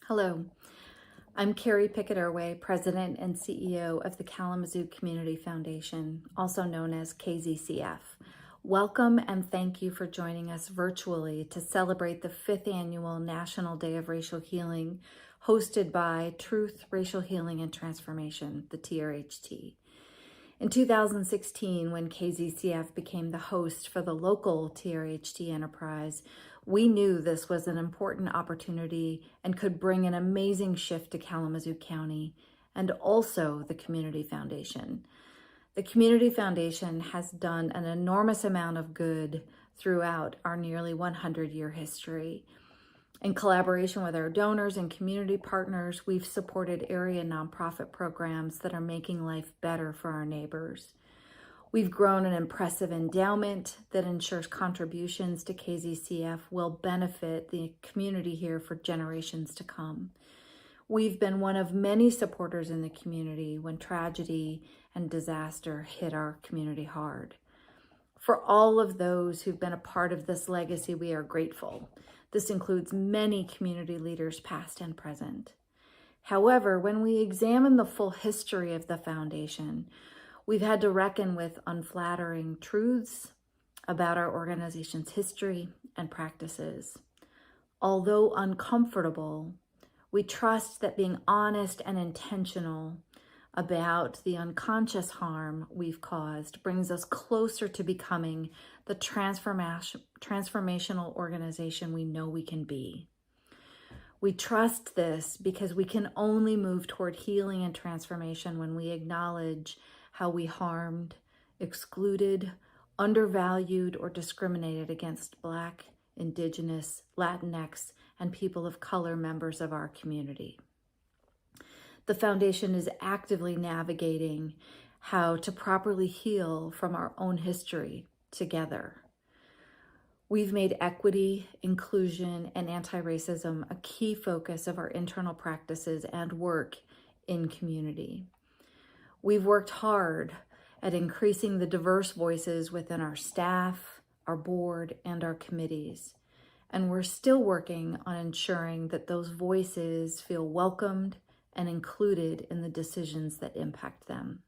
Hello, I'm Carrie Pickett Irway, President and CEO of the Kalamazoo Community Foundation, also known as KZCF. Welcome and thank you for joining us virtually to celebrate the 5th annual National Day of Racial Healing, hosted by Truth, Racial Healing and Transformation, the TRHT. In 2016, when KZCF became the host for the local TRHT enterprise, we knew this was an important opportunity and could bring an amazing shift to Kalamazoo County and also the Community Foundation. The Community Foundation has done an enormous amount of good throughout our nearly 100-year history. In collaboration with our donors and community partners, we've supported area nonprofit programs that are making life better for our neighbors. We've grown an impressive endowment that ensures contributions to KZCF will benefit the community here for generations to come. We've been one of many supporters in the community when tragedy and disaster hit our community hard. For all of those who've been a part of this legacy, we are grateful. This includes many community leaders, past and present. However, when we examine the full history of the foundation, we've had to reckon with unflattering truths about our organization's history and practices. Although uncomfortable, we trust that being honest and intentional about the unconscious harm we've caused brings us closer to becoming the transformational organization we know we can be. We trust this because we can only move toward healing and transformation when we acknowledge how we harmed, excluded, undervalued, or discriminated against Black, Indigenous, Latinx, and people of color members of our community. The foundation is actively navigating how to properly heal from our own history together. We've made equity, inclusion, and anti-racism a key focus of our internal practices and work in community. We've worked hard at increasing the diverse voices within our staff, our board, and our committees. And we're still working on ensuring that those voices feel welcomed and included in the decisions that impact them.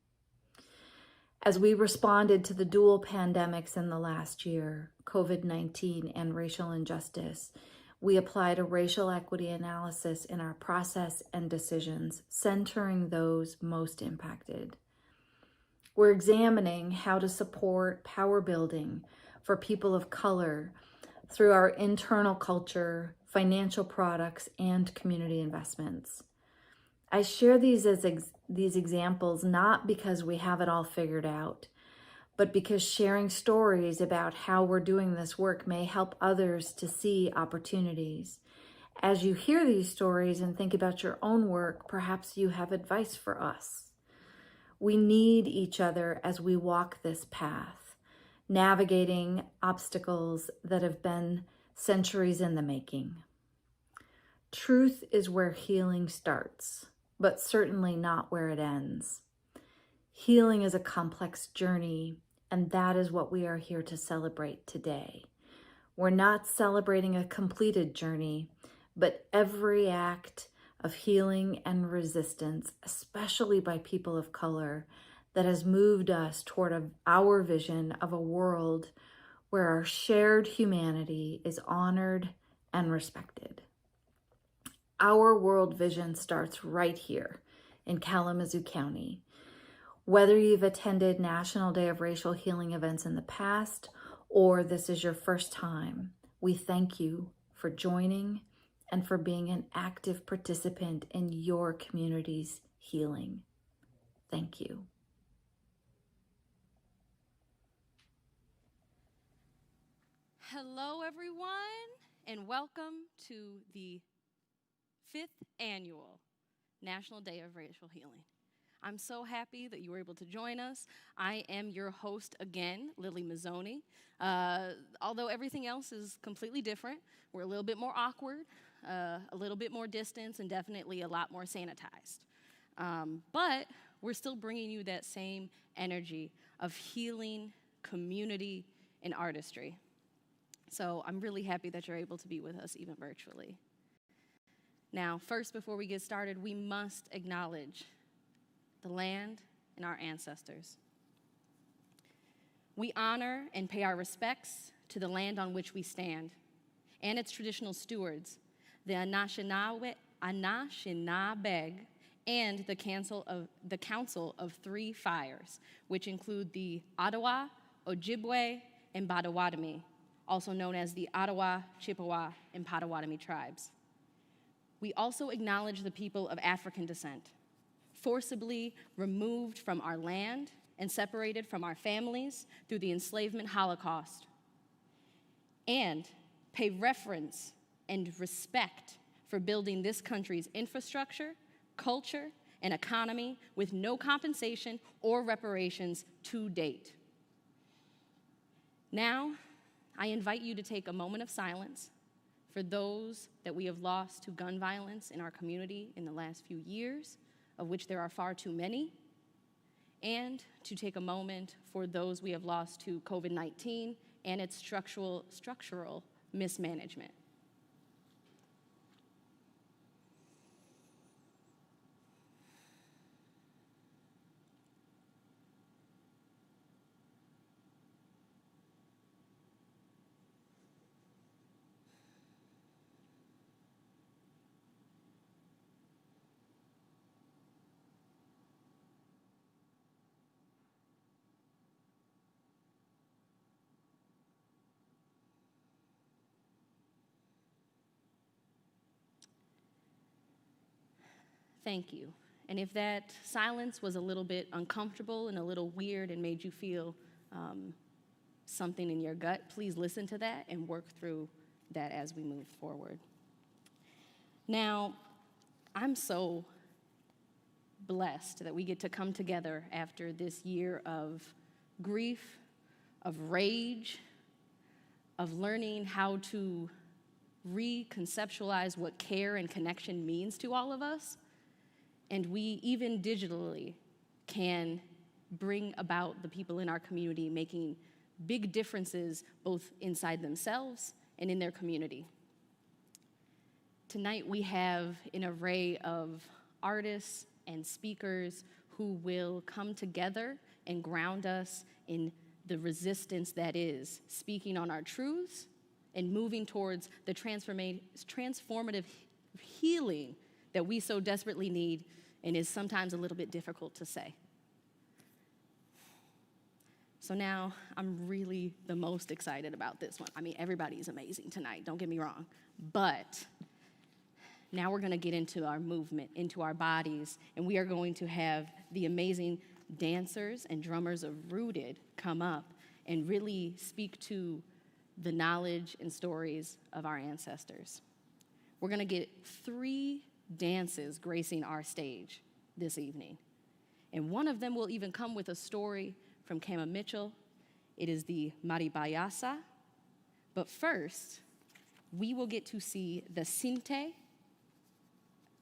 As we responded to the dual pandemics in the last year, COVID-19 and racial injustice, we applied a racial equity analysis in our process and decisions, centering those most impacted. We're examining how to support power building for people of color through our internal culture, financial products, and community investments. I share these examples not because we have it all figured out, but because sharing stories about how we're doing this work may help others to see opportunities. As you hear these stories and think about your own work, perhaps you have advice for us. We need each other as we walk this path, navigating obstacles that have been centuries in the making. Truth is where healing starts, but certainly not where it ends. Healing is a complex journey, and that is what we are here to celebrate today. We're not celebrating a completed journey, but every act of healing and resistance, especially by people of color, that has moved us toward our vision of a world where our shared humanity is honored and respected. Our world vision starts right here in Kalamazoo County. Whether you've attended National Day of Racial Healing events in the past or this is your first time, we thank you for joining and for being an active participant in your community's healing. Thank you. Hello, everyone, and welcome to the 5th annual National Day of Racial Healing. I'm so happy that you were able to join us. I am your host again, Lily Mazzoni. Although everything else is completely different, we're a little bit more awkward, a little bit more distance, and definitely a lot more sanitized. But we're still bringing you that same energy of healing, community, and artistry. So I'm really happy that you're able to be with us even virtually. Now, first, before we get started, we must acknowledge the land and our ancestors. We honor and pay our respects to the land on which we stand and its traditional stewards, the Anishinaabe and the Council of Three Fires, which include the Ottawa, Ojibwe, and Potawatomi, also known as the Ottawa, Chippewa, and Potawatomi tribes. We also acknowledge the people of African descent, forcibly removed from our land and separated from our families through the enslavement Holocaust, and pay reference and respect for building this country's infrastructure, culture, and economy with no compensation or reparations to date. Now, I invite you to take a moment of silence for those that we have lost to gun violence in our community in the last few years, of which there are far too many, and to take a moment for those we have lost to COVID-19 and its structural mismanagement. Thank you. And if that silence was a little bit uncomfortable and a little weird and made you feel something in your gut, please listen to that and work through that as we move forward. Now, I'm so blessed that we get to come together after this year of grief, of rage, of learning how to reconceptualize what care and connection means to all of us. And we, even digitally, can bring about the people in our community making big differences both inside themselves and in their community. Tonight we have an array of artists and speakers who will come together and ground us in the resistance that is speaking on our truths and moving towards the transformative healing that we so desperately need and is sometimes a little bit difficult to say. So now I'm really the most excited about this one. I mean, everybody's amazing tonight, don't get me wrong. But now we're gonna get into our movement, into our bodies, and we are going to have the amazing dancers and drummers of Rooted come up and really speak to the knowledge and stories of our ancestors. We're gonna get 3 dances gracing our stage this evening. And one of them will even come with a story from Kama Mitchell. It is the Maribayasa. But first, we will get to see the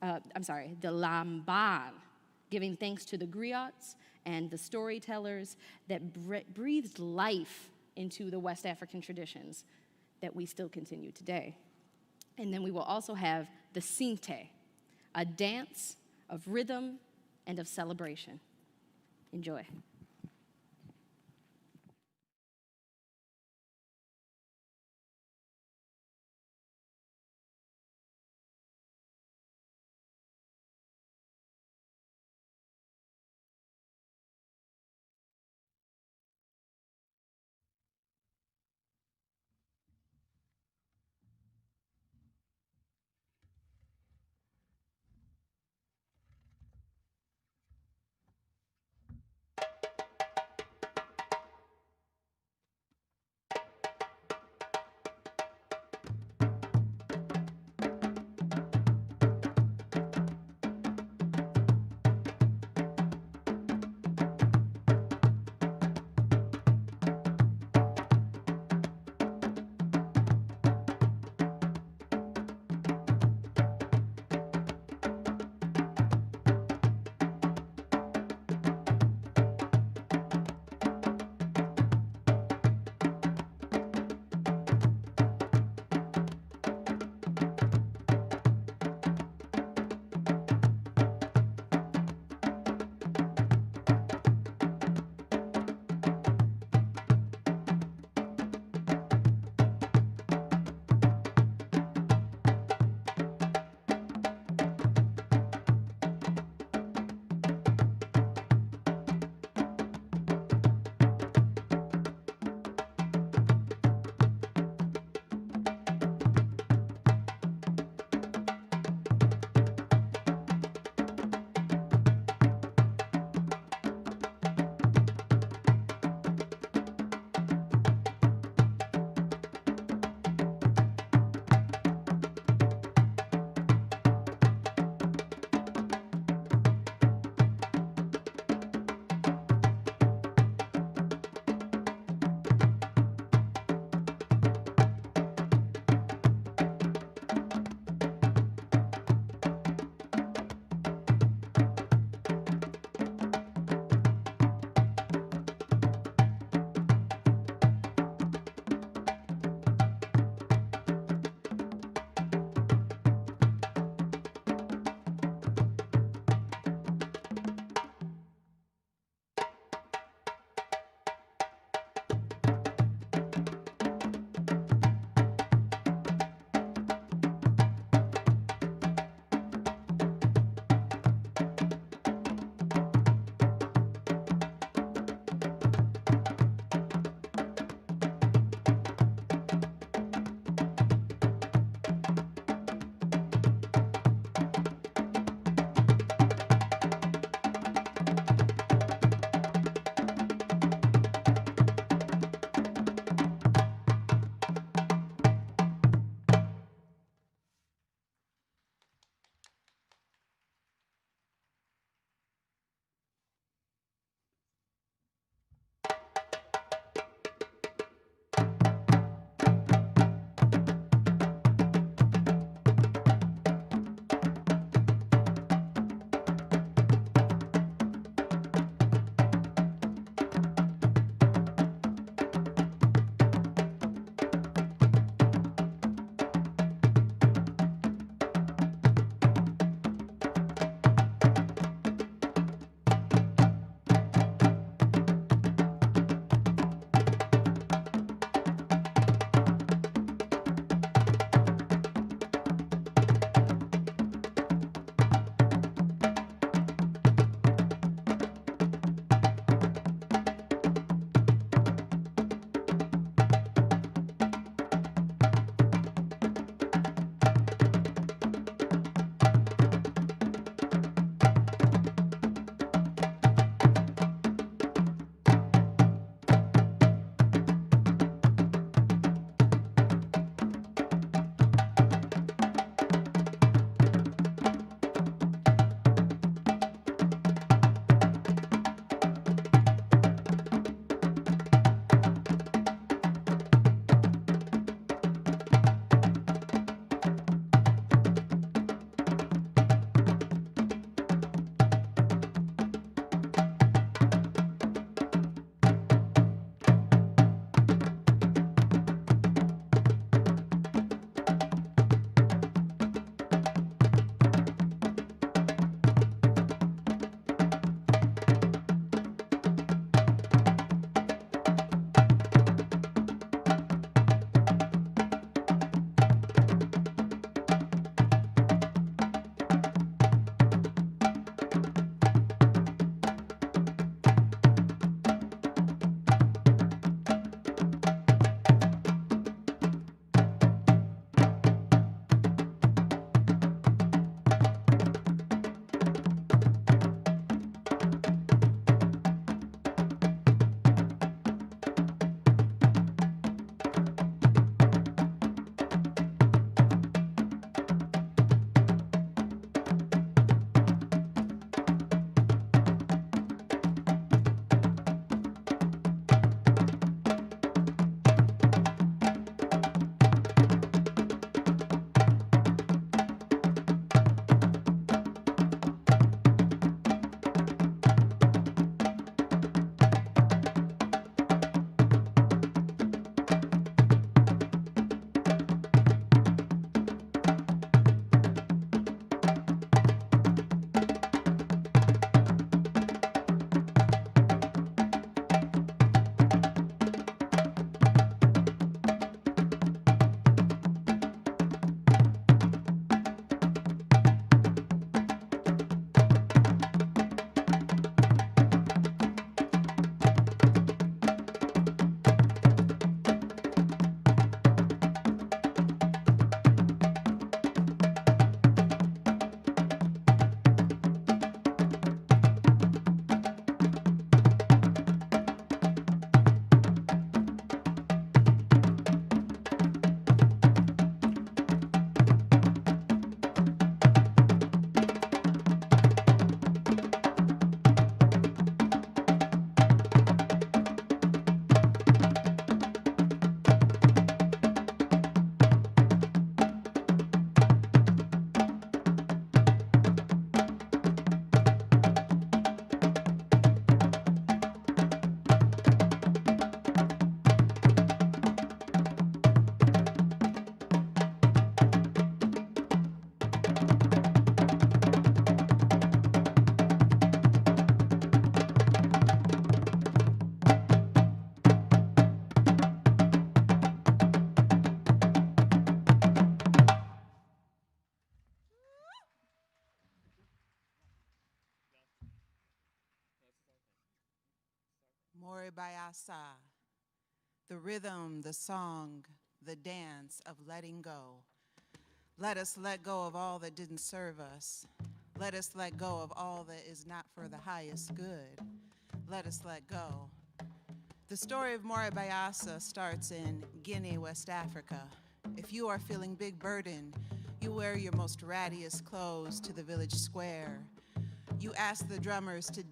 the Lamban, giving thanks to the griots and the storytellers that breathed life into the West African traditions that we still continue today. And then we will also have the Sinte, a dance of rhythm and of celebration. Enjoy. Bayasa, the rhythm, the song, the dance of letting go. Let us let go of all that didn't serve us. Let us let go of all that is not for the highest good. Let us let go. The story of More Bayasa starts in Guinea, West Africa. If you are feeling big burden, you wear your most rattiest clothes to the village square. You ask the drummers to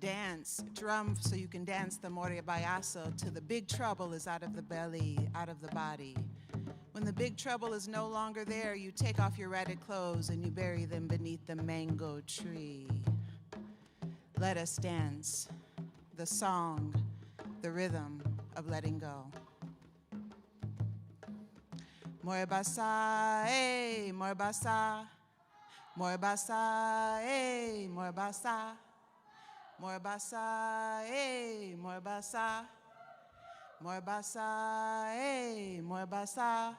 drum so you can dance the More Bayasa till the big trouble is out of the belly, out of the body. When the big trouble is no longer there, you take off your ratted clothes and you bury them beneath the mango tree. Let us dance, the song, the rhythm of letting go. More basa, eh, more basa. More basa, eh, more basa. More basa, eh, more basa. More basa, eh, more basa.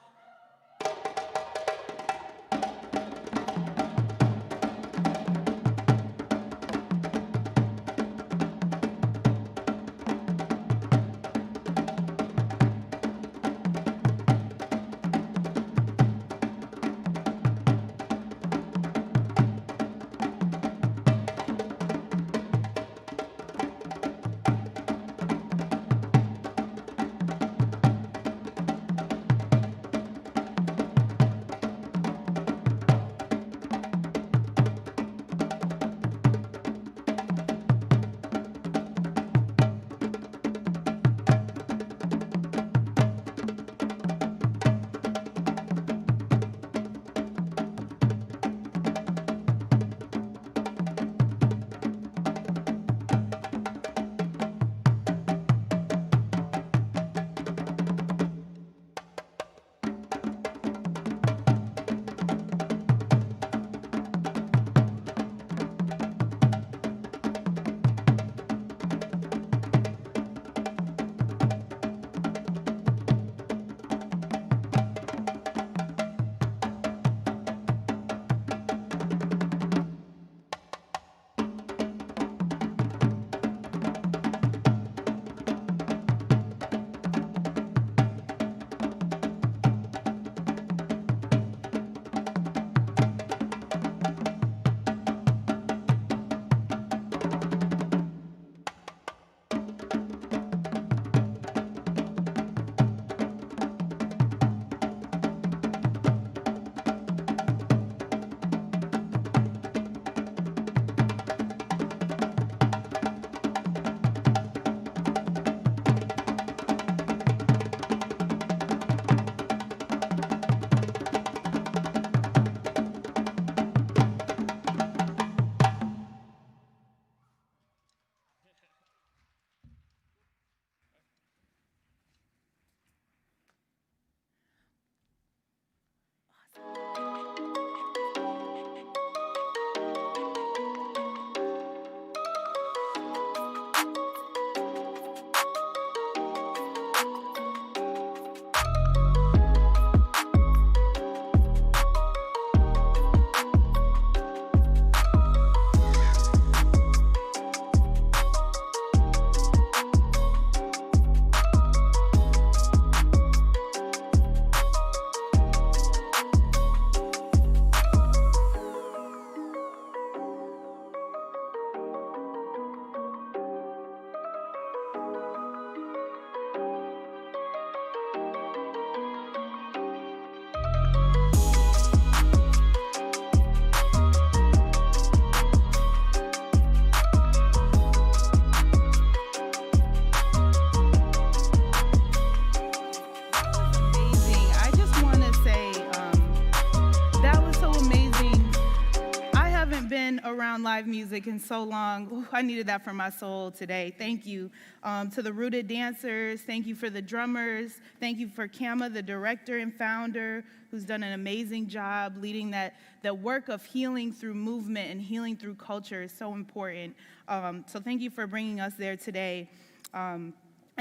Live music in so long. Ooh, I needed that for my soul today. Thank you to the Rooted dancers. Thank you for the drummers. Thank you for Kama, the director and founder, who's done an amazing job leading that work of healing through movement and healing through culture is so important. So thank you for bringing us there today. And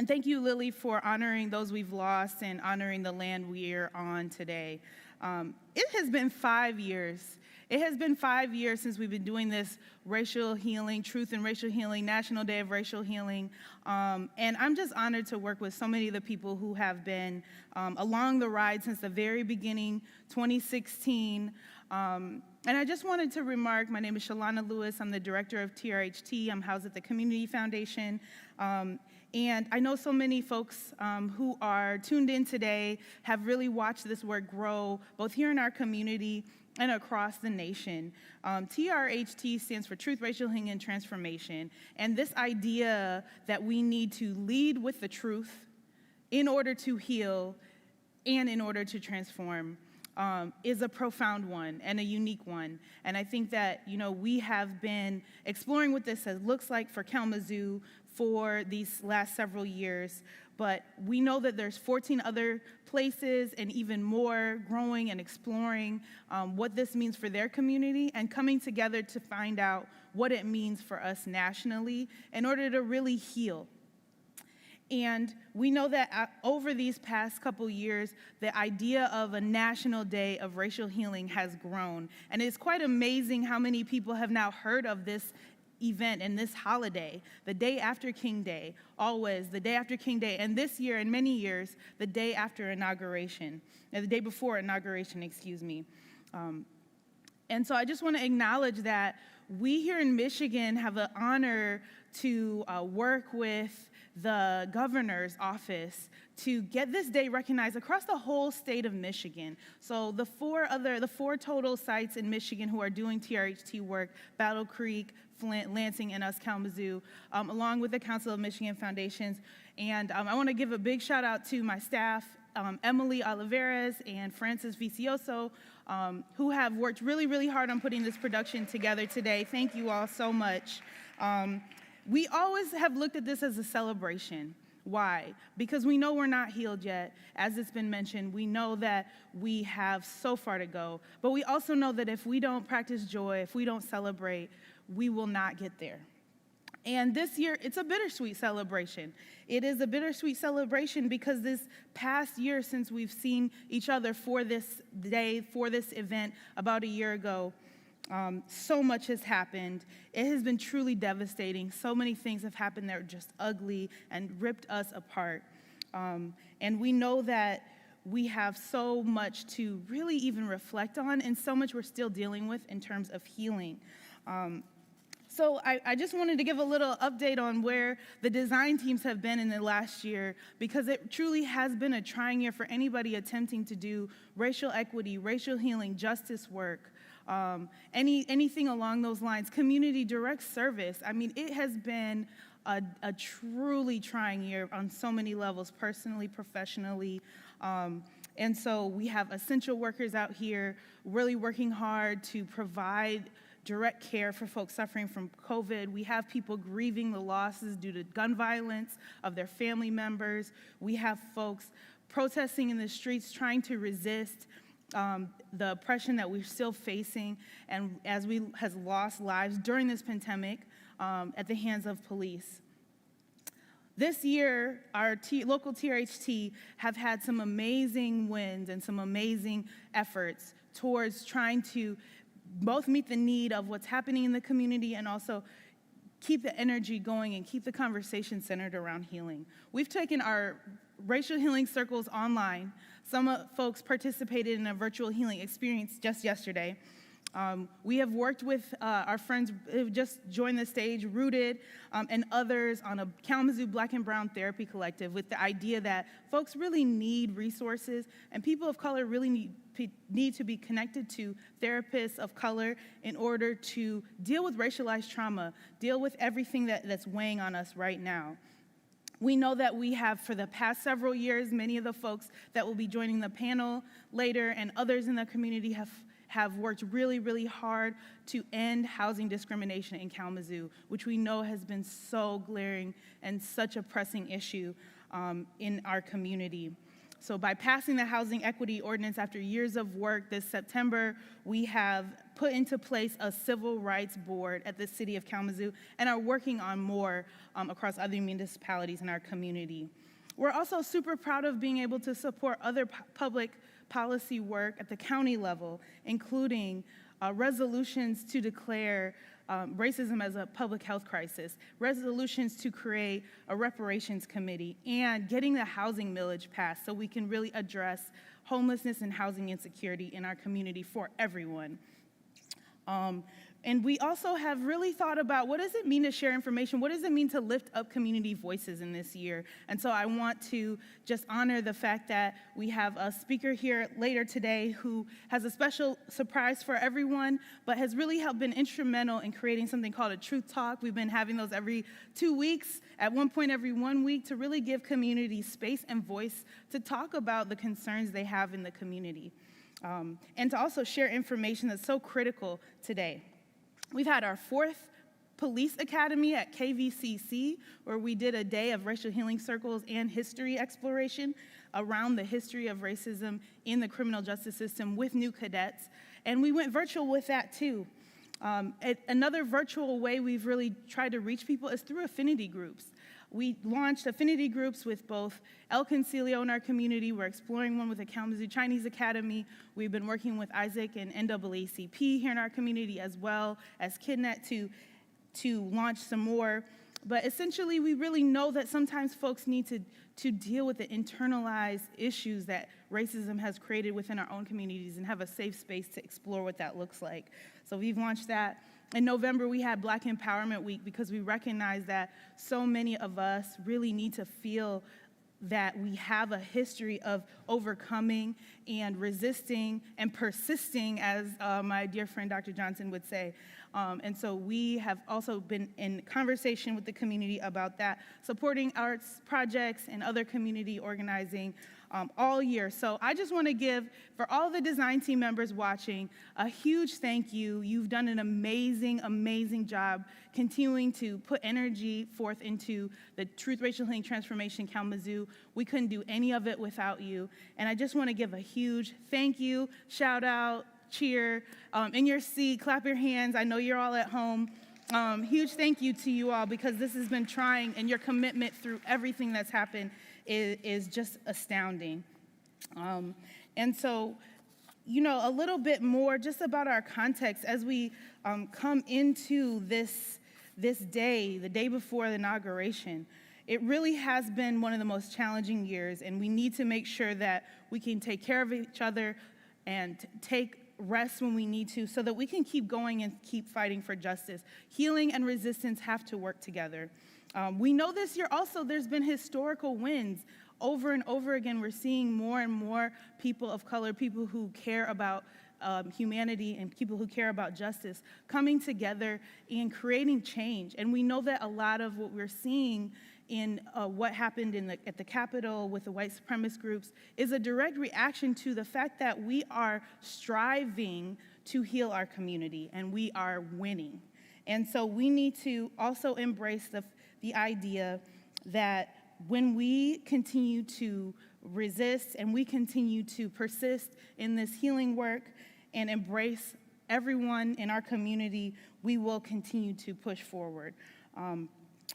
thank you, Lily, for honoring those we've lost and honoring the land we're on today. It has been 5 years. It has been 5 years since we've been doing this racial healing, Truth and Racial Healing, National Day of Racial Healing. And I'm just honored to work with so many of the people who have been along the ride since the very beginning, 2016. And I just wanted to remark, my name is Shalana Lewis. I'm the director of TRHT. I'm housed at the Community Foundation. And I know so many folks who are tuned in today have really watched this work grow, both here in our community and across the nation. TRHT stands for Truth, Racial Healing, and Transformation. And this idea that we need to lead with the truth in order to heal and in order to transform is a profound one and a unique one. And I think that, we have been exploring what this looks like for Kalamazoo for these last several years. But we know that there's 14 other places and even more growing and exploring what this means for their community and coming together to find out what it means for us nationally in order to really heal. And we know that over these past couple years, the idea of a National Day of Racial Healing has grown. And it's quite amazing how many people have now heard of this event and this holiday, the day after King Day, always the day after King Day, and this year and many years, the day after inauguration, the day before inauguration, excuse me. And so I just want to acknowledge that we here in Michigan have the honor to work with the governor's office to get this day recognized across the whole state of Michigan. So the four total sites in Michigan who are doing TRHT work, Battle Creek, Flint, Lansing, and us, Kalamazoo, along with the Council of Michigan Foundations. And I want to give a big shout out to my staff, Emily Oliveras and Francis Vicioso, who have worked really, really hard on putting this production together today. Thank you all so much. We always have looked at this as a celebration. Why? Because we know we're not healed yet. As it's been mentioned, we know that we have so far to go. But we also know that if we don't practice joy, if we don't celebrate, we will not get there. And this year, it's a bittersweet celebration. It is a bittersweet celebration because this past year since we've seen each other for this day, for this event about a year ago, so much has happened. It has been truly devastating. So many things have happened that are just ugly and ripped us apart. And we know that we have so much to really even reflect on and so much we're still dealing with in terms of healing. So I just wanted to give a little update on where the design teams have been in the last year, because it truly has been a trying year for anybody attempting to do racial equity, racial healing, justice work, anything along those lines, community direct service. I mean, it has been a truly trying year on so many levels, personally, professionally. And so we have essential workers out here really working hard to provide direct care for folks suffering from COVID. We have people grieving the losses due to gun violence of their family members. We have folks protesting in the streets trying to resist the oppression that we're still facing, and as we has lost lives during this pandemic at the hands of police. This year, our local TRHT have had some amazing wins and some amazing efforts towards trying to both meet the need of what's happening in the community and also keep the energy going and keep the conversation centered around healing. We've taken our racial healing circles online. Some folks participated in a virtual healing experience just yesterday. We have worked with our friends who just joined the stage, Rooted, and others on a Kalamazoo Black and Brown Therapy Collective with the idea that folks really need resources and people of color really need to be connected to therapists of color in order to deal with racialized trauma, deal with everything that's weighing on us right now. We know that we have, for the past several years, many of the folks that will be joining the panel later and others in the community have worked really, really hard to end housing discrimination in Kalamazoo, which we know has been so glaring and such a pressing issue in our community. So by passing the Housing Equity Ordinance after years of work this September, we have put into place a civil rights board at the city of Kalamazoo and are working on more across other municipalities in our community. We're also super proud of being able to support other public policy work at the county level, including resolutions to declare racism as a public health crisis, resolutions to create a reparations committee, and getting the housing millage passed so we can really address homelessness and housing insecurity in our community for everyone. And we also have really thought about what does it mean to share information? What does it mean to lift up community voices in this year? And so I want to just honor the fact that we have a speaker here later today who has a special surprise for everyone, but has really been instrumental in creating something called a Truth Talk. We've been having those every 2 weeks, at one point every 1 week, to really give communities space and voice to talk about the concerns they have in the community. And to also share information that's so critical today. We've had our 4th police academy at KVCC, where we did a day of racial healing circles and history exploration around the history of racism in the criminal justice system with new cadets. And we went virtual with that too. Another virtual way we've really tried to reach people is through affinity groups. We launched affinity groups with both El Concilio in our community. We're exploring one with the Kalamazoo Chinese Academy. We've been working with Isaac and NAACP here in our community, as well as Kidnet to launch some more. But essentially, we really know that sometimes folks need to deal with the internalized issues that racism has created within our own communities and have a safe space to explore what that looks like. So we've launched that. In November, we had Black Empowerment Week because we recognize that so many of us really need to feel that we have a history of overcoming and resisting and persisting, as my dear friend Dr. Johnson would say. And so we have also been in conversation with the community about that, supporting arts projects and other community organizing all year. So I just want to give, for all the design team members watching, a huge thank you. You've done an amazing, amazing job continuing to put energy forth into the Truth, Racial Healing Transformation Kalamazoo. We couldn't do any of it without you. And I just want to give a huge thank you, shout out, cheer, in your seat, clap your hands. I know you're all at home. Huge thank you to you all, because this has been trying, and your commitment through everything that's happened is just astounding. And so, you know, a little bit more just about our context as we come into this day, the day before the inauguration. It really has been one of the most challenging years, and we need to make sure that we can take care of each other and take rest when we need to, so that we can keep going and keep fighting for justice. Healing and resistance have to work together. We know this year also there's been historical wins. Over and over again, we're seeing more and more people of color, people who care about humanity and people who care about justice, coming together and creating change. And we know that a lot of what we're seeing in what happened at the Capitol with the white supremacist groups is a direct reaction to the fact that we are striving to heal our community, and we are winning. And so we need to also embrace the idea that when we continue to resist and we continue to persist in this healing work and embrace everyone in our community, we will continue to push forward.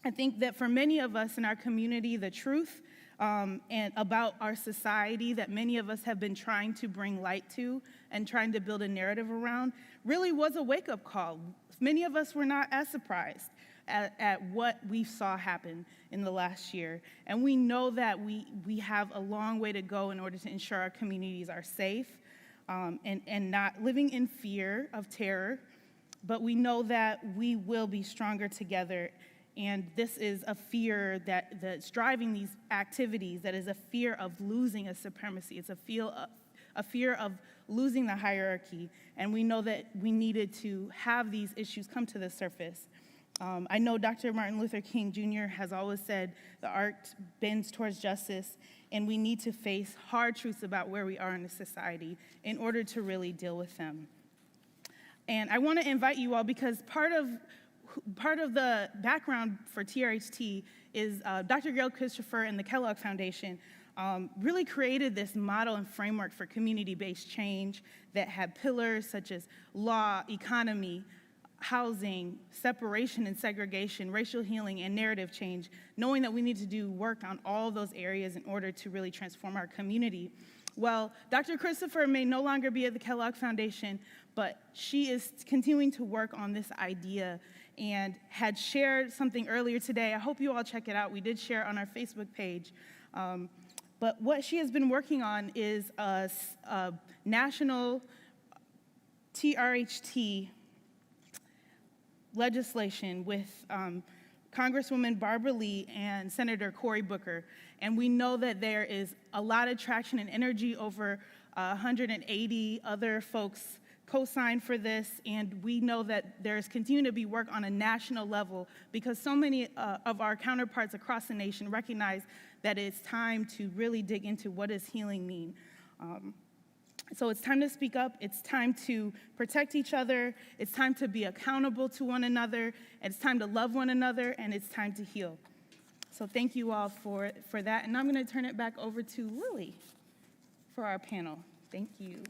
I think that for many of us in our community, the truth and about our society that many of us have been trying to bring light to and trying to build a narrative around really was a wake-up call. Many of us were not as surprised at what we saw happen in the last year. And we know that we have a long way to go in order to ensure our communities are safe and not living in fear of terror. But we know that we will be stronger together. And this is a fear that's driving these activities, that is a fear of losing a supremacy. It's a fear of losing the hierarchy. And we know that we needed to have these issues come to the surface. I know Dr. Martin Luther King Jr. has always said the arc bends towards justice, and we need to face hard truths about where we are in the society in order to really deal with them. And I want to invite you all, because part of the background for TRHT is Dr. Gail Christopher and the Kellogg Foundation really created this model and framework for community-based change that had pillars such as law, economy, housing, separation and segregation, racial healing, and narrative change, knowing that we need to do work on all those areas in order to really transform our community. Well, Dr. Christopher may no longer be at the Kellogg Foundation, but she is continuing to work on this idea and had shared something earlier today. I hope you all check it out. We did share it on our Facebook page. But what she has been working on is a national TRHT legislation with Congresswoman Barbara Lee and Senator Cory Booker. And we know that there is a lot of traction and energy. Over 180 other folks co-signed for this, and we know that there's continuing to be work on a national level because so many of our counterparts across the nation recognize that it's time to really dig into what does healing mean. So it's time to speak up, it's time to protect each other, it's time to be accountable to one another, it's time to love one another, and it's time to heal. So thank you all for that, and I'm gonna turn it back over to Lily for our panel. Thank you.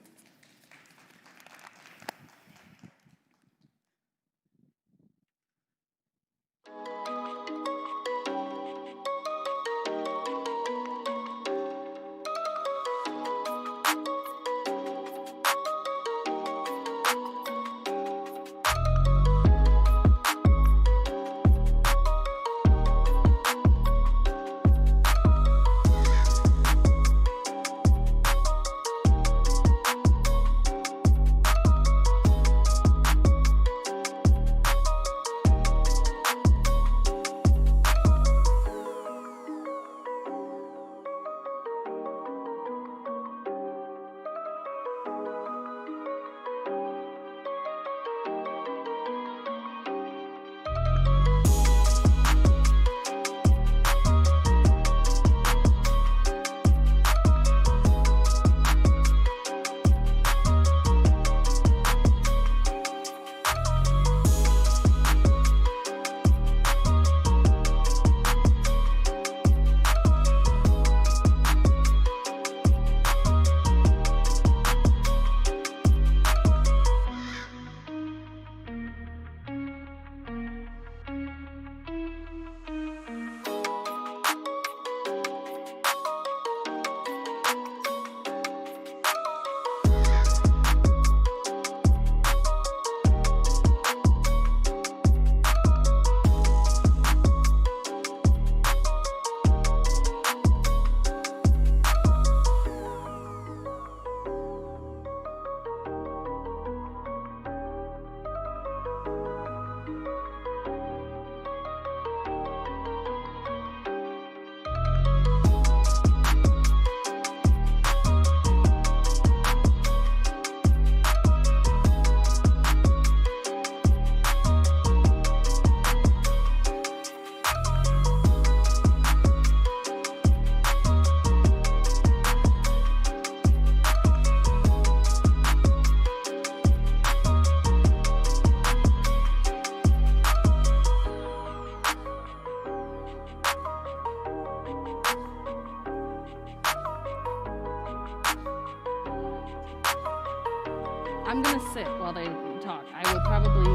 I'm gonna sit while they talk. I will probably,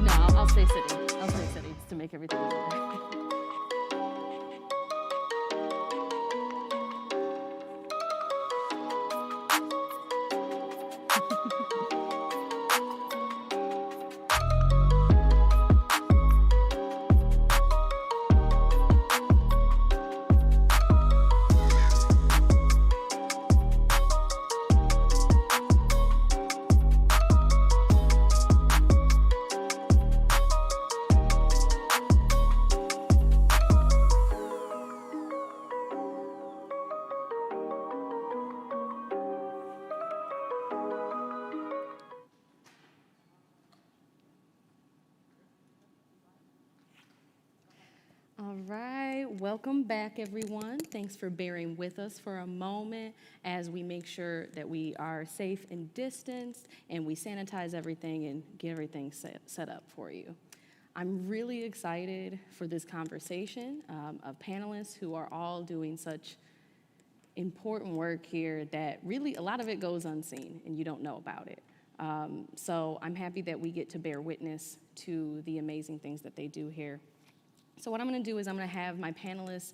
no, I'll stay sitting. I'll stay sitting to make everything easier. All right, welcome back, everyone. Thanks for bearing with us for a moment as we make sure that we are safe and distanced and we sanitize everything and get everything set up for you. I'm really excited for this conversation of panelists who are all doing such important work here that really a lot of it goes unseen and you don't know about it. So I'm happy that we get to bear witness to the amazing things that they do here. So what I'm going to do is I'm going to have my panelists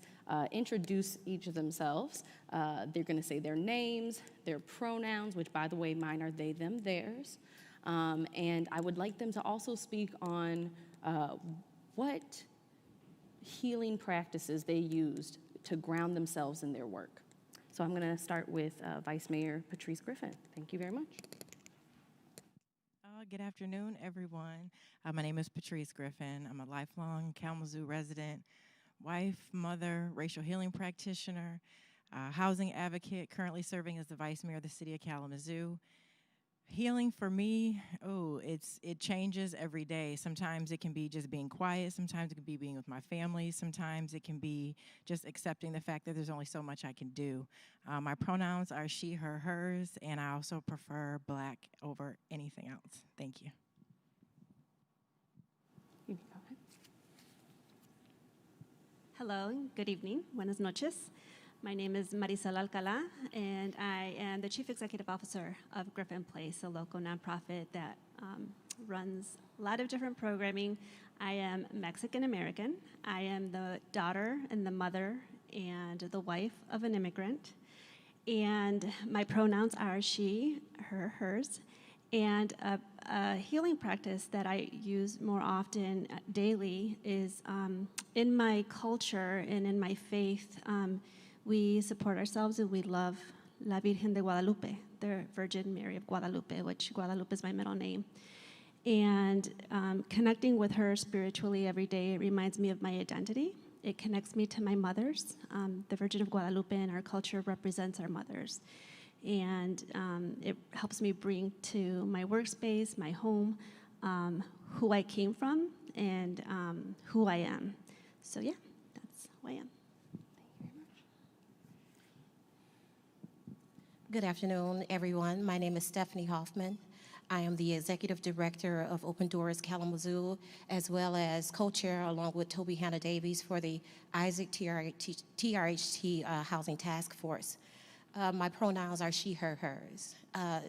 introduce each of themselves. They're going to say their names, their pronouns, which, by the way, mine are they, them, theirs. And I would like them to also speak on what healing practices they used to ground themselves in their work. So I'm going to start with Vice Mayor Patrice Griffin. Thank you very much. Good afternoon, everyone. My name is Patrice Griffin. I'm a lifelong Kalamazoo resident, wife, mother, racial healing practitioner, housing advocate, currently serving as the Vice Mayor of the City of Kalamazoo. Healing for me, it changes every day. Sometimes it can be just being quiet. Sometimes it can be being with my family. Sometimes it can be just accepting the fact that there's only so much I can do. My pronouns are she, her, hers, and I also prefer Black over anything else. Thank you. Hello, good evening, buenas noches. My name is Marisol Alcala, and I am the Chief Executive Officer of Griffin Place, a local nonprofit that runs a lot of different programming. I am Mexican American. I am the daughter and the mother and the wife of an immigrant. And my pronouns are she, her, hers. And a healing practice that I use more often daily is in my culture and in my faith, we support ourselves and we love La Virgen de Guadalupe, the Virgin Mary of Guadalupe, which Guadalupe is my middle name. And connecting with her spiritually every day, it reminds me of my identity. It connects me to my mothers. The Virgin of Guadalupe in our culture represents our mothers. And it helps me bring to my workspace, my home, who I came from and who I am. So yeah, that's who I am. Good afternoon, everyone. My name is Stephanie Hoffman. I am the Executive Director of Open Doors Kalamazoo, as well as co-chair along with Toby Hannah Davies for the Isaac TRHT Housing Task Force. My pronouns are she, her, hers.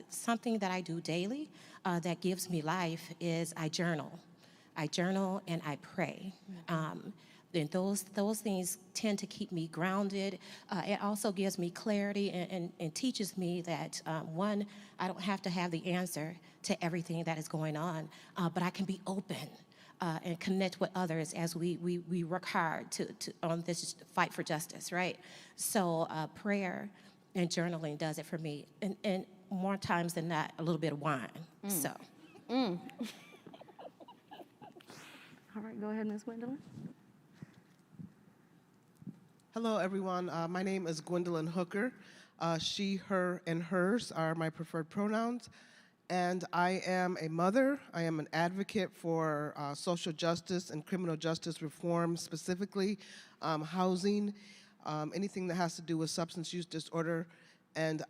Something that I do daily that gives me life is I journal. I journal and I pray. And those things tend to keep me grounded. It also gives me clarity and teaches me that, one, I don't have to have the answer to everything that is going on, but I can be open and connect with others as we work hard on this fight for justice, right? So prayer and journaling does it for me. And more times than not, a little bit of wine, so. All right, go ahead, Ms. Gwendolyn. Hello, everyone. My name is Gwendolyn Hooker. She, her, and hers are my preferred pronouns. And I am a mother. I am an advocate for social justice and criminal justice reform, specifically housing, anything that has to do with substance use disorder. And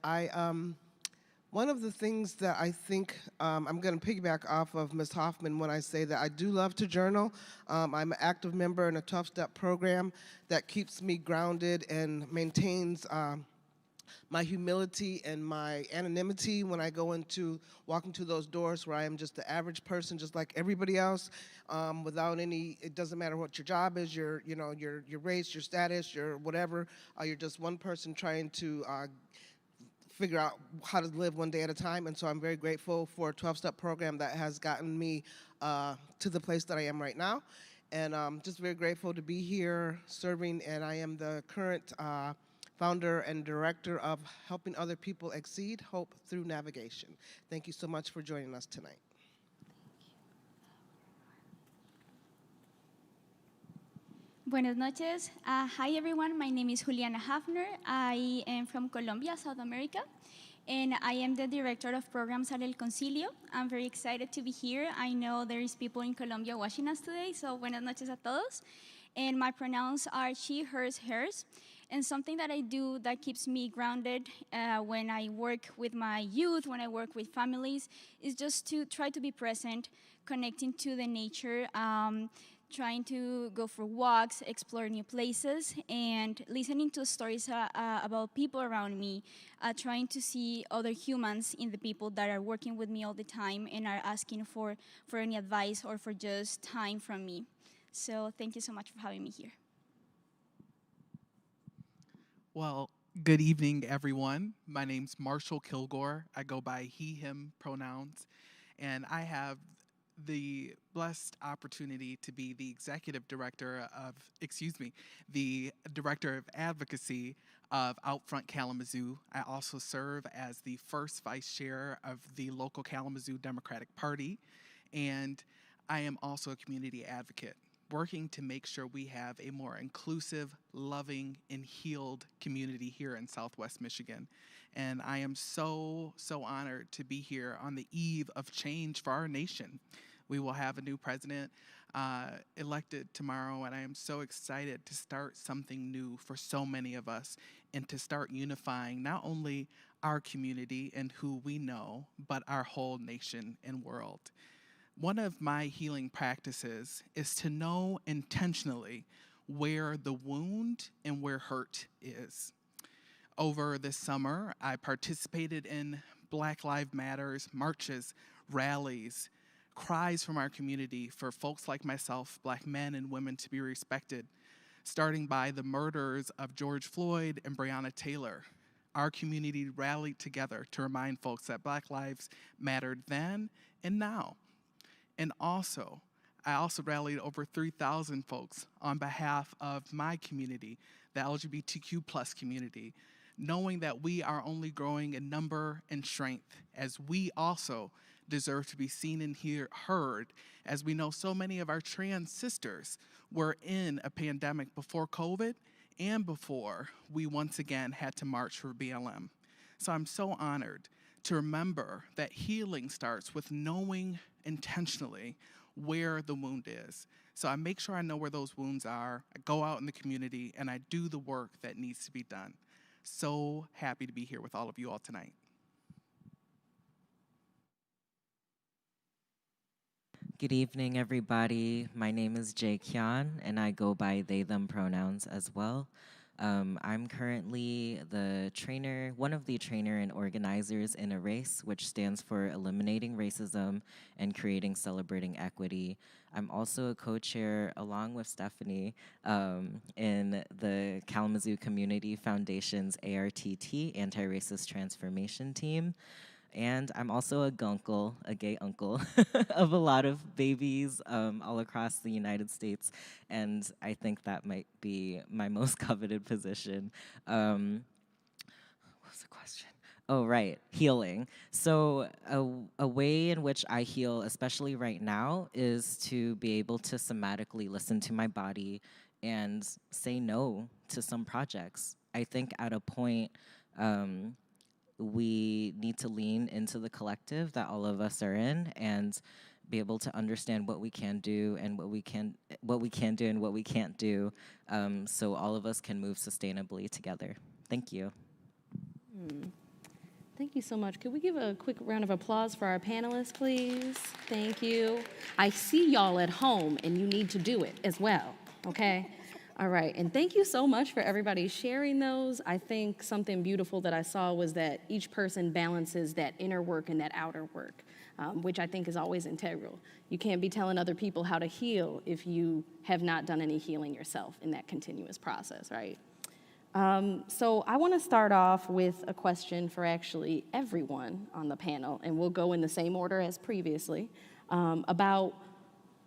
one of the things that I think, I'm going to piggyback off of Ms. Hoffman when I say that I do love to journal. I'm an active member in a 12-step program that keeps me grounded and maintains my humility and my anonymity when I walk into those doors where I am just the average person, just like everybody else, without any, it doesn't matter what your job is, your race, your status, your whatever, you're just one person trying to figure out how to live one day at a time. And so I'm very grateful for a 12-step program that has gotten me to the place that I am right now. And just very grateful to be here serving, and I am the current founder and director of Helping Other People Exceed Hope Through Navigation. Thank you so much for joining us tonight. Buenas noches. Hi, everyone. My name is Juliana Hafner. I am from Colombia, South America, and I am the director of programs at El Concilio. I'm very excited to be here. I know there is people in Colombia watching us today, so buenas noches a todos. And my pronouns are she, hers, hers. And something that I do that keeps me grounded when I work with my youth, when I work with families, is just to try to be present, connecting to the nature, trying to go for walks, explore new places, and listening to stories about people around me, trying to see other humans in the people that are working with me all the time and are asking for any advice or for just time from me. So thank you so much for having me here. Well, good evening, everyone. My name's Marshall Kilgore. I go by he, him pronouns, and I have the blessed opportunity to be the the director of advocacy of Outfront Kalamazoo. I also serve as the first vice chair of the local Kalamazoo Democratic Party, and I am also a community advocate, working to make sure we have a more inclusive, loving, and healed community here in Southwest Michigan. And I am so honored to be here on the eve of change for our nation. We will have a new president elected tomorrow, and I am so excited to start something new for so many of us and to start unifying not only our community and who we know, but our whole nation and world. One of my healing practices is to know intentionally where the wound and where hurt is. Over this summer, I participated in Black Lives Matters marches, rallies, cries from our community for folks like myself, Black men and women, to be respected, starting by the murders of George Floyd and Breonna Taylor. Our community rallied together to remind folks that Black lives mattered then and now. And I also rallied over 3,000 folks on behalf of my community, the LGBTQ plus community, knowing that we are only growing in number and strength, as we also deserve to be seen and heard, as we know so many of our trans sisters were in a pandemic before COVID and before we once again had to march for BLM. So I'm so honored to remember that healing starts with knowing intentionally where the wound is. So I make sure I know where those wounds are, I go out in the community, and I do the work that needs to be done. So happy to be here with all of you all tonight. Good evening, everybody. My name is Jae Kyan, and I go by they, them pronouns as well. I'm currently one of the trainer and organizers in ERACE, which stands for Eliminating Racism and Creating Celebrating Equity. I'm also a co-chair, along with Stephanie, in the Kalamazoo Community Foundation's ARTT, Anti-Racist Transformation Team. And I'm also a gunkle, a gay uncle, of a lot of babies all across the United States. And I think that might be my most coveted position. What was the question? Oh, right, healing. So a way in which I heal, especially right now, is to be able to somatically listen to my body and say no to some projects. I think at a point, we need to lean into the collective that all of us are in and be able to understand what we can do and what we can do and what we can't do, so all of us can move sustainably together. Thank you. Thank you so much. Could we give a quick round of applause for our panelists, please? Thank you. I see y'all at home, and you need to do it as well, okay? All right, and thank you so much for everybody sharing those. I think something beautiful that I saw was that each person balances that inner work and that outer work, which I think is always integral. You can't be telling other people how to heal if you have not done any healing yourself in that continuous process, right? So I want to start off with a question for actually everyone on the panel, and we'll go in the same order as previously, about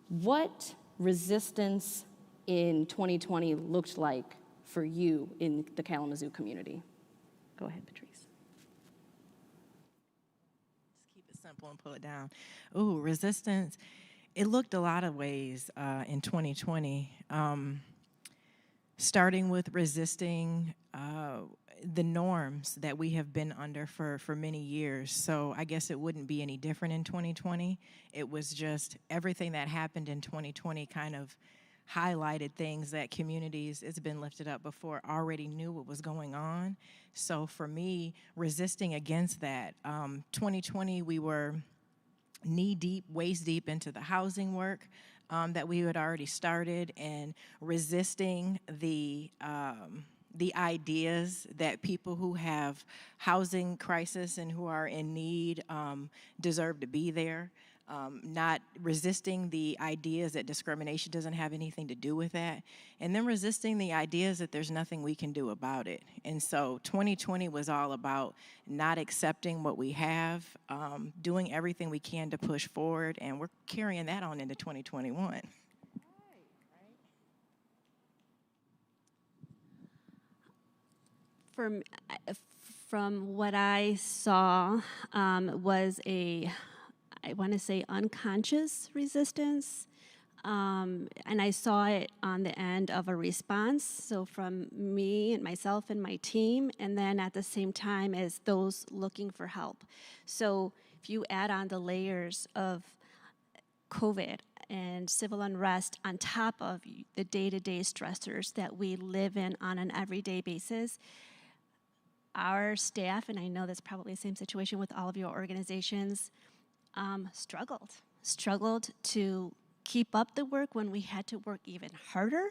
what resistance in 2020 looked like for you in the Kalamazoo community. Go ahead, Patrice. Just keep it simple and pull it down. Ooh, resistance. It looked a lot of ways in 2020. Starting with resisting the norms that we have been under for many years. So I guess it wouldn't be any different in 2020. It was just everything that happened in 2020 kind of highlighted things that communities, it's been lifted up before, already knew what was going on. So for me, resisting against that, 2020 we were knee deep, waist deep into the housing work. that we had already started, and resisting the ideas that people who have housing crisis and who are in need deserve to be there. Not resisting the ideas that discrimination doesn't have anything to do with that, and then resisting the ideas that there's nothing we can do about it. And so 2020 was all about not accepting what we have, doing everything we can to push forward, and we're carrying that on into 2021. From what I saw was I want to say unconscious resistance, and I saw it on the end of a response, so from me and myself and my team, and then at the same time as those looking for help. So if you add on the layers of COVID and civil unrest on top of the day-to-day stressors that we live in on an everyday basis, our staff, and I know that's probably the same situation with all of your organizations, struggled to keep up the work when we had to work even harder,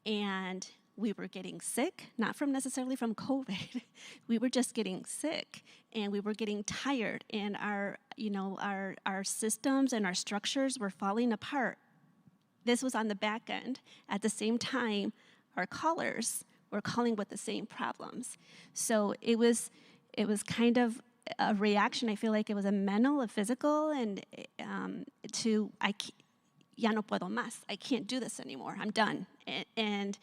and we were getting sick, not from necessarily from COVID. We were just getting sick, and we were getting tired, and our systems and our structures were falling apart. This was on the back end. At the same time, our callers were calling with the same problems. So it was kind of a reaction. I feel like it was a mental, a physical, and ya no puedo más. I can't do this anymore. I'm done. And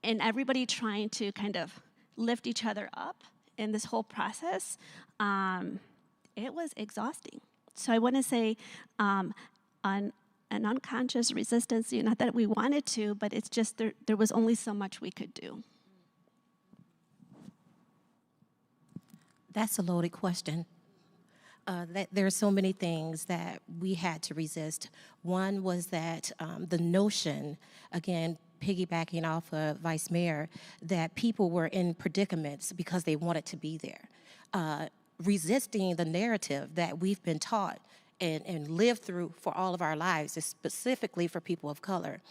everybody trying to kind of lift each other up in this whole process, it was exhausting. So I want to say on an unconscious resistance, not that we wanted to, but it's just there was only so much we could do. That's a loaded question. There are so many things that we had to resist. One was that the notion, again, piggybacking off of Vice Mayor, that people were in predicaments because they wanted to be there. Resisting the narrative that we've been taught and lived through for all of our lives, specifically for people of color.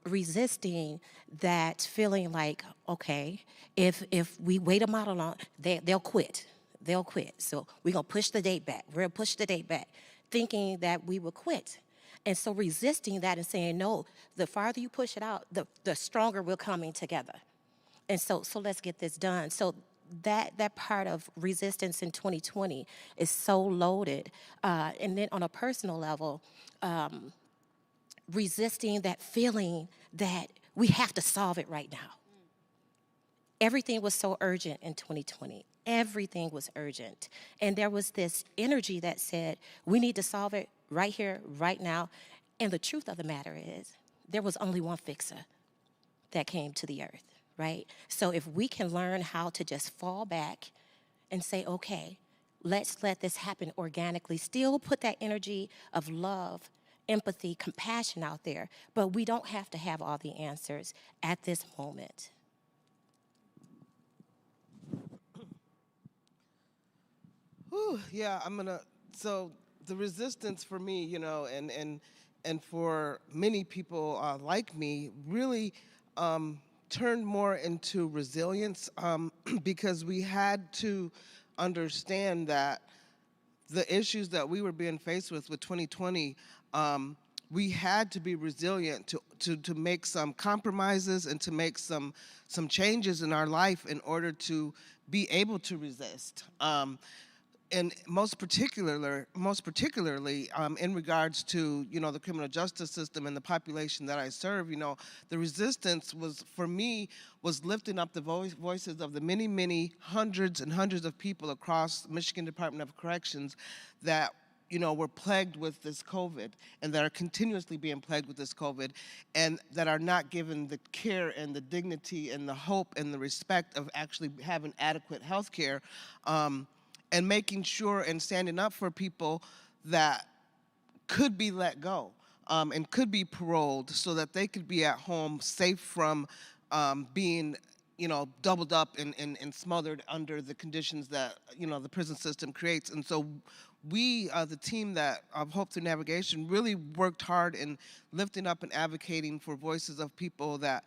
Resisting that feeling like, okay, if we wait them out long, they'll quit. They'll quit. So we're going to push the date back. We're going to push the date back, thinking that we would quit. And so resisting that and saying, no, the farther you push it out, the stronger we're coming together. And so let's get this done. So that part of resistance in 2020 is so loaded. And then on a personal level, resisting that feeling that we have to solve it right now. Everything was so urgent in 2020. Everything was urgent. And there was this energy that said, we need to solve it right here, right now. And the truth of the matter is, there was only one fixer that came to the earth, right? So if we can learn how to just fall back and say, okay, let's let this happen organically, still put that energy of love, empathy, compassion out there, but we don't have to have all the answers at this moment. Whew, yeah, so the resistance for me, and for many people like me, really turned more into resilience because we had to understand that the issues that we were being faced with 2020, we had to be resilient to make some compromises and to make some changes in our life in order to be able to resist. And most particularly, in regards to the criminal justice system and the population that I serve, the resistance for me was lifting up the voices of the many hundreds and hundreds of people across Michigan Department of Corrections that were plagued with this COVID and that are continuously being plagued with this COVID and that are not given the care and the dignity and the hope and the respect of actually having adequate health care. And making sure and standing up for people that could be let go and could be paroled so that they could be at home safe from being, doubled up and smothered under the conditions that, the prison system creates. And so we, the team that of Hope Through Navigation, really worked hard in lifting up and advocating for voices of people that,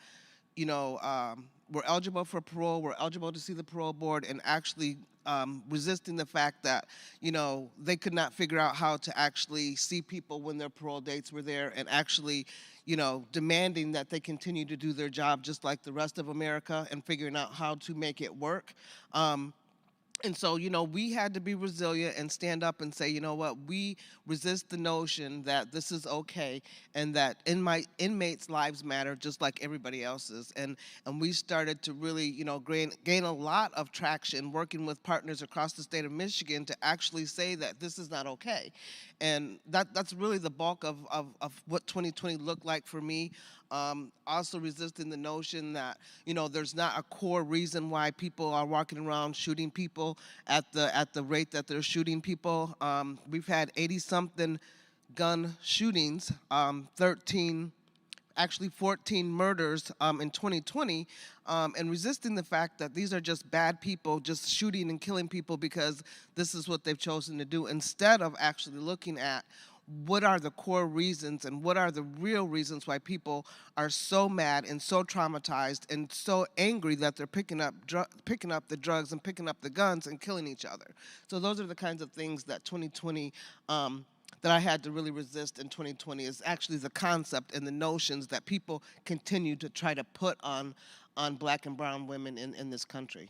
were eligible for parole, were eligible to see the parole board, and actually resisting the fact that, they could not figure out how to actually see people when their parole dates were there, and actually, demanding that they continue to do their job just like the rest of America, and figuring out how to make it work. And so, we had to be resilient and stand up and say, you know what, we resist the notion that this is okay and that inmates' lives matter just like everybody else's. And we started to really, gain a lot of traction working with partners across the state of Michigan to actually say that this is not okay. And that's really the bulk of what 2020 looked like for me. Also resisting the notion that, there's not a core reason why people are walking around shooting people at the rate that they're shooting people. We've had 80-something gun shootings, 14 murders in 2020, and resisting the fact that these are just bad people just shooting and killing people because this is what they've chosen to do, instead of actually looking at what are the core reasons and what are the real reasons why people are so mad and so traumatized and so angry that they're picking up the drugs and picking up the guns and killing each other. So those are the kinds of things that 2020 that I had to really resist in 2020, is actually the concept and the notions that people continue to try to put on Black and brown women in this country.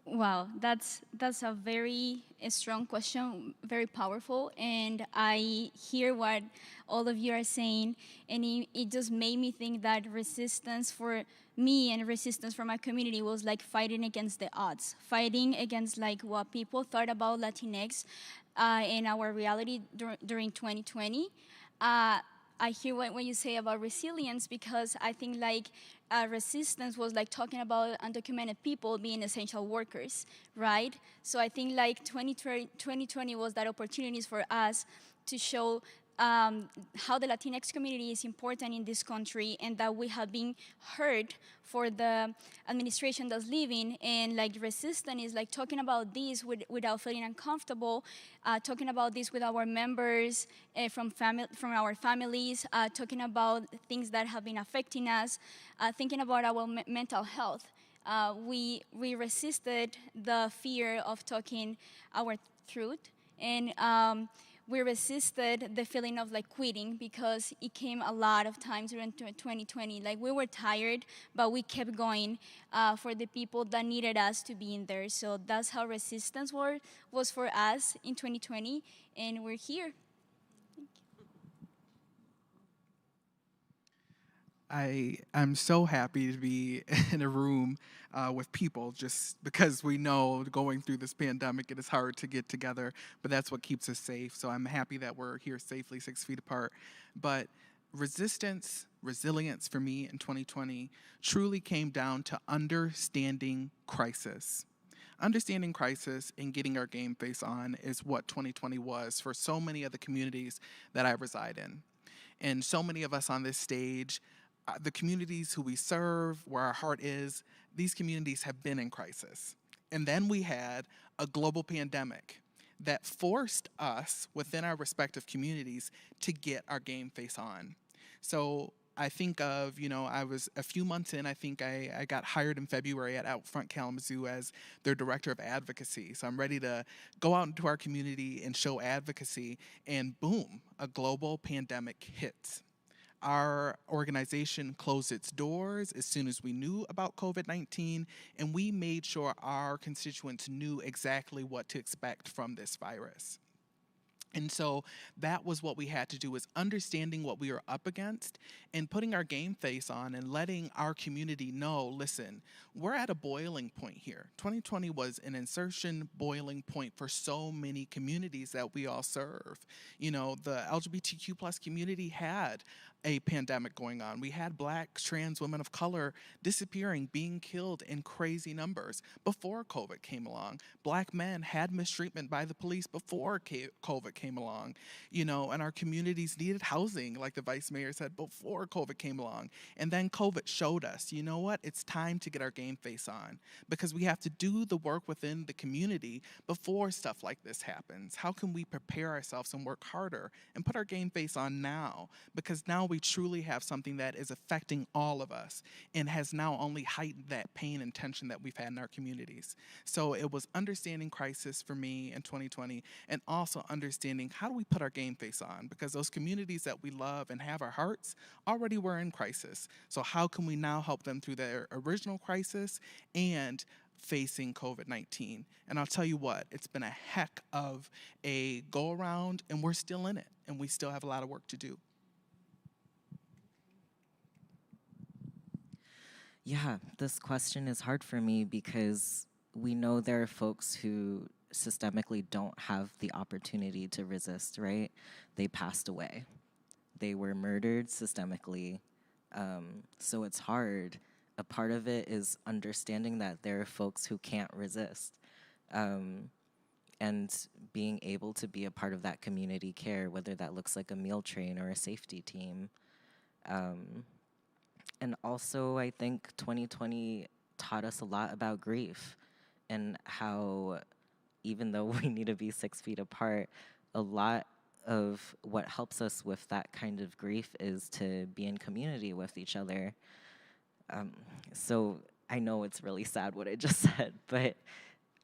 Wow, that's a very strong question, very powerful, and I hear what all of you are saying, and it just made me think that resistance for me and resistance for my community was like fighting against the odds, fighting against like what people thought about Latinx in our reality during 2020. I hear what you say about resilience, because I think like resistance was like talking about undocumented people being essential workers, right? So I think like 2020 was that opportunities for us to show how the Latinx community is important in this country, and that we have been heard for the administration that's leaving. And like resistance is like talking about this without feeling uncomfortable, talking about this with our members from our families, talking about things that have been affecting us, thinking about our mental health. We resisted the fear of talking our truth, and we resisted the feeling of like quitting, because it came a lot of times during 2020. Like we were tired, but we kept going for the people that needed us to be in there. So that's how resistance was for us in 2020, and we're here. I'm so happy to be in a room with people, just because we know going through this pandemic, it is hard to get together, but that's what keeps us safe. So I'm happy that we're here safely 6 feet apart. But resilience for me in 2020 truly came down to understanding crisis. Understanding crisis and getting our game face on is what 2020 was for so many of the communities that I reside in. And so many of us on this stage, the communities who we serve, where our heart is, these communities have been in crisis. And then we had a global pandemic that forced us within our respective communities to get our game face on. So I think of, I was a few months in, I think I got hired in February at Outfront Kalamazoo as their director of advocacy. So I'm ready to go out into our community and show advocacy, and boom, a global pandemic hits. Our organization closed its doors as soon as we knew about COVID-19, and we made sure our constituents knew exactly what to expect from this virus. And so that was what we had to do, was understanding what we were up against and putting our game face on and letting our community know, listen, we're at a boiling point here. 2020 was an insertion boiling point for so many communities that we all serve. The LGBTQ plus community had a pandemic going on. We had Black trans women of color disappearing, being killed in crazy numbers before COVID came along. Black men had mistreatment by the police before COVID came along, you know, and our communities needed housing, like the vice mayor said, before COVID came along. And then COVID showed us, you know what, it's time to get our game face on, because we have to do the work within the community before stuff like this happens. How can we prepare ourselves and work harder and put our game face on now? Because now we truly have something that is affecting all of us and has now only heightened that pain and tension that we've had in our communities. So it was understanding crisis for me in 2020, and also understanding how do we put our game face on, because those communities that we love and have our hearts already were in crisis. So how can we now help them through their original crisis and facing COVID-19? And I'll tell you what, it's been a heck of a go around, and we're still in it, and we still have a lot of work to do. Yeah, this question is hard for me because we know there are folks who systemically don't have the opportunity to resist, right? They passed away. They were murdered systemically. So it's hard. A part of it is understanding that there are folks who can't resist. And being able to be a part of that community care, whether that looks like a meal train or a safety team. And also, I think 2020 taught us a lot about grief and how, even though we need to be 6 feet apart, a lot of what helps us with that kind of grief is to be in community with each other. So I know it's really sad what I just said, but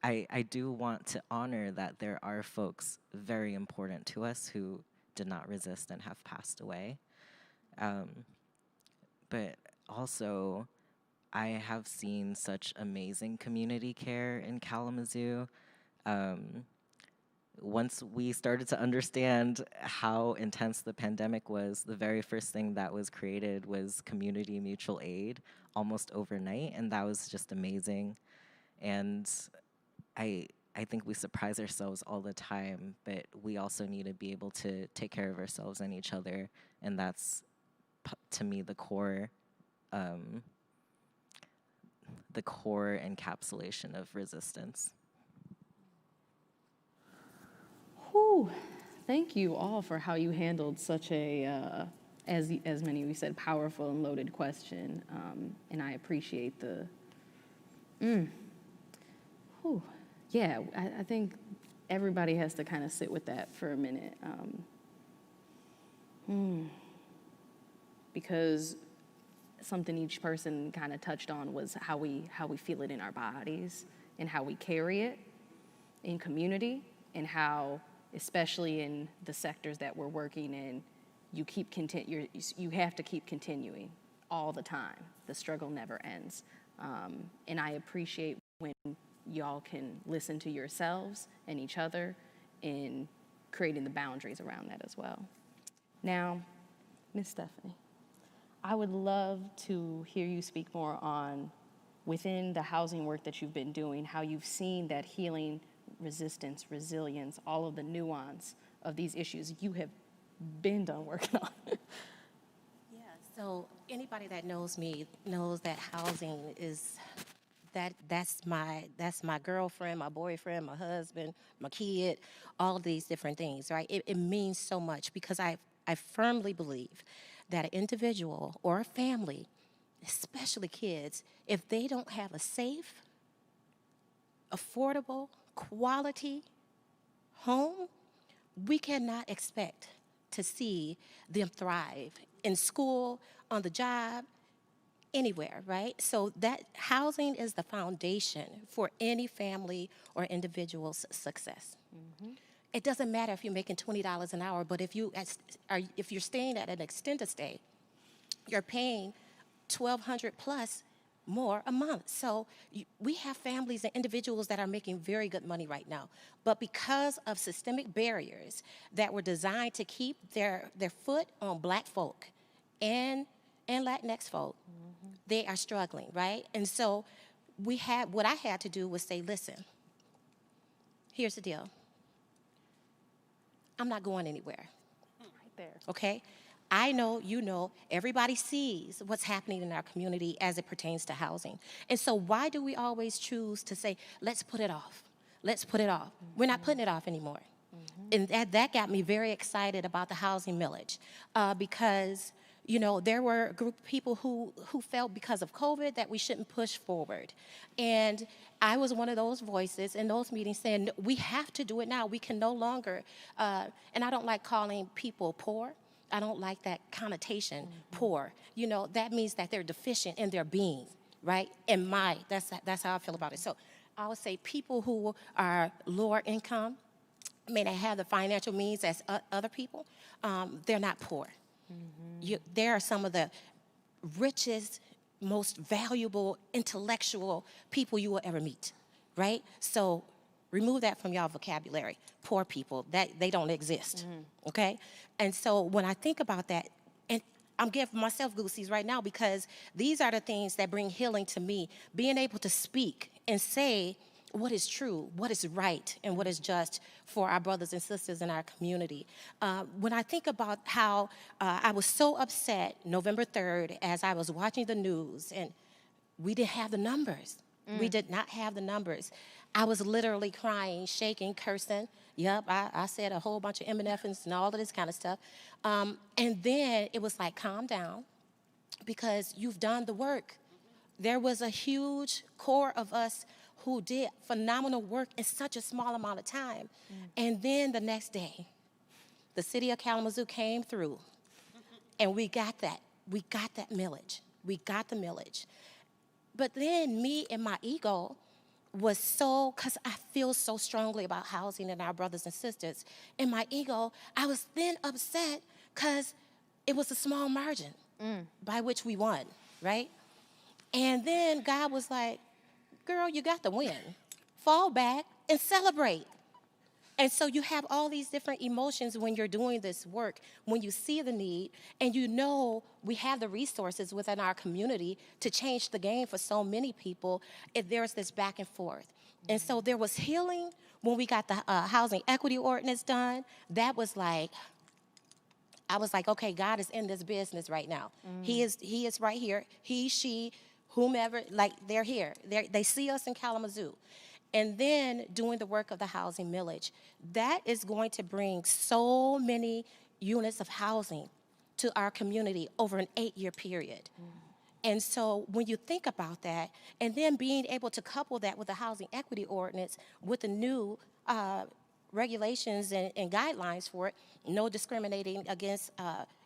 I do want to honor that there are folks very important to us who did not resist and have passed away. But also, I have seen such amazing community care in Kalamazoo. Once we started to understand how intense the pandemic was, the very first thing that was created was community mutual aid almost overnight, and that was just amazing. And I think we surprise ourselves all the time, but we also need to be able to take care of ourselves and each other, and that's, to me, the core encapsulation of resistance. Whew. Thank you all for how you handled such a, as many of you said, powerful and loaded question. And I appreciate the, whew. Yeah, I think everybody has to kind of sit with that for a minute. Because something each person kind of touched on was how we feel it in our bodies and how we carry it in community, and how, especially in the sectors that we're working in, you have to keep continuing all the time. The struggle never ends. And I appreciate when y'all can listen to yourselves and each other in creating the boundaries around that as well. Now, Ms. Stephanie, I would love to hear you speak more on, within the housing work that you've been doing, how you've seen that healing, resistance, resilience, all of the nuance of these issues you have been done working on. Yeah, so anybody that knows me knows that housing is, that's my girlfriend, my boyfriend, my husband, my kid, all of these different things, right? It means so much, because I firmly believe that an individual or a family, especially kids, if they don't have a safe, affordable, quality home, we cannot expect to see them thrive in school, on the job, anywhere, right? So that housing is the foundation for any family or individual's success. Mm-hmm. It doesn't matter if you're making $20 an hour, but if you're staying at an extended stay, you're paying $1,200 plus more a month. So we have families and individuals that are making very good money right now. But because of systemic barriers that were designed to keep their foot on Black folk and Latinx folk, they are struggling, right? And so what I had to do was say, listen, here's the deal. I'm not going anywhere. Right there. Okay? I know, you know, everybody sees what's happening in our community as it pertains to housing. And so why do we always choose to say, let's put it off? Let's put it off. We're not putting it off anymore. And that got me very excited about the housing millage because, you know, there were a group of people who felt because of COVID that we shouldn't push forward. And I was one of those voices in those meetings saying, we have to do it now. We can no longer, and I don't like calling people poor. I don't like that connotation, poor. You know, that means that they're deficient in their being, right? That's how I feel about it. So I would say people who are lower income, may not have the financial means as other people, they're not poor. They are some of the richest, most valuable, intellectual people you will ever meet, right? So remove that from y'all vocabulary. Poor people, that they don't exist, okay? And so when I think about that, and I'm giving myself goosies right now because these are the things that bring healing to me, being able to speak and say what is true, what is right, and what is just for our brothers and sisters in our community. When I think about how I was so upset November 3rd as I was watching the news, and we didn't have the numbers. We did not have the numbers. I was literally crying, shaking, cursing. Yep, I said a whole bunch of MNFs and all of this kind of stuff. And then it was like, calm down, because you've done the work. There was a huge core of us who did phenomenal work in such a small amount of time. And then the next day, the city of Kalamazoo came through, and we got that. We got that millage. We got the millage. But then me and my ego was so, because I feel so strongly about housing and our brothers and sisters, and my ego, I was then upset because it was a small margin by which we won, right? And then God was like, girl, you got the win. Fall back and celebrate. And so you have all these different emotions when you're doing this work, when you see the need, and you know we have the resources within our community to change the game for so many people, there's this back and forth. And so there was healing when we got the housing equity ordinance done. That was like, I was like, okay, God is in this business right now. He is right here. He, she, whomever, like they're here. They see us in Kalamazoo. And then doing the work of the housing millage, that is going to bring so many units of housing to our community over an 8-year period. And so when you think about that, and then being able to couple that with the housing equity ordinance with the new regulations and guidelines for it, no discriminating against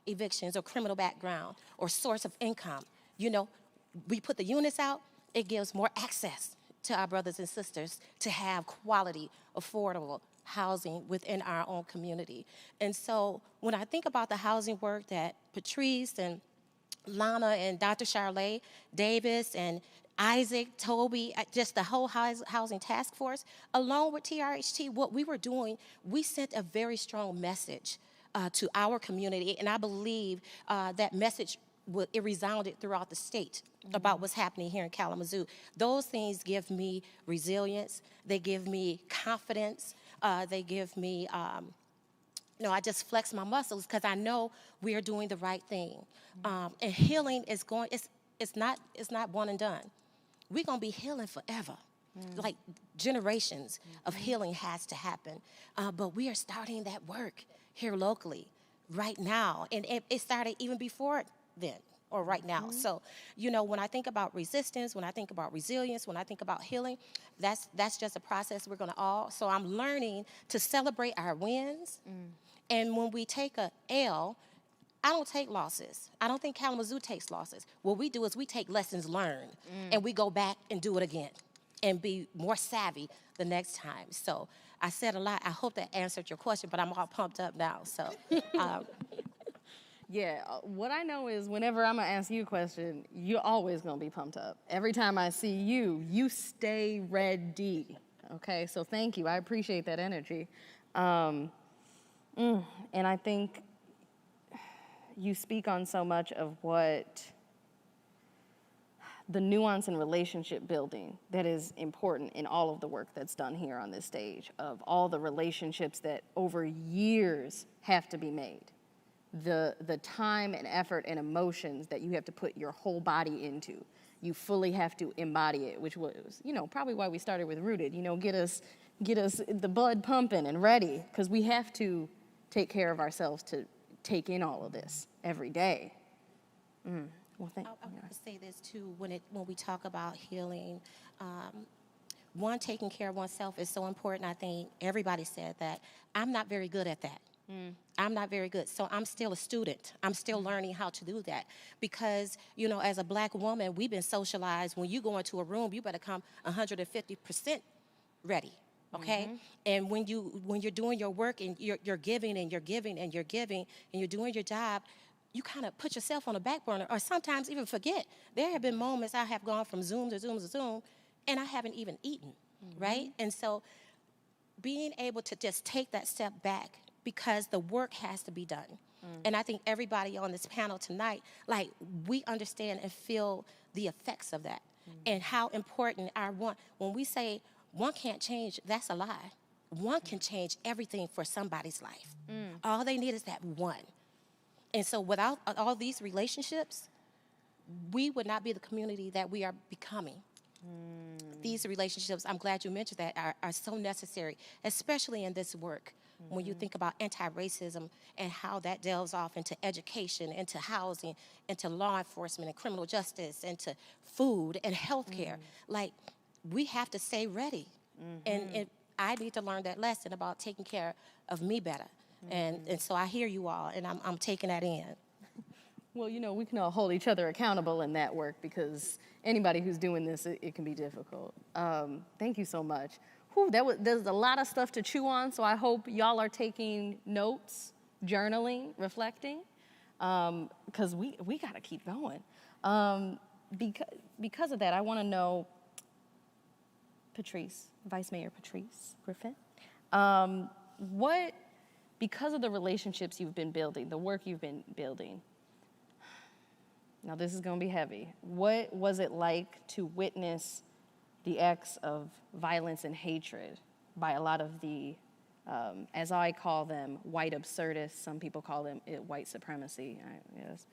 evictions or criminal background or source of income. You know, we put the units out, it gives more access to our brothers and sisters to have quality, affordable housing within our own community. And so when I think about the housing work that Patrice and Lana and Dr. Charlay Davis and Isaac, Toby, just the whole housing task force, along with TRHT, what we were doing, we sent a very strong message to our community, and I believe that message it resounded throughout the state about what's happening here in Kalamazoo. Those things give me resilience. They give me confidence. They give me, I just flex my muscles because I know we are doing the right thing. And healing is going. It's not one and done. We're gonna be healing forever. Like generations of healing has to happen. But we are starting that work here locally right now, and it started even before then or right now. So, when I think about resistance, when I think about resilience, when I think about healing, that's just a process we're gonna all. So I'm learning to celebrate our wins, and when we take a L, I don't take losses. I don't think Kalamazoo takes losses. What we do is we take lessons learned, and we go back and do it again, and be more savvy the next time. So I said a lot. I hope that answered your question, but I'm all pumped up now. So. Yeah, what I know is whenever I'm gonna ask you a question, you're always gonna be pumped up. Every time I see you, you stay ready. Okay, so thank you. I appreciate that energy. And I think you speak on so much of what the nuance in relationship building that is important in all of the work that's done here on this stage, of all the relationships that over years have to be made. the time and effort and emotions that you have to put your whole body into. You fully have to embody it, which was, probably why we started with Rooted. Get us the blood pumping and ready, because we have to take care of ourselves to take in all of this every day. Well, I want to say this too, when we talk about healing, one, taking care of oneself is so important. I think everybody said that. I'm not very good at that. I'm not very good. So I'm still a student. I'm still learning how to do that because, as a black woman, we've been socialized. When you go into a room, you better come 150% ready. Okay, and when you're doing your work and you're giving and you're giving and you're giving and you're doing your job, you kind of put yourself on the back burner, or sometimes even forget. There have been moments I have gone from Zoom to Zoom to Zoom, and I haven't even eaten, right? And so, being able to just take that step back because the work has to be done. And I think everybody on this panel tonight, like, we understand and feel the effects of that and how important when we say one can't change, that's a lie. One can change everything for somebody's life. All they need is that one. And so without all these relationships, we would not be the community that we are becoming. These relationships, I'm glad you mentioned that, are so necessary, especially in this work. When you think about anti-racism and how that delves off into education, into housing, into law enforcement and criminal justice, into food and healthcare. Like, we have to stay ready. And I need to learn that lesson about taking care of me better. And so I hear you all, and I'm taking that in. Well, we can all hold each other accountable in that work, because anybody who's doing this, it can be difficult. Thank you so much. Whew, there's a lot of stuff to chew on, so I hope y'all are taking notes, journaling, reflecting, because we got to keep going. Because of that, I want to know, Patrice, Vice Mayor Patrice Griffin, because of the relationships you've been building, the work you've been building, now this is going to be heavy. What was it like to witness the acts of violence and hatred by a lot of the, as I call them, white absurdists? Some people call them white supremacy, I guess.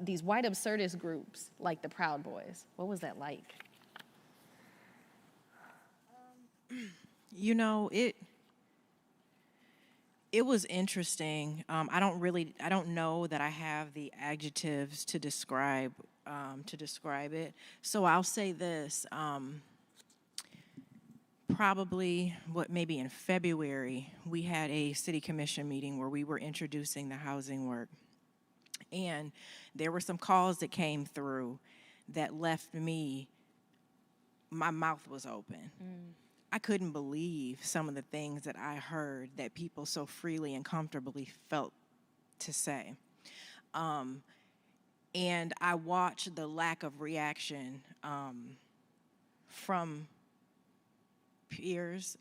These white absurdist groups, like the Proud Boys. What was that like? It was interesting. I don't know that I have the adjectives to describe it. So I'll say this. Probably maybe in February, we had a city commission meeting where we were introducing the housing work. And there were some calls that came through that left my mouth was open. I couldn't believe some of the things that I heard that people so freely and comfortably felt to say. And I watched the lack of reaction from peers,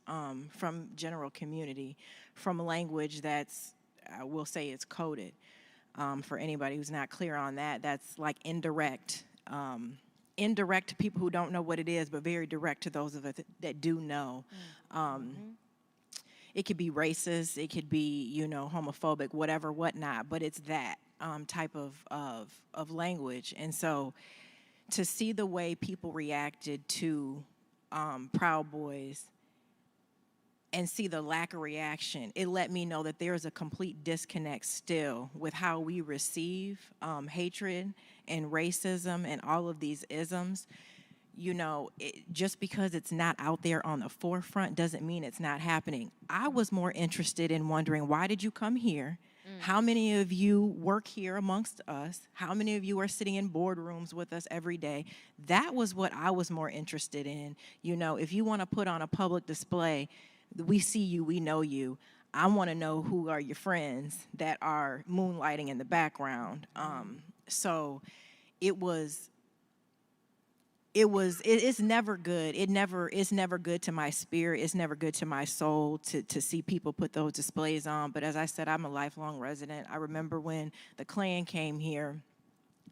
from general community, from language that's, I will say it's coded. For anybody who's not clear on that, that's like indirect. Indirect to people who don't know what it is, but very direct to those of us that do know. It could be racist, it could be, homophobic, whatever, whatnot, but it's that type of language. And so to see the way people reacted to Proud Boys and see the lack of reaction, it let me know that there is a complete disconnect still with how we receive hatred and racism and all of these isms. Just because it's not out there on the forefront doesn't mean it's not happening. I was more interested in wondering, why did you come here? How many of you work here amongst us? How many of you are sitting in boardrooms with us every day? That was what I was more interested in. If you want to put on a public display, we see you, we know you. I want to know who are your friends that are moonlighting in the background. So it's never good. It's never good to my spirit. It's never good to my soul to see people put those displays on. But as I said, I'm a lifelong resident. I remember when the Klan came here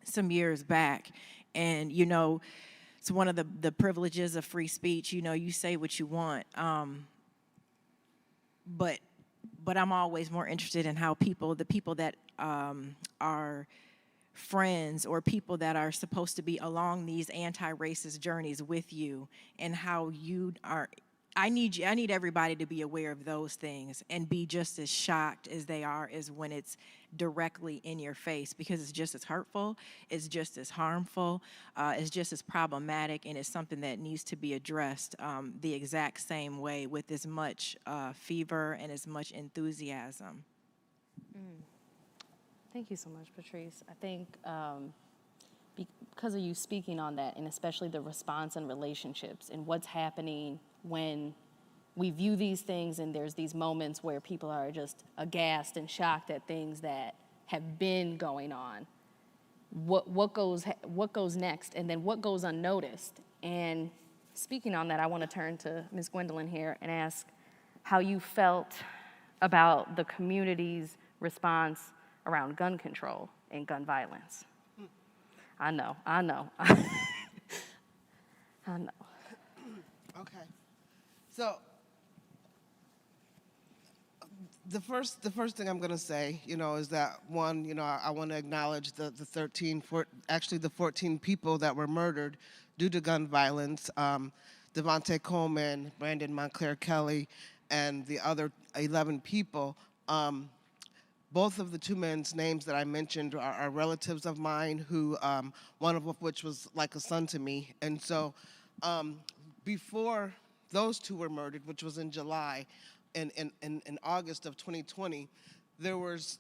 some years back, and it's one of the privileges of free speech. You say what you want. But but I'm always more interested in how the people that are friends or people that are supposed to be along these anti-racist journeys with you, and how you are. I need everybody to be aware of those things and be just as shocked as they are as when it's directly in your face, because it's just as hurtful, it's just as harmful, it's just as problematic, and it's something that needs to be addressed the exact same way, with as much fever and as much enthusiasm. Thank you so much, Patrice. I think because of you speaking on that, and especially the response and relationships and what's happening when we view these things, and there's these moments where people are just aghast and shocked at things that have been going on. What goes next, and then what goes unnoticed? And speaking on that, I want to turn to Ms. Gwendolyn here and ask how you felt about the community's response around gun control and gun violence. I know. I know. Okay. So the first thing I'm going to say, is that one, I want to acknowledge the 14 people that were murdered due to gun violence. Devontae Coleman, Brandon Montclair Kelly, and the other 11 people. Both of the two men's names that I mentioned are relatives of mine, who one of which was like a son to me. And so before those two were murdered, which was in July, in August of 2020, there was,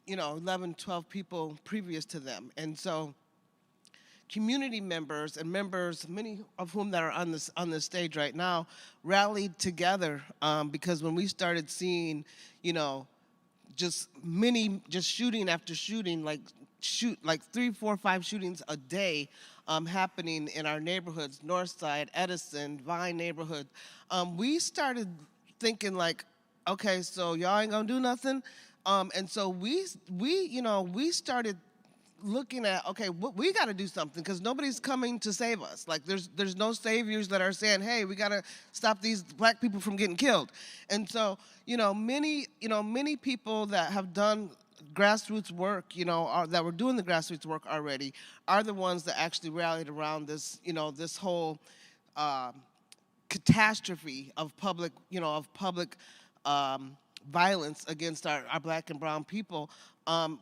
11, 12 people previous to them. And so community members and members, many of whom that are on this stage right now, rallied together because when we started seeing, just shooting after shooting, like 3, 4, 5 shootings a day happening in our neighborhoods, Northside, Edison, Vine neighborhood, we started thinking like, okay, so y'all ain't gonna do nothing. And so we started looking at, okay, we got to do something, because nobody's coming to save us. Like there's no saviors that are saying, hey, we got to stop these black people from getting killed. And so, many people that have done grassroots work, that were doing the grassroots work already, are the ones that actually rallied around this, this whole catastrophe of public violence against our black and brown people,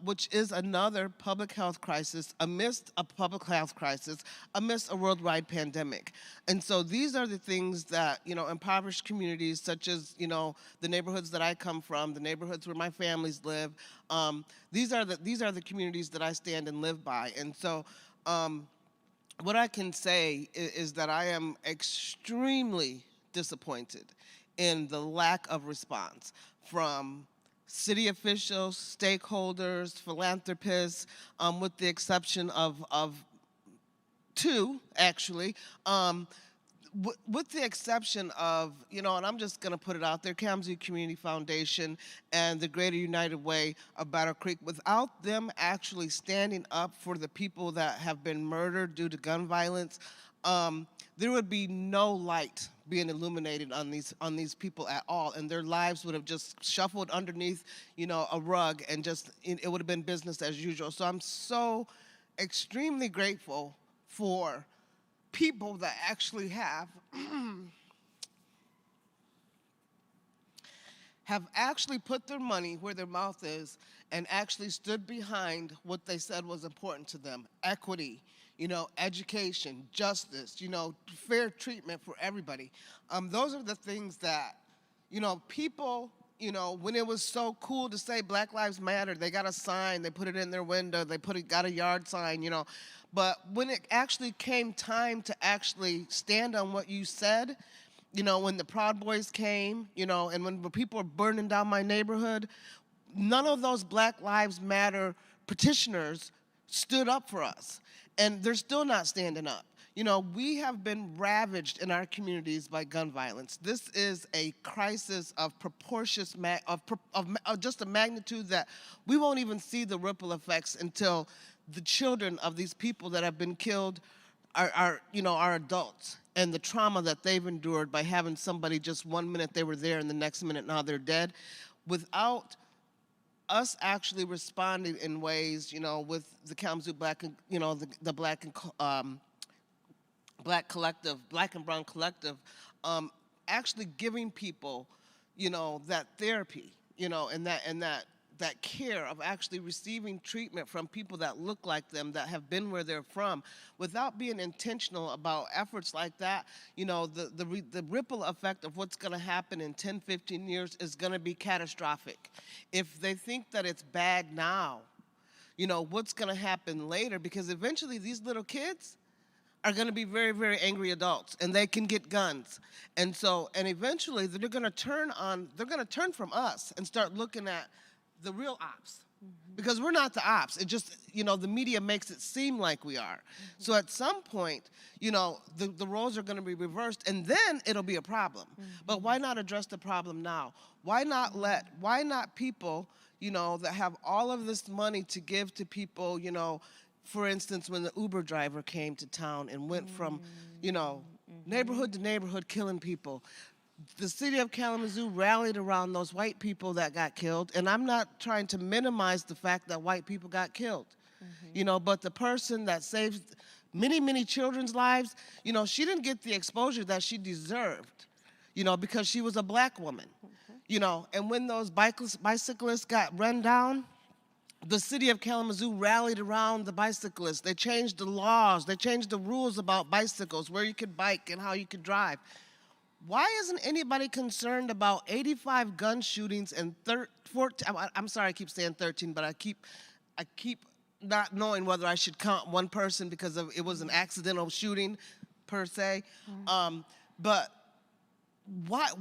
which is another public health crisis amidst a public health crisis, amidst a worldwide pandemic. And so these are the things that, impoverished communities such as, the neighborhoods that I come from, the neighborhoods where my families live, these are the communities that I stand and live by. And so what I can say is that I am extremely disappointed in the lack of response from city officials, stakeholders, philanthropists, with the exception of 2, actually, with the exception of, and I'm just going to put it out there, Kalamazoo Community Foundation and the Greater United Way of Battle Creek. Without them actually standing up for the people that have been murdered due to gun violence, there would be no light being illuminated on these people at all, and their lives would have just shuffled underneath, a rug, and just it would have been business as usual. So I'm so extremely grateful for people that actually have actually put their money where their mouth is and actually stood behind what they said was important to them: equity, education, justice, fair treatment for everybody. Those are the things that, people, when it was so cool to say Black Lives Matter, they got a sign, they put it in their window, got a yard sign, But when it actually came time to actually stand on what you said, when the Proud Boys came, and when people were burning down my neighborhood, none of those Black Lives Matter petitioners stood up for us. And they're still not standing up. We have been ravaged in our communities by gun violence. This is a crisis of just a magnitude that we won't even see the ripple effects until the children of these people that have been killed are adults, and the trauma that they've endured by having somebody just 1 minute they were there and the next minute now they're dead. without us actually responding in ways, with the Kalamazoo Black, and the Black and Black Collective, Black and Brown Collective, actually giving people, that therapy, and that care of actually receiving treatment from people that look like them, that have been where they're from, without being intentional about efforts like that, the ripple effect of what's going to happen in 10, 15 years is going to be catastrophic. If they think that it's bad now, what's going to happen later? Because eventually these little kids are going to be very, very angry adults, and they can get guns. And eventually they're going to turn from us and start looking at the real ops, because we're not the ops. It just, the media makes it seem like we are. So at some point, the roles are going to be reversed, and then it'll be a problem. But why not address the problem now? Why not people, that have all of this money to give to people, for instance, when the Uber driver came to town and went from, neighborhood to neighborhood killing people. The city of Kalamazoo rallied around those white people that got killed, and I'm not trying to minimize the fact that white people got killed, but the person that saved many, many children's lives, she didn't get the exposure that she deserved, because she was a Black woman, and when those bicyclists got run down, the city of Kalamazoo rallied around the bicyclists. They changed the laws, they changed the rules about bicycles, where you could bike and how you could drive. Why isn't anybody concerned about 85 gun shootings and 14, I'm sorry I keep saying 13, but I keep not knowing whether I should count one person because it was an accidental shooting per se. But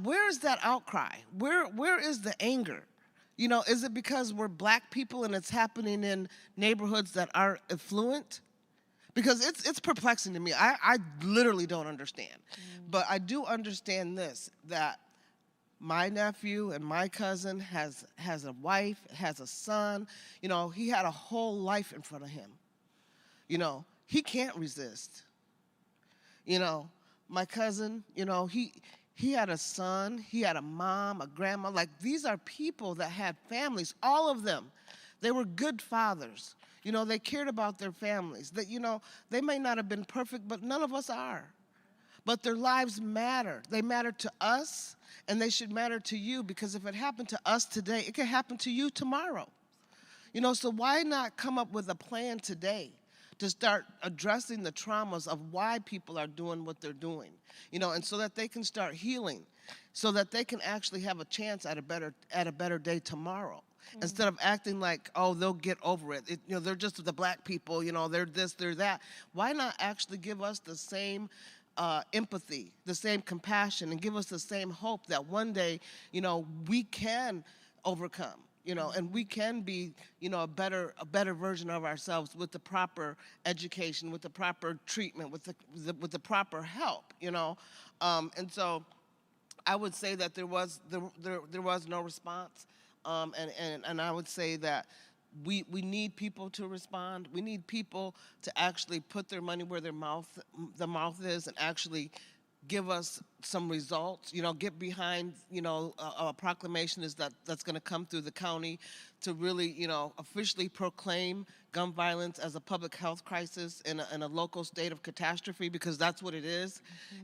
where is that outcry? Where is the anger? Is it because we're Black people and it's happening in neighborhoods that are affluent? Because it's perplexing to me. I literally don't understand. But I do understand this, that my nephew and my cousin has a wife, has a son. He had a whole life in front of him. He can't resist. My cousin, he had a son, he had a mom, a grandma. Like, these are people that had families, all of them. They were good fathers. They cared about their families. That, they may not have been perfect, but none of us are. But their lives matter. They matter to us, and they should matter to you, because if it happened to us today, it could happen to you tomorrow. So why not come up with a plan today to start addressing the traumas of why people are doing what they're doing, and so that they can start healing, so that they can actually have a chance at a better day tomorrow. Instead of acting like, oh, they'll get over it. They're just the Black people, they're this, they're that. Why not actually give us the same empathy, the same compassion, and give us the same hope that one day, we can overcome, and we can be, a better version of ourselves with the proper education, with the proper treatment, with the proper help, and so I would say that there was no response. And I would say that we need people to respond. We need people to actually put their money where the mouth is, and actually give us some results. Get behind, a proclamation that's going to come through the county to really, officially proclaim gun violence as a public health crisis in a local state of catastrophe, because that's what it is,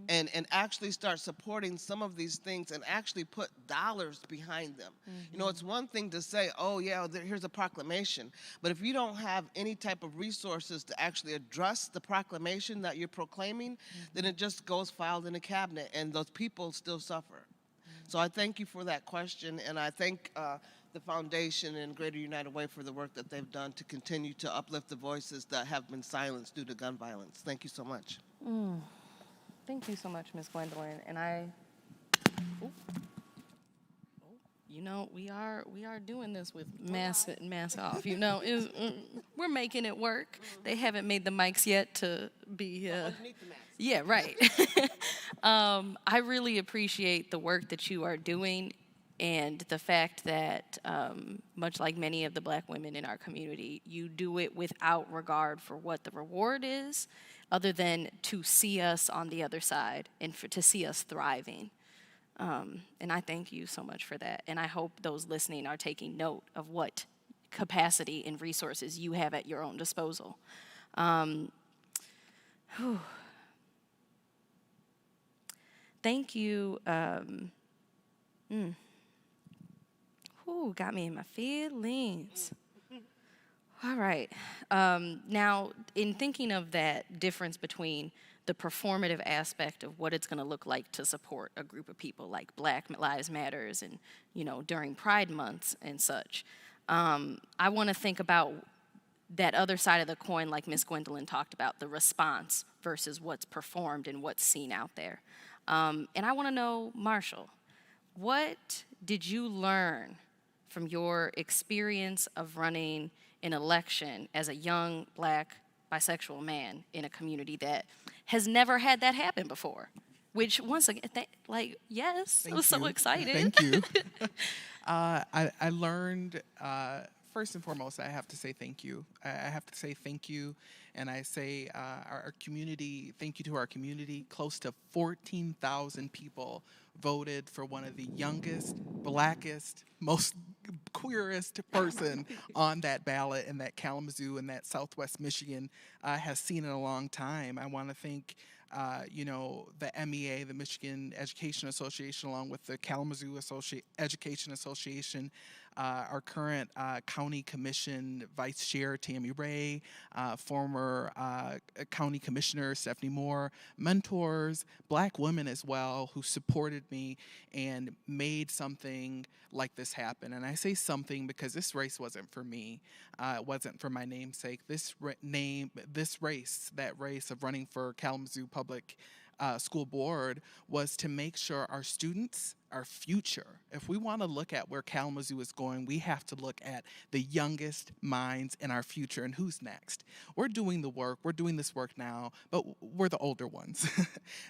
and actually start supporting some of these things and actually put dollars behind them. It's one thing to say, oh yeah, here's a proclamation, but if you don't have any type of resources to actually address the proclamation that you're proclaiming, then it just goes filed in a cabinet, and those people still suffer. So I thank you for that question, and I thank the foundation and Greater United Way for the work that they've done to continue to uplift the voices that have been silenced due to gun violence. Thank you so much. Thank you so much, Ms. Gwendolyn. And we are doing this with mask off. We're making it work. They haven't made the mics yet to be. Yeah, right. I really appreciate the work that you are doing, and the fact that, much like many of the Black women in our community, you do it without regard for what the reward is, other than to see us on the other side and to see us thriving. And I thank you so much for that. And I hope those listening are taking note of what capacity and resources you have at your own disposal. Thank you. Got me in my feelings. All right. Now, in thinking of that difference between the performative aspect of what it's going to look like to support a group of people like Black Lives Matters and, during Pride months and such, I want to think about that other side of the coin, like Ms. Gwendolyn talked about, the response versus what's performed and what's seen out there. And I want to know, Marshall, what did you learn from your experience of running an election as a young Black bisexual man in a community that has never had that happen before? Which, once again, yes, I was so excited. Thank you. I learned, first and foremost, I have to say thank you. I have to say thank you, and I say our community, thank you to our community. Close to 14,000 people voted for one of the youngest, Blackest, most queerest person on that ballot, and that Kalamazoo and that Southwest Michigan has seen in a long time. I want to thank the MEA, the Michigan Education Association, along with the Kalamazoo Education Association, our current county commission vice chair, Tammy Ray, former county commissioner, Stephanie Moore, mentors, Black women as well, who supported me and made something like this happen. And I say something because this race wasn't for me. It wasn't for my namesake. This race, that race of running for Kalamazoo Public School Board, was to make sure our students, our future, if we want to look at where Kalamazoo is going, we have to look at the youngest minds in our future and who's next. We're doing the work, we're doing this work now, but we're the older ones.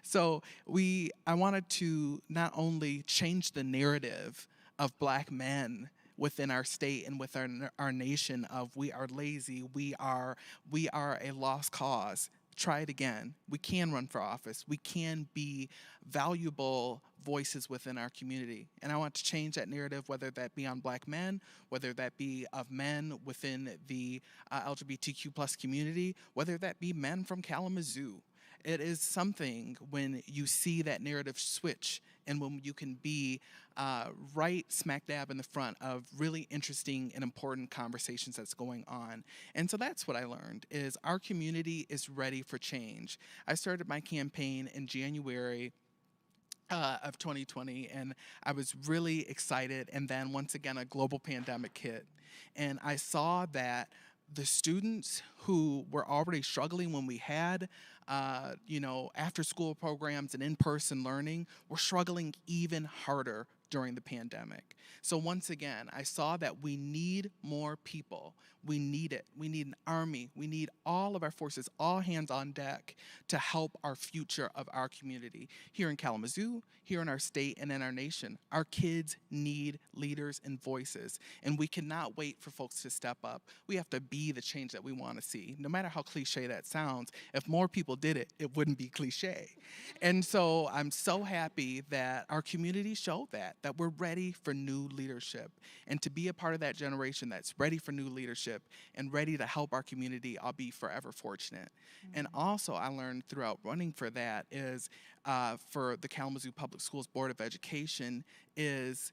So I wanted to not only change the narrative of Black men within our state and with our nation of we are lazy, we are a lost cause. Try it again. We can run for office. We can be valuable voices within our community. And I want to change that narrative, whether that be on Black men, whether that be of men within the LGBTQ plus community, whether that be men from Kalamazoo. It is something when you see that narrative switch and when you can be right smack dab in the front of really interesting and important conversations that's going on. And so that's what I learned, is our community is ready for change. I started my campaign in January of 2020, and I was really excited. And then once again, a global pandemic hit. And I saw that the students who were already struggling when we had after school programs and in-person learning were struggling even harder during the pandemic. So once again, I saw that we need more people. We need it. We need an army. We need all of our forces, all hands on deck to help our future of our community. Here in Kalamazoo, here in our state, and in our nation, our kids need leaders and voices, and we cannot wait for folks to step up. We have to be the change that we want to see. No matter how cliche that sounds, if more people did it, it wouldn't be cliche. And so I'm so happy that our community showed that we're ready for new leadership, and to be a part of that generation that's ready for new leadership and ready to help our community, I'll be forever fortunate. Mm-hmm. And also I learned throughout running for that is for the Kalamazoo Public Schools Board of Education is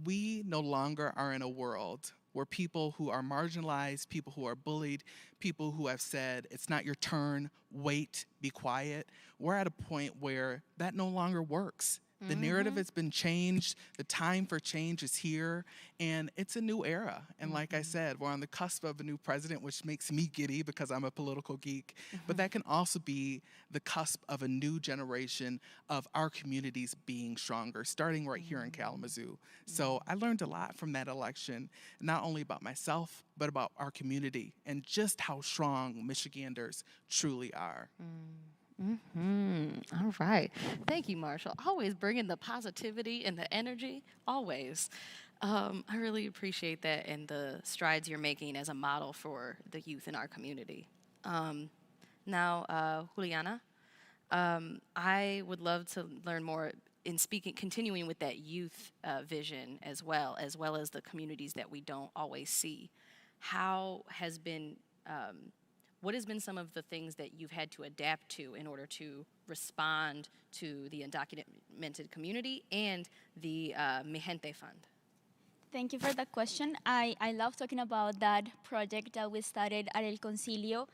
we no longer are in a world where people who are marginalized, people who are bullied, people who have said, it's not your turn, wait, be quiet. We're at a point where that no longer works. The narrative has been changed. The time for change is here, and it's a new era. And like I said, we're on the cusp of a new president, which makes me giddy because I'm a political geek. But that can also be the cusp of a new generation of our communities being stronger, starting right here in Kalamazoo. So I learned a lot from that election, not only about myself, but about our community and just how strong Michiganders truly are. All right. Thank you, Marshall. Always bringing the positivity and the energy, always. I really appreciate that and the strides you're making as a model for the youth in our community. Now, Juliana, I would love to learn more in speaking, continuing with that youth vision as well as the communities that we don't always see, what has been some of the things that you've had to adapt to in order to respond to the undocumented community and the Mi Gente Fund? Thank you for that question. I love talking about that project that we started at El Concilio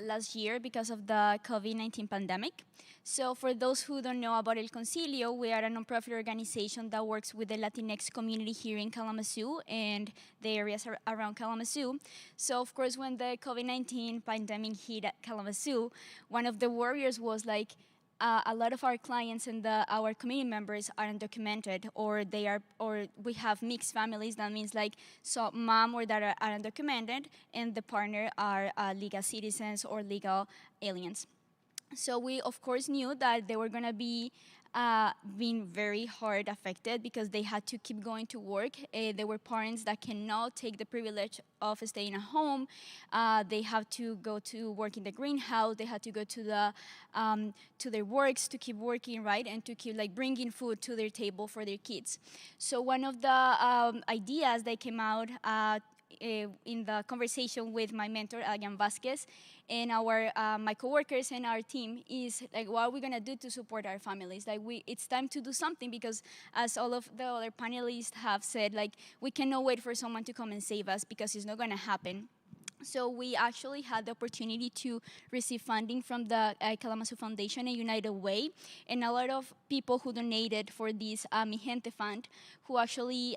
last year because of the COVID-19 pandemic. So for those who don't know about El Concilio, we are a nonprofit organization that works with the Latinx community here in Kalamazoo and the areas around Kalamazoo. So of course, when the COVID-19 pandemic hit Kalamazoo, one of the worries was like, a lot of our clients and our community members are undocumented, or we have mixed families. That means like so mom or dad are undocumented, and the partner are legal citizens or legal aliens. So we of course knew that they were gonna be being very hard affected because they had to keep going to work. There were parents that cannot take the privilege of staying at home. They have to go to work in the greenhouse. They had to go to their works to keep working, right, and to keep like bringing food to their table for their kids. So one of the ideas that came out in the conversation with my mentor, Adrian Vasquez, and my coworkers and our team is like, what are we gonna do to support our families? Like, it's time to do something because, as all of the other panelists have said, like, we cannot wait for someone to come and save us because it's not gonna happen. So we actually had the opportunity to receive funding from the Kalamazoo Foundation and United Way, and a lot of people who donated for this Mi Gente Fund, who actually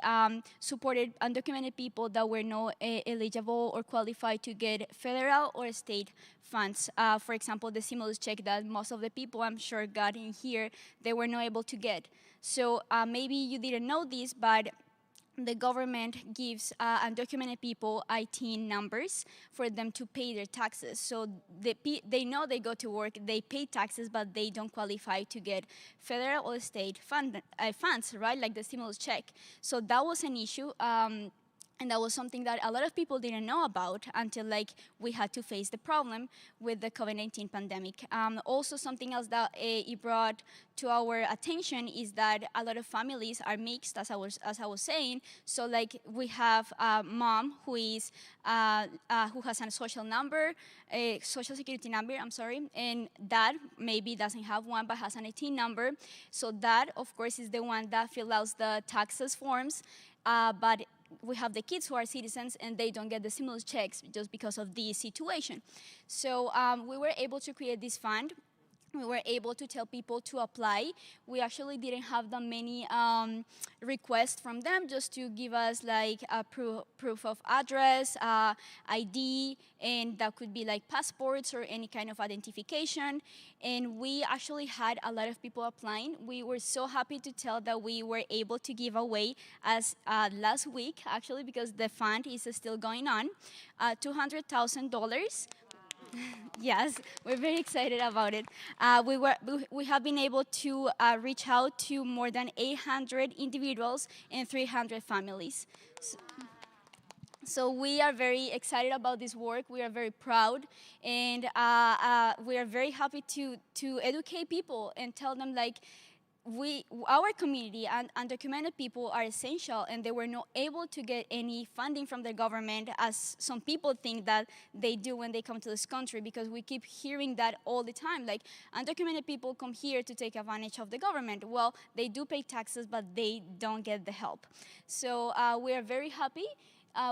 supported undocumented people that were not eligible or qualified to get federal or state funds. For example, the stimulus check that most of the people, I'm sure, got in here, they were not able to get. So maybe you didn't know this, but the government gives undocumented people ITIN numbers for them to pay their taxes. So they know they go to work, they pay taxes, but they don't qualify to get federal or state funds, right, like the stimulus check. So that was an issue. And that was something that a lot of people didn't know about until like we had to face the problem with the COVID-19 pandemic. Also, something else that it brought to our attention is that a lot of families are mixed, as I was saying. So like we have a mom who has a social security number, and dad maybe doesn't have one but has an ITIN number. So that, of course, is the one that fills out the taxes forms, but we have the kids who are citizens and they don't get the stimulus checks just because of this situation. So we were able to create this fund. We were able to tell people to apply. We actually didn't have that many requests from them, just to give us like a proof of address, ID, and that could be like passports or any kind of identification. And we actually had a lot of people applying. We were so happy to tell that we were able to give away, as last week actually, because the fund is still going on, $200,000. Yes, we're very excited about it. We have been able to reach out to more than 800 individuals and 300 families. So we are very excited about this work. We are very proud, and we are very happy to educate people and tell them like, our community and undocumented people are essential, and they were not able to get any funding from the government, as some people think that they do when they come to this country, because we keep hearing that all the time. Like, undocumented people come here to take advantage of the government. Well, they do pay taxes, but they don't get the help. So we are very happy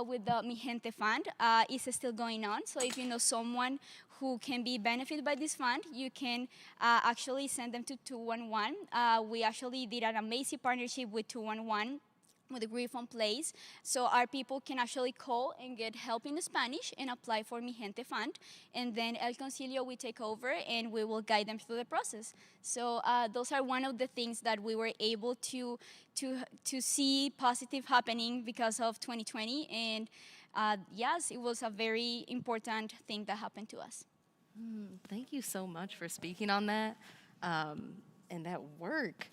with the Mi Gente Fund. It's still going on, so if you know someone who can be benefited by this fund, you can actually send them to 211. We actually did an amazing partnership with 211, with the Grief on Place, so our people can actually call and get help in Spanish and apply for Mi Gente Fund, and then El Concilio will take over and we will guide them through the process. So those are one of the things that we were able to see positive happening because of 2020, and yes, it was a very important thing that happened to us. Thank you so much for speaking on that, and that work.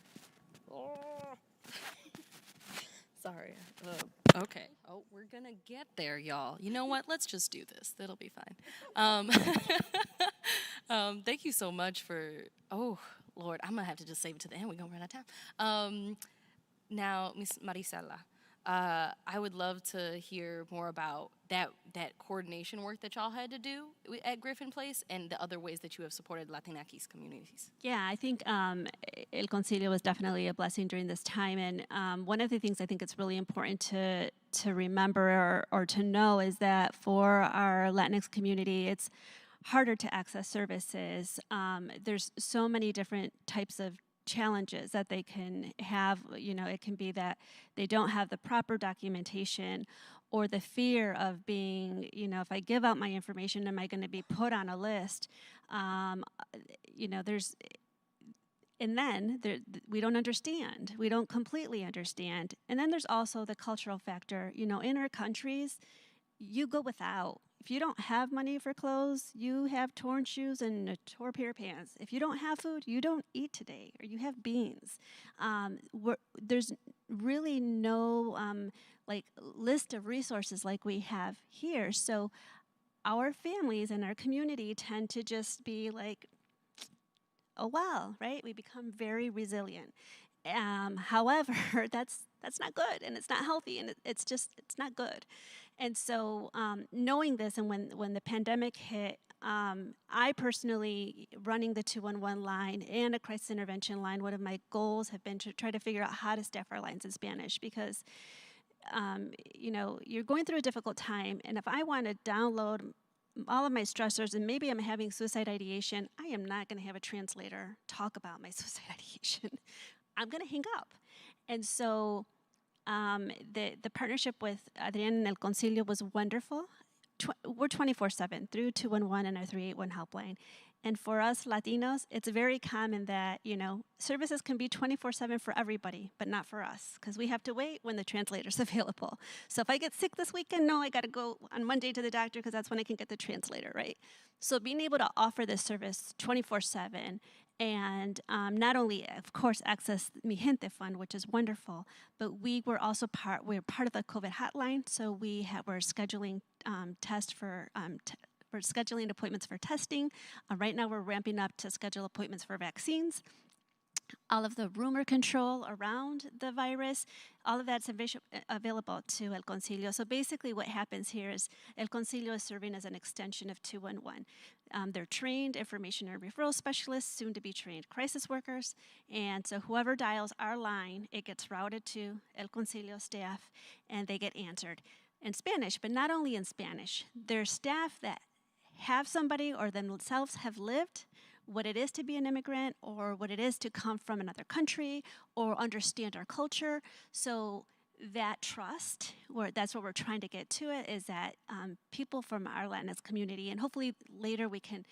Oh. Sorry. Okay. Oh, we're going to get there, y'all. You know what? Let's just do this. That'll be fine. Thank you so much for, Lord, I'm gonna have to just save it to the end. We're gonna run out of time. Now, Miss Marisela, I would love to hear more about that coordination work that y'all had to do at Griffin Place and the other ways that you have supported Latinx communities. Yeah, I think El Concilio was definitely a blessing during this time. And one of the things I think it's really important to remember or to know is that for our Latinx community, it's harder to access services. There's so many different types of challenges that they can have. You know, it can be that they don't have the proper documentation, or the fear of being, you know, if I give out my information, am I going to be put on a list? You know, and then we don't understand. We don't completely understand. And then there's also the cultural factor. You know, in our countries, you go without. If you don't have money for clothes, you have torn shoes and a tore pair of pants. If you don't have food, you don't eat today, or you have beans. There's really no like list of resources like we have here. So our families and our community tend to just be like, oh well, right? We become very resilient. However, that's not good, and it's not healthy, and it's not good. And so knowing this, and when the pandemic hit, I personally, running the 211 line and a crisis intervention line, one of my goals have been to try to figure out how to staff our lines in Spanish, because you know, you're going through a difficult time, and if I want to download all of my stressors, and maybe I'm having suicide ideation, I am not going to have a translator talk about my suicide ideation. I'm going to hang up. And so the partnership with Adriana and El Concilio was wonderful. We're 24/7 through 211 and our 381 helpline. And for us Latinos, it's very common that, you know, services can be 24/7 for everybody, but not for us, because we have to wait when the translator's available. So if I get sick this weekend, no, I got to go on Monday to the doctor, because that's when I can get the translator, right? So being able to offer this service 24/7, and not only, of course, access Mi Gente Fund, which is wonderful, but we're part of the COVID hotline, so we're scheduling we're scheduling appointments for testing. Right now we're ramping up to schedule appointments for vaccines. All of the rumor control around the virus, all of that's available to El Concilio. So basically what happens here is El Concilio is serving as an extension of 211. They're trained information and referral specialists, soon to be trained crisis workers. And so whoever dials our line, it gets routed to El Concilio staff, and they get answered in Spanish. But not only in Spanish, there's staff that have somebody or themselves have lived what it is to be an immigrant, or what it is to come from another country, or understand our culture. So that trust, that's what we're trying to get to it, is that people from our Latinx community, and hopefully later we can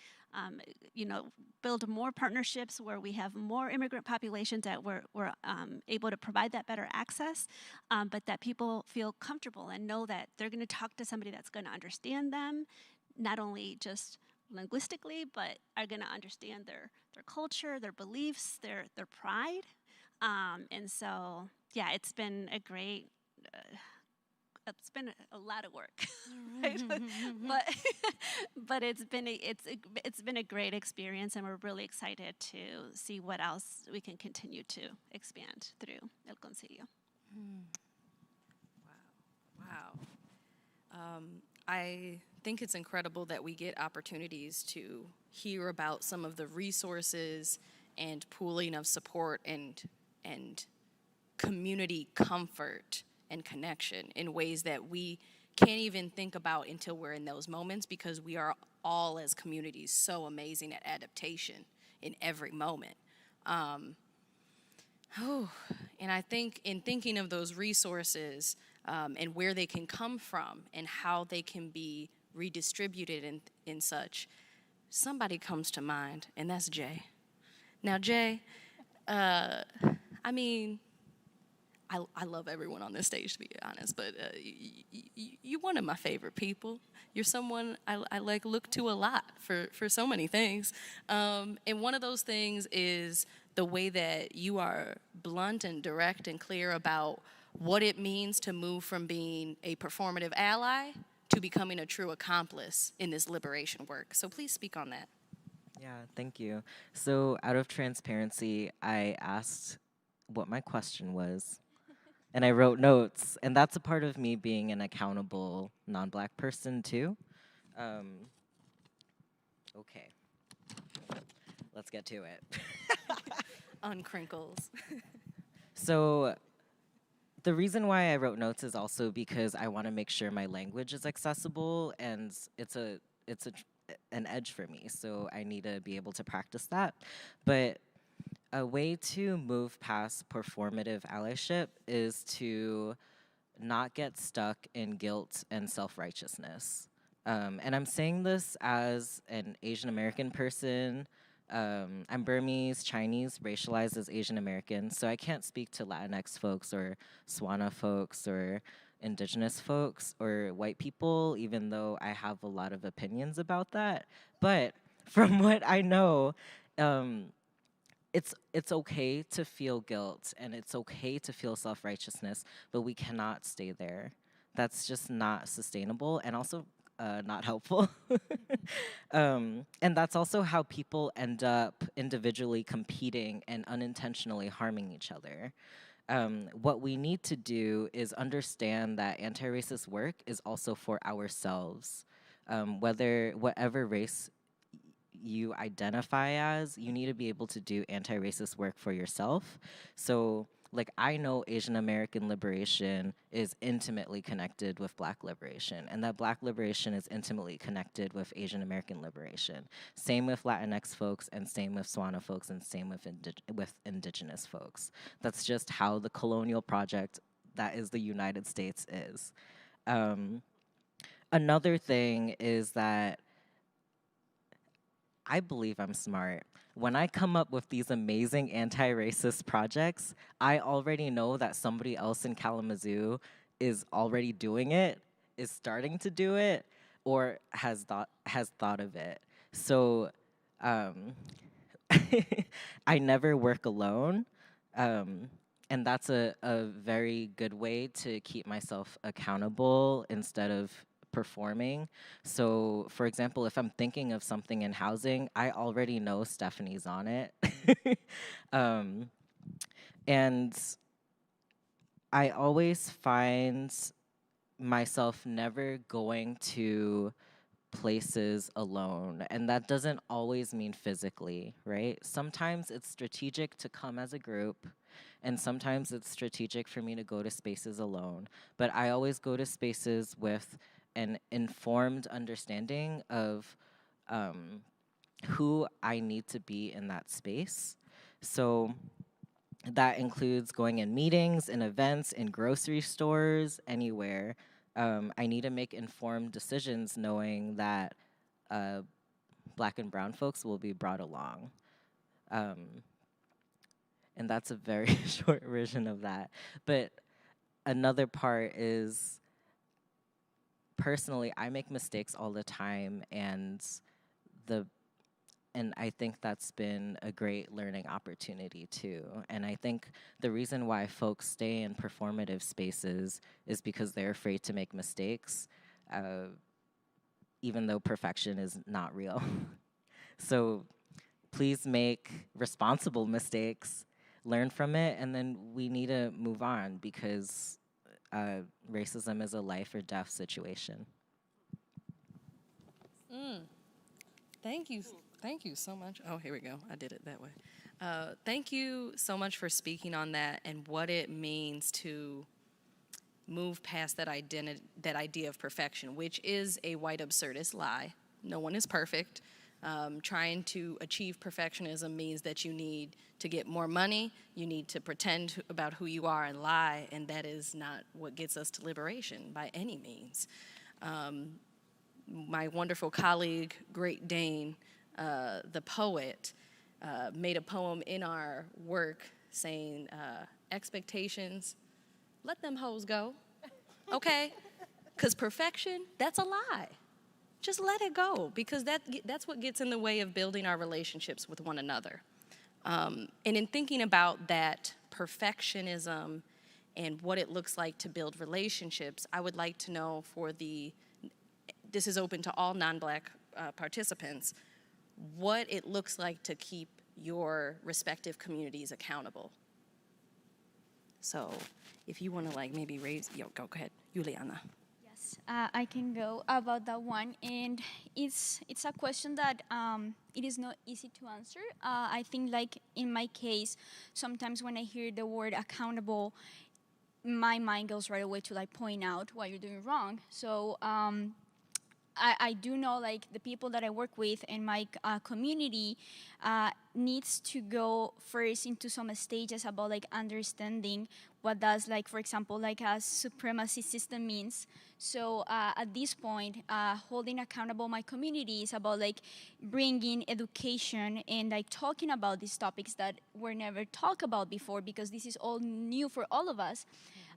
you know, build more partnerships where we have more immigrant populations, that we're able to provide that better access, but that people feel comfortable and know that they're going to talk to somebody that's going to understand them, not only just linguistically, but are going to understand their culture, their beliefs, their pride. And so, yeah, it's been a great, it's been a lot of work, right? but it's been a great experience, and we're really excited to see what else we can continue to expand through El Concilio. Wow. I think it's incredible that we get opportunities to hear about some of the resources and pooling of support and community comfort and connection in ways that we can't even think about until we're in those moments, because we are all, as communities, so amazing at adaptation in every moment. And I think in thinking of those resources and where they can come from and how they can be redistributed and such, somebody comes to mind, and that's Jay. Now, Jay, I mean, I love everyone on this stage, to be honest, but you're one of my favorite people. You're someone I like look to a lot for so many things. And one of those things is the way that you are blunt and direct and clear about what it means to move from being a performative ally to becoming a true accomplice in this liberation work. So please speak on that. Yeah, thank you. So, out of transparency, I asked what my question was, and I wrote notes, and that's a part of me being an accountable non-black person too. Um, okay, let's get to it. Uncrinkles. So, the reason why I wrote notes is also because I want to make sure my language is accessible, and an edge for me. So I need to be able to practice that. But a way to move past performative allyship is to not get stuck in guilt and self-righteousness. And I'm saying this as an Asian American person. I'm Burmese, Chinese, racialized as Asian American, so I can't speak to Latinx folks or Swana folks or indigenous folks or white people, even though I have a lot of opinions about that. But from what I know, it's okay to feel guilt and it's okay to feel self-righteousness, but we cannot stay there. That's just not sustainable and also not helpful. And that's also how people end up individually competing and unintentionally harming each other. What we need to do is understand that anti-racist work is also for ourselves. Whatever race you identify as, you need to be able to do anti-racist work for yourself. So, like, I know Asian American liberation is intimately connected with Black liberation, and that Black liberation is intimately connected with Asian American liberation. Same with Latinx folks, and same with Swana folks, and same with indigenous folks. That's just how the colonial project that is the United States is. Another thing is that I believe I'm smart. When I come up with these amazing anti-racist projects, I already know that somebody else in Kalamazoo is already doing it, is starting to do it, or has thought of it. So I never work alone. And that's a very good way to keep myself accountable instead of performing. So, for example, if I'm thinking of something in housing, I already know Stephanie's on it. And I always find myself never going to places alone. And that doesn't always mean physically, right? Sometimes it's strategic to come as a group, and sometimes it's strategic for me to go to spaces alone. But I always go to spaces with an informed understanding of who I need to be in that space. So that includes going in meetings, in events, in grocery stores, anywhere. I need to make informed decisions knowing that Black and brown folks will be brought along. And that's a very short version of that. But another part is, personally, I make mistakes all the time, and I think that's been a great learning opportunity too. And I think the reason why folks stay in performative spaces is because they're afraid to make mistakes, even though perfection is not real. So please make responsible mistakes, learn from it, and then we need to move on, because racism is a life or death situation. Thank you. Thank you so much. Oh, here we go. I did it that way. Thank you so much for speaking on that and what it means to move past that idea of perfection, which is a white absurdist lie. No one is perfect. Trying to achieve perfectionism means that you need to get more money, you need to pretend about who you are and lie, and that is not what gets us to liberation by any means. My wonderful colleague, Great Dane, the poet, made a poem in our work saying, expectations, let them hoes go, okay? Because perfection, that's a lie. Just let it go, because that's what gets in the way of building our relationships with one another. And in thinking about that perfectionism and what it looks like to build relationships, I would like to know, this is open to all non-Black participants, what it looks like to keep your respective communities accountable. So if you want to like maybe raise, go ahead, Juliana. Yes, I can go about that one, and it's a question that it is not easy to answer. I think, like in my case, sometimes when I hear the word accountable, my mind goes right away to like point out what you're doing wrong. So I do know like the people that I work with in my community needs to go first into some stages about like understanding what does, like, for example, like a supremacy system means. So at this point, holding accountable my community is about like bringing education and like talking about these topics that were never talked about before, because this is all new for all of us.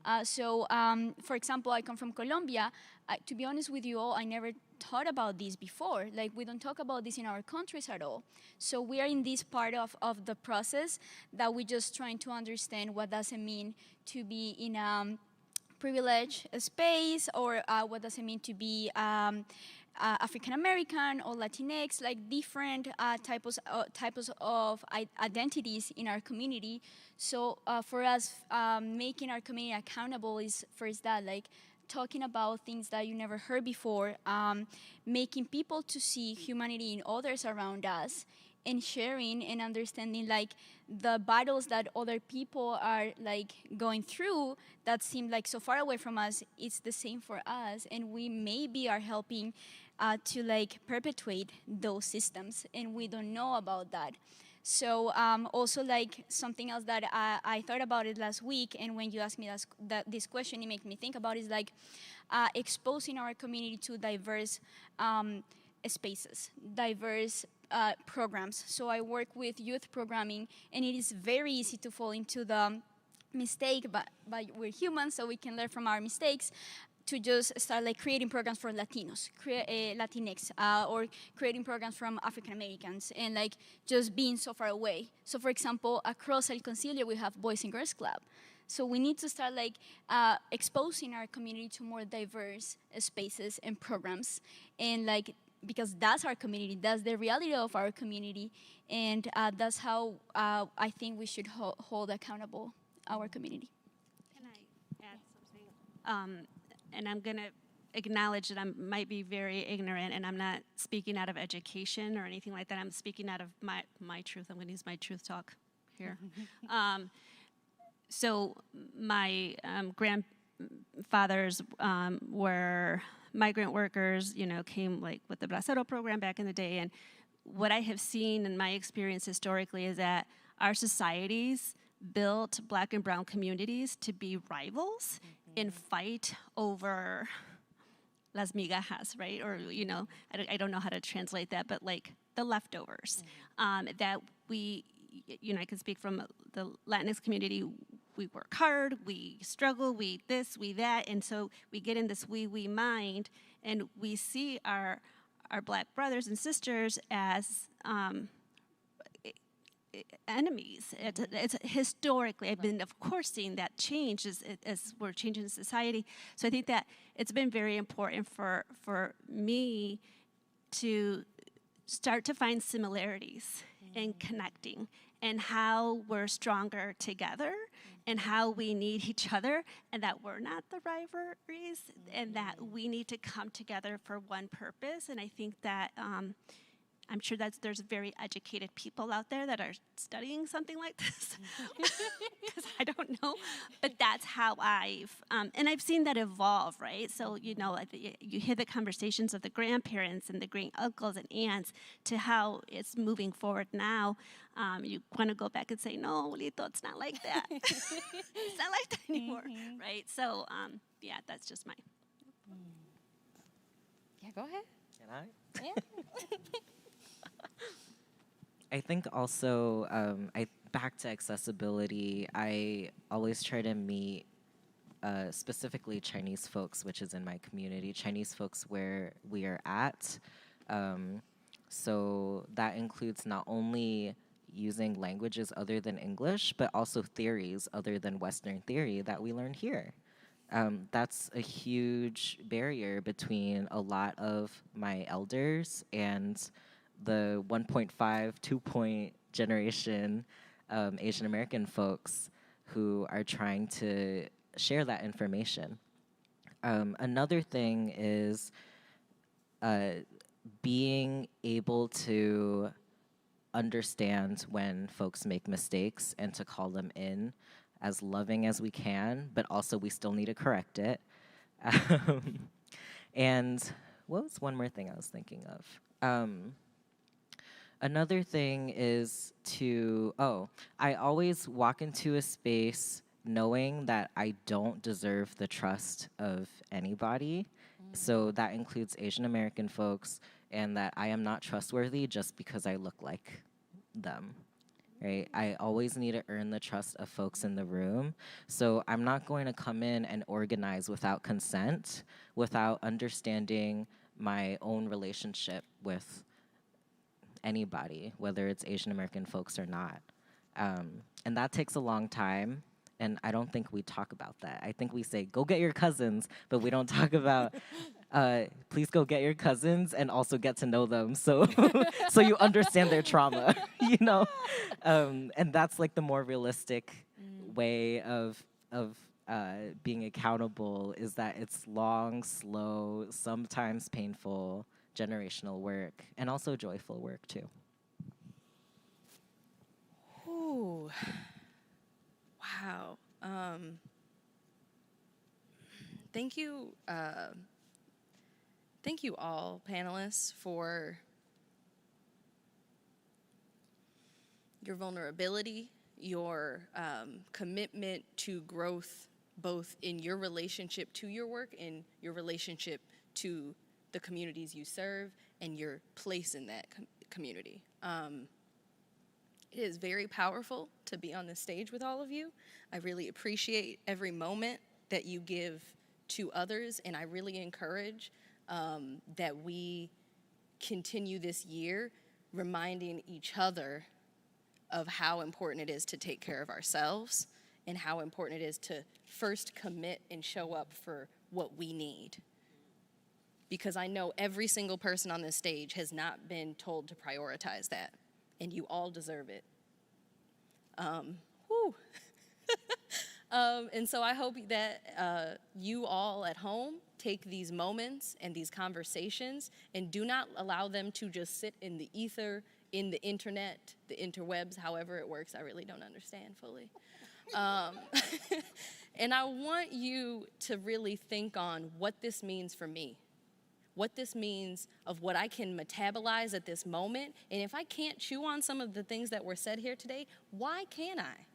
For example, I come from Colombia. To be honest with you all, I never thought about this before. Like, we don't talk about this in our countries at all. So we are in this part of the process that we're just trying to understand what does it mean to be in a privileged space, or what does it mean to be African American or Latinx, like different types of identities in our community. So for us, making our community accountable is first that, like, talking about things that you never heard before, making people to see humanity in others around us, and sharing and understanding like the battles that other people are like going through that seem like so far away from us. It's the same for us, and we maybe are helping to like perpetuate those systems, and we don't know about that. So also, like, something else that I thought about it last week, and when you asked me this question, it made me think about is like exposing our community to diverse spaces, diverse programs. So I work with youth programming, and it is very easy to fall into the mistake, but we're humans, so we can learn from our mistakes, to just start like creating programs for Latinos, Latinx, or creating programs from African Americans, and like just being so far away. So for example, across El Concilio, we have Boys and Girls Club. So we need to start like exposing our community to more diverse spaces and programs, and like, because that's our community, that's the reality of our community, and that's how I think we should hold accountable our community. Can I add something? And I'm going to acknowledge that I might be very ignorant, and I'm not speaking out of education or anything like that. I'm speaking out of my truth. I'm going to use my truth talk here. So my grandfathers were migrant workers, came like with the Bracero program back in the day. And what I have seen in my experience historically is that our societies built Black and brown communities to be rivals and fight over las migajas, right? Or, I don't know how to translate that, but like the leftovers. That we, I can speak from the Latinx community. We work hard, we struggle, we this, we that, and so we get in this we mind, and we see our Black brothers and sisters as enemies. It's historically, I've been, of course, seeing that change as we're changing society. So I think that it's been very important for me to start to find similarities in connecting, and how we're stronger together, and how we need each other, and that we're not the rivalries, and that we need to come together for one purpose. And I think that I'm sure that there's very educated people out there that are studying something like this, because I don't know, but that's how and I've seen that evolve, right? So, you hear the conversations of the grandparents and the great uncles and aunts to how it's moving forward now. You want to go back and say, no, Lito, it's not like that. It's not like that anymore, right? So, yeah, that's just my. Yeah, go ahead. Can I? Yeah. I think also, back to accessibility, I always try to meet specifically Chinese folks, which is in my community, Chinese folks where we are at. So that includes not only using languages other than English, but also theories other than Western theory that we learn here. That's a huge barrier between a lot of my elders and the 1.5, 2 point generation Asian American folks who are trying to share that information. Another thing is being able to understand when folks make mistakes and to call them in as loving as we can, but also we still need to correct it. And what was one more thing I was thinking of? Another thing is I always walk into a space knowing that I don't deserve the trust of anybody. So that includes Asian American folks, and that I am not trustworthy just because I look like them, right? I always need to earn the trust of folks in the room. So I'm not going to come in and organize without consent, without understanding my own relationship with anybody, whether it's Asian American folks or not. And that takes a long time. And I don't think we talk about that. I think we say, go get your cousins, but we don't talk about, please go get your cousins and also get to know them so so you understand their trauma, you know? And that's like the more realistic way of being accountable, is that it's long, slow, sometimes painful, generational work, and also joyful work too. Ooh. Wow. Thank you all, panelists, for your vulnerability, your commitment to growth, both in your relationship to your work and your relationship to the communities you serve and your place in that community. It is very powerful to be on this stage with all of you. I really appreciate every moment that you give to others, and I really encourage that we continue this year reminding each other of how important it is to take care of ourselves and how important it is to first commit and show up for what we need. Because I know every single person on this stage has not been told to prioritize that, and you all deserve it. And so I hope that you all at home take these moments and these conversations and do not allow them to just sit in the ether, in the internet, the interwebs, however it works. I really don't understand fully. And I want you to really think on what this means for me, what this means of what I can metabolize at this moment. And if I can't chew on some of the things that were said here today, why can't I?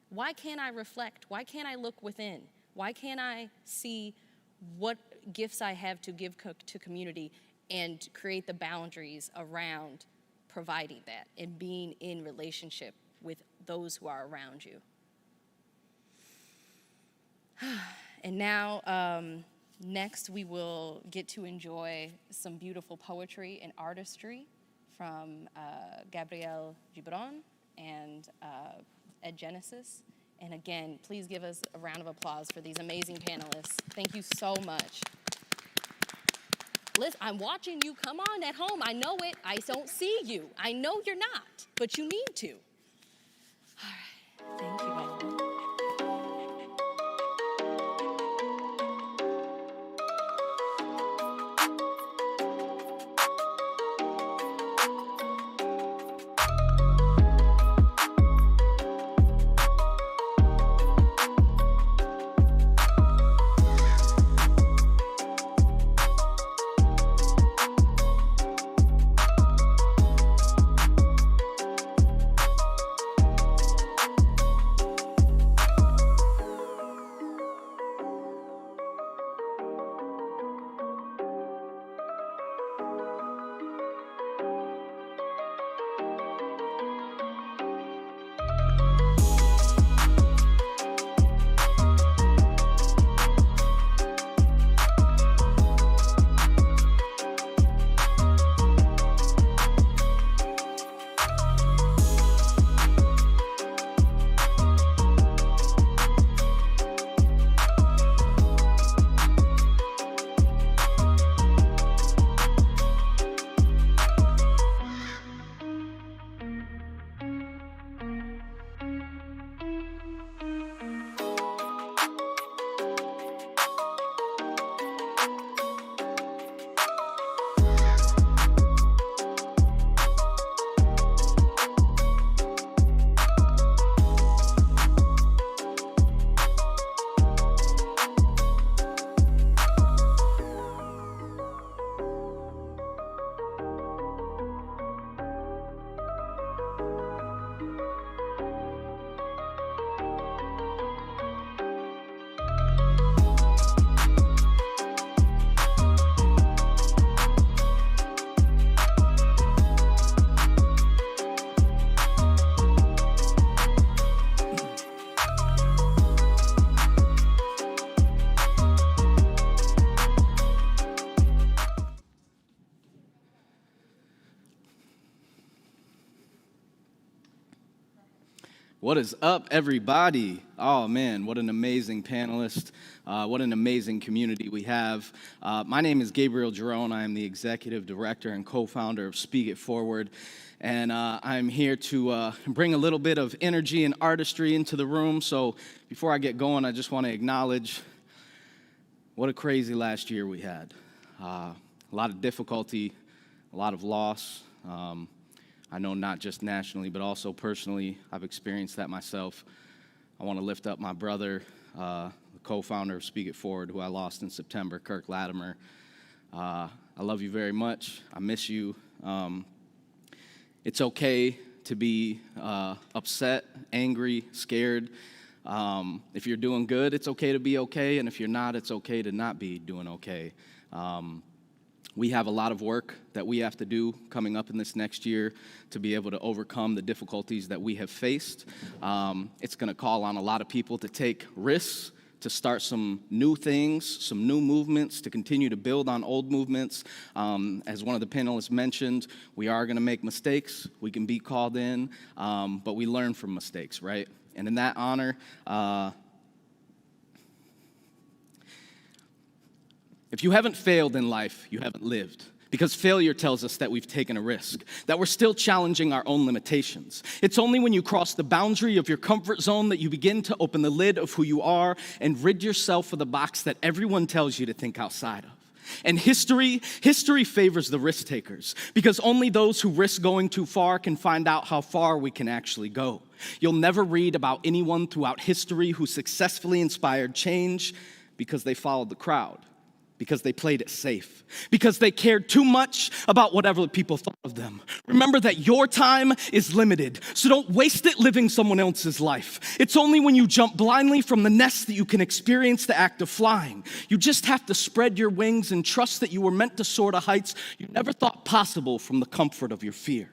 Why can't I reflect? Why can't I look within? Why can't I see what gifts I have to give to community and create the boundaries around providing that and being in relationship with those who are around you? And now, next we will get to enjoy some beautiful poetry and artistry from Gabriel Gibron and Ed Genesis. And again, please give us a round of applause for these amazing panelists. Thank you so much. Liz, I'm watching you. Come on at home. I know it. I don't see you. I know you're not, but you need to. All right. Thank you all. What is up, everybody? Oh, man, what an amazing panelist. What an amazing community we have. My name is Gabriel Jerome. I am the executive director and co-founder of Speak It Forward. And I'm here to bring a little bit of energy and artistry into the room. So before I get going, I just want to acknowledge what a crazy last year we had. A lot of difficulty, a lot of loss. I know not just nationally, but also personally, I've experienced that myself. I want to lift up my brother, the co-founder of Speak It Forward, who I lost in September, Kirk Latimer. I love you very much. I miss you. It's okay to be upset, angry, scared. If you're doing good, it's okay to be okay, and if you're not, it's okay to not be doing okay. We have a lot of work that we have to do coming up in this next year to be able to overcome the difficulties that we have faced. It's going to call on a lot of people to take risks, to start some new things, some new movements, to continue to build on old movements. As one of the panelists mentioned, we are going to make mistakes. We can be called in, but we learn from mistakes, right? And in that honor, if you haven't failed in life, you haven't lived. Because failure tells us that we've taken a risk, that we're still challenging our own limitations. It's only when you cross the boundary of your comfort zone that you begin to open the lid of who you are and rid yourself of the box that everyone tells you to think outside of. And history favors the risk takers, because only those who risk going too far can find out how far we can actually go. You'll never read about anyone throughout history who successfully inspired change because they followed the crowd, because they played it safe, because they cared too much about whatever people thought of them. Remember that your time is limited, so don't waste it living someone else's life. It's only when you jump blindly from the nest that you can experience the act of flying. You just have to spread your wings and trust that you were meant to soar to heights you never thought possible from the comfort of your fear.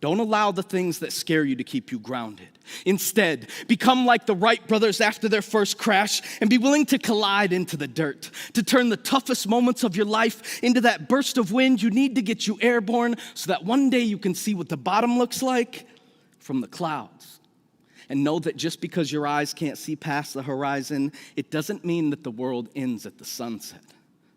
Don't allow the things that scare you to keep you grounded. Instead, become like the Wright brothers after their first crash and be willing to collide into the dirt, to turn the toughest moments of your life into that burst of wind you need to get you airborne so that one day you can see what the bottom looks like from the clouds. And know that just because your eyes can't see past the horizon, it doesn't mean that the world ends at the sunset.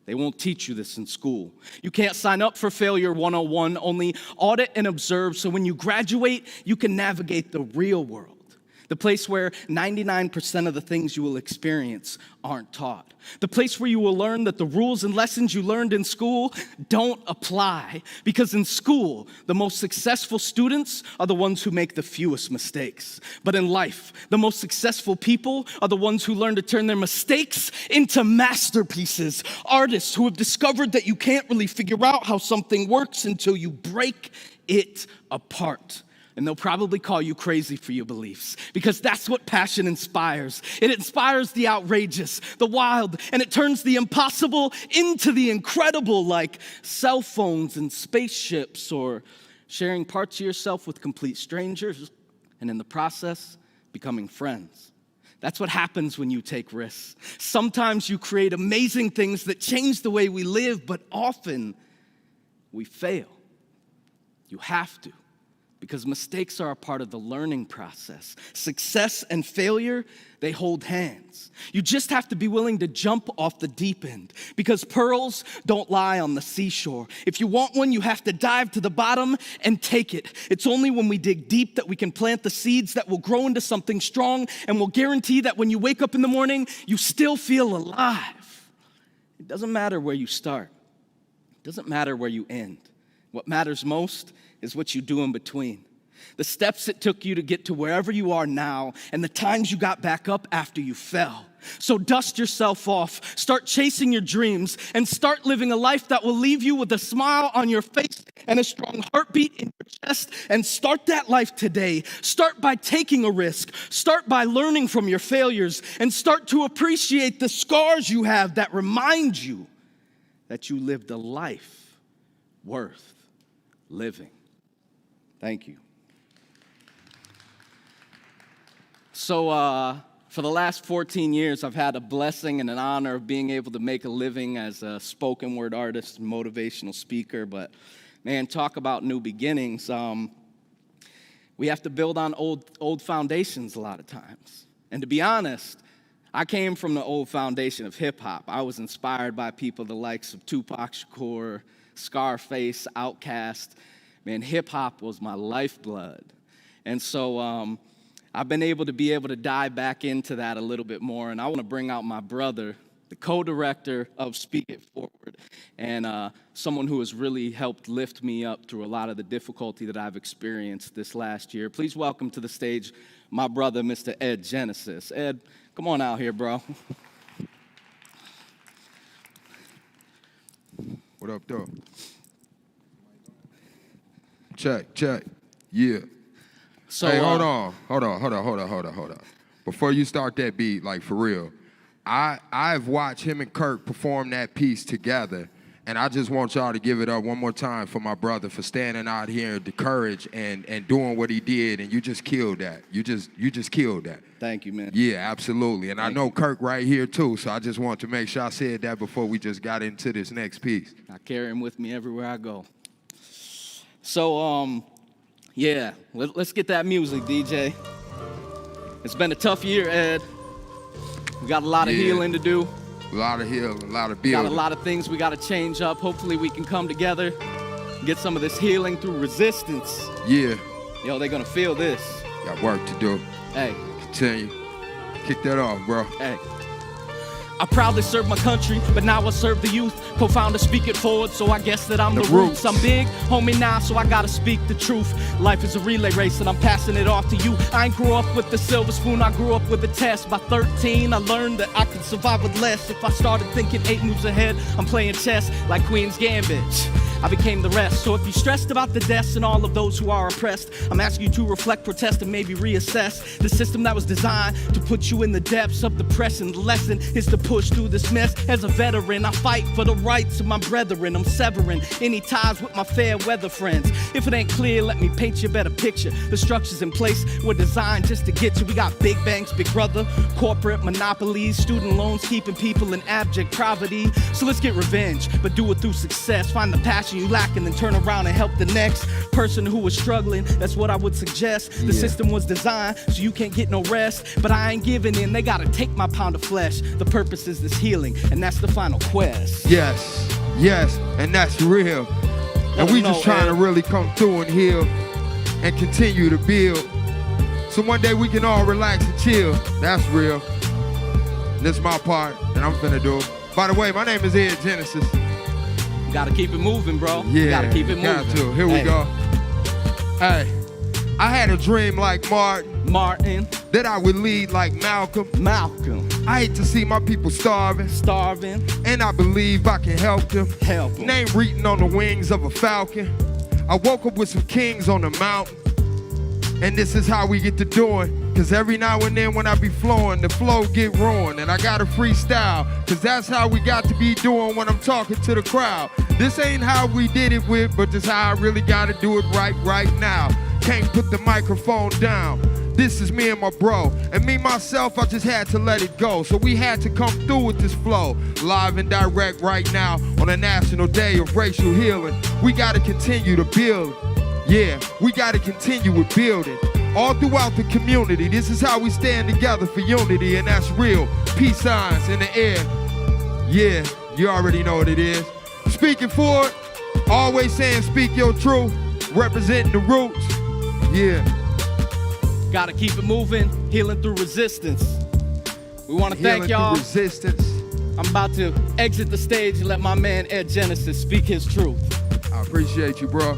They won't teach you this in school. You can't sign up for Failure 101, only audit and observe, so when you graduate, you can navigate the real world, the place where 99% of the things you will experience aren't taught, the place where you will learn that the rules and lessons you learned in school don't apply, because in school, the most successful students are the ones who make the fewest mistakes. But in life, the most successful people are the ones who learn to turn their mistakes into masterpieces, artists who have discovered that you can't really figure out how something works until you break it apart. And they'll probably call you crazy for your beliefs, because that's what passion inspires. It inspires the outrageous, the wild, and it turns the impossible into the incredible, like cell phones and spaceships, or sharing parts of yourself with complete strangers, and in the process, becoming friends. That's what happens when you take risks. Sometimes you create amazing things that change the way we live, but often we fail. You have to. Because mistakes are a part of the learning process. Success and failure, they hold hands. You just have to be willing to jump off the deep end, because pearls don't lie on the seashore. If you want one, you have to dive to the bottom and take it. It's only when we dig deep that we can plant the seeds that will grow into something strong and will guarantee that when you wake up in the morning, you still feel alive. It doesn't matter where you start. It doesn't matter where you end. What matters most is what you do in between. The steps it took you to get to wherever you are now, and the times you got back up after you fell. So dust yourself off, start chasing your dreams, and start living a life that will leave you with a smile on your face and a strong heartbeat in your chest, and start that life today. Start by taking a risk, start by learning from your failures, and start to appreciate the scars you have that remind you that you lived a life worth living. Thank you. So for the last 14 years, I've had a blessing and an honor of being able to make a living as a spoken word artist and motivational speaker. But man, talk about new beginnings. We have to build on old foundations a lot of times. And to be honest, I came from the old foundation of hip hop. I was inspired by people the likes of Tupac Shakur, Scarface, Outkast. Man, hip hop was my lifeblood. And so I've been able to dive back into that a little bit more. And I want to bring out my brother, the co-director of Speak It Forward, and someone who has really helped lift me up through a lot of the difficulty that I've experienced this last year. Please welcome to the stage my brother, Mr. Ed Genesis. Ed, come on out here, bro. What up, though? Check. Yeah. So, hey, hold on. Before you start that beat, like for real, I've watched him and Kirk perform that piece together, and I just want y'all to give it up one more time for my brother for standing out here, the courage and doing what he did, and you just killed that. You just killed that. Thank you, man. Yeah, absolutely. And I know Kirk right here too, so I just want to make sure I said that before we just got into this next piece. I carry him with me everywhere I go. So, yeah, let's get that music, DJ. It's been a tough year, Ed. We got a lot of healing to do. A lot of healing, a lot of building. Got a lot of things we got to change up. Hopefully we can come together and get some of this healing through resistance. Yeah. Yo, they're going to feel this. Got work to do. Hey. Continue. Kick that off, bro. Hey. I proudly serve my country, but now I serve the youth. Co-founder Speak It Forward, so I guess that I'm the roots. I'm big, homie, now, so I gotta speak the truth. Life is a relay race, and I'm passing it off to you. I ain't grew up with the silver spoon, I grew up with a test. By 13, I learned that I could survive with less. If I started thinking 8 moves ahead, I'm playing chess like Queen's Gambit. I became the rest. So if you're stressed about the deaths and all of those who are oppressed, I'm asking you to reflect, protest, and maybe reassess the system that was designed to put you in the depths of depression. The lesson is to push through this mess. As a veteran, I fight for the rights of my brethren. I'm severing any ties with my fair weather friends. If it ain't clear, let me paint you a better picture. The structures in place were designed just to get you. We got big banks, big brother, corporate monopolies, student loans keeping people in abject poverty. So let's get revenge, but do it through success. Find the passion you lack and then turn around and help the next person who is struggling. That's what I would suggest. The system was designed so you can't get no rest, but I ain't giving in. They gotta take my pound of flesh. The purpose is this healing, and that's the final quest. Yes, and that's real. And we just trying to really come through and heal and continue to build. So one day we can all relax and chill. That's real. This is my part that I'm finna do. By the way, my name is Ed Genesis. You gotta keep it moving, bro. Yeah, you gotta keep it moving. Got to. Here we go. Hey, I had a dream like Martin, that I would lead like Malcolm. I hate to see my people starving, and I believe I can help them. Name written on the wings of a falcon. I woke up with some kings on the mountain, and this is how we get to doing. Cause every now and then when I be flowing, the flow get ruined, and I gotta freestyle. Cause that's how we got to be doing when I'm talking to the crowd. This ain't how we did it with, but this how I really gotta do it right now. Can't put the microphone down. This is me and my bro. And me, myself, I just had to let it go. So we had to come through with this flow. Live and direct right now on the National Day of Racial Healing. We gotta continue to build. Yeah, we gotta continue with building. All throughout the community, this is how we stand together for unity, and that's real. Peace signs in the air. Yeah, you already know what it is. Speaking forward, always saying speak your truth, representing the roots. Yeah. Gotta keep it moving, healing through resistance. We wanna thank y'all. Resistance. I'm about to exit the stage and let my man Ed Genesis speak his truth. I appreciate you, bro.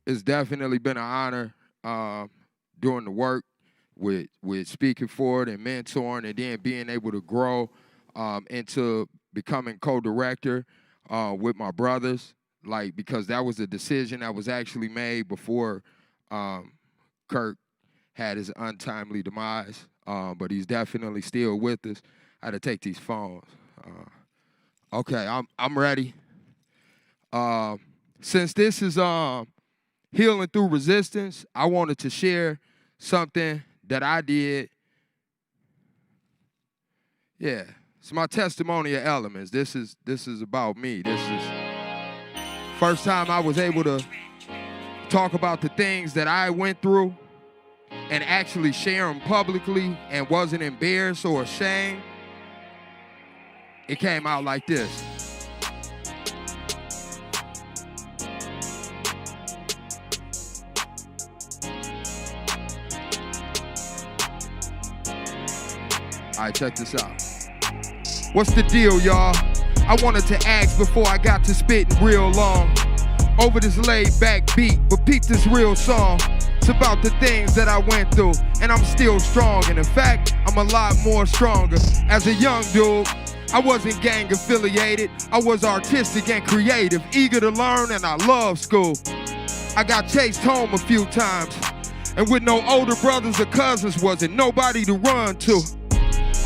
It's definitely been an honor doing the work with Speaking Forward and mentoring, and then being able to grow into becoming co-director with my brothers, like, because that was a decision that was actually made before Kirk had his untimely demise, but he's definitely still with us. I had to take these phones. Okay, I'm ready. Since this is healing through resistance, I wanted to share something that I did. Yeah, it's my testimonial elements. This is about me. First time I was able to talk about the things that I went through and actually share them publicly and wasn't embarrassed or ashamed, it came out like this. All right, check this out. What's the deal, y'all? I wanted to ask before I got to spitting real long over this laid-back beat, but peep this real song. It's about the things that I went through, and I'm still strong. And in fact, I'm a lot more stronger. As a young dude, I wasn't gang affiliated. I was artistic and creative, eager to learn, and I loved school. I got chased home a few times, and with no older brothers or cousins, wasn't nobody to run to.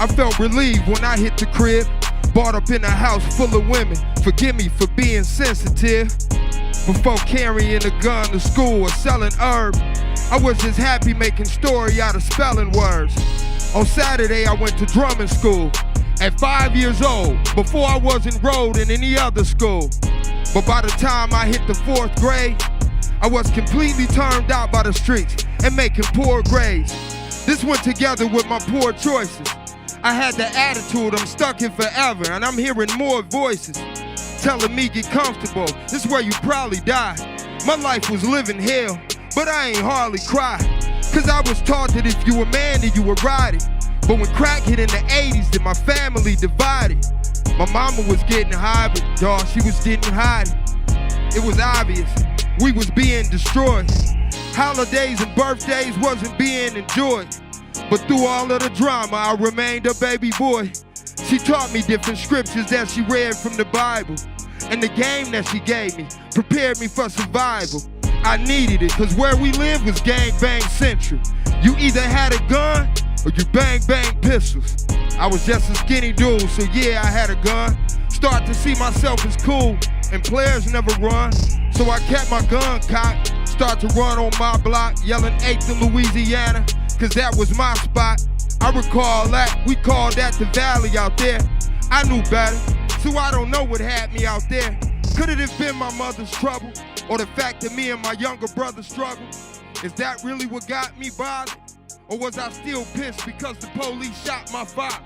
I felt relieved when I hit the crib, brought up in a house full of women. Forgive me for being sensitive. Before carrying a gun to school or selling herb, I was just happy making story out of spelling words. On Saturday, I went to drumming school at 5 years old, before I was enrolled in any other school. But by the time I hit the 4th grade, I was completely turned out by the streets and making poor grades. This went together with my poor choices. I had the attitude I'm stuck in forever, and I'm hearing more voices telling me get comfortable, this is where you probably die. My life was living hell, but I ain't hardly cry, cause I was taught that if you a man then you would ride it. But when crack hit in the 80s, then my family divided. My mama was getting high, but dawg, she was getting hiding. It was obvious, we was being destroyed. Holidays and birthdays wasn't being enjoyed. But through all of the drama, I remained a baby boy. She taught me different scriptures that she read from the Bible. And the game that she gave me prepared me for survival. I needed it, cause where we lived was gang bang central. You either had a gun or you bang bang pistols. I was just a skinny dude, so yeah, I had a gun. Start to see myself as cool, and players never run. So I kept my gun cocked, start to run on my block, yelling 8th in Louisiana, cause that was my spot. I recall that, we called that the valley out there. I knew better, so I don't know what had me out there. Could it have been my mother's trouble, or the fact that me and my younger brother struggled? Is that really what got me bothered? Or was I still pissed because the police shot my father?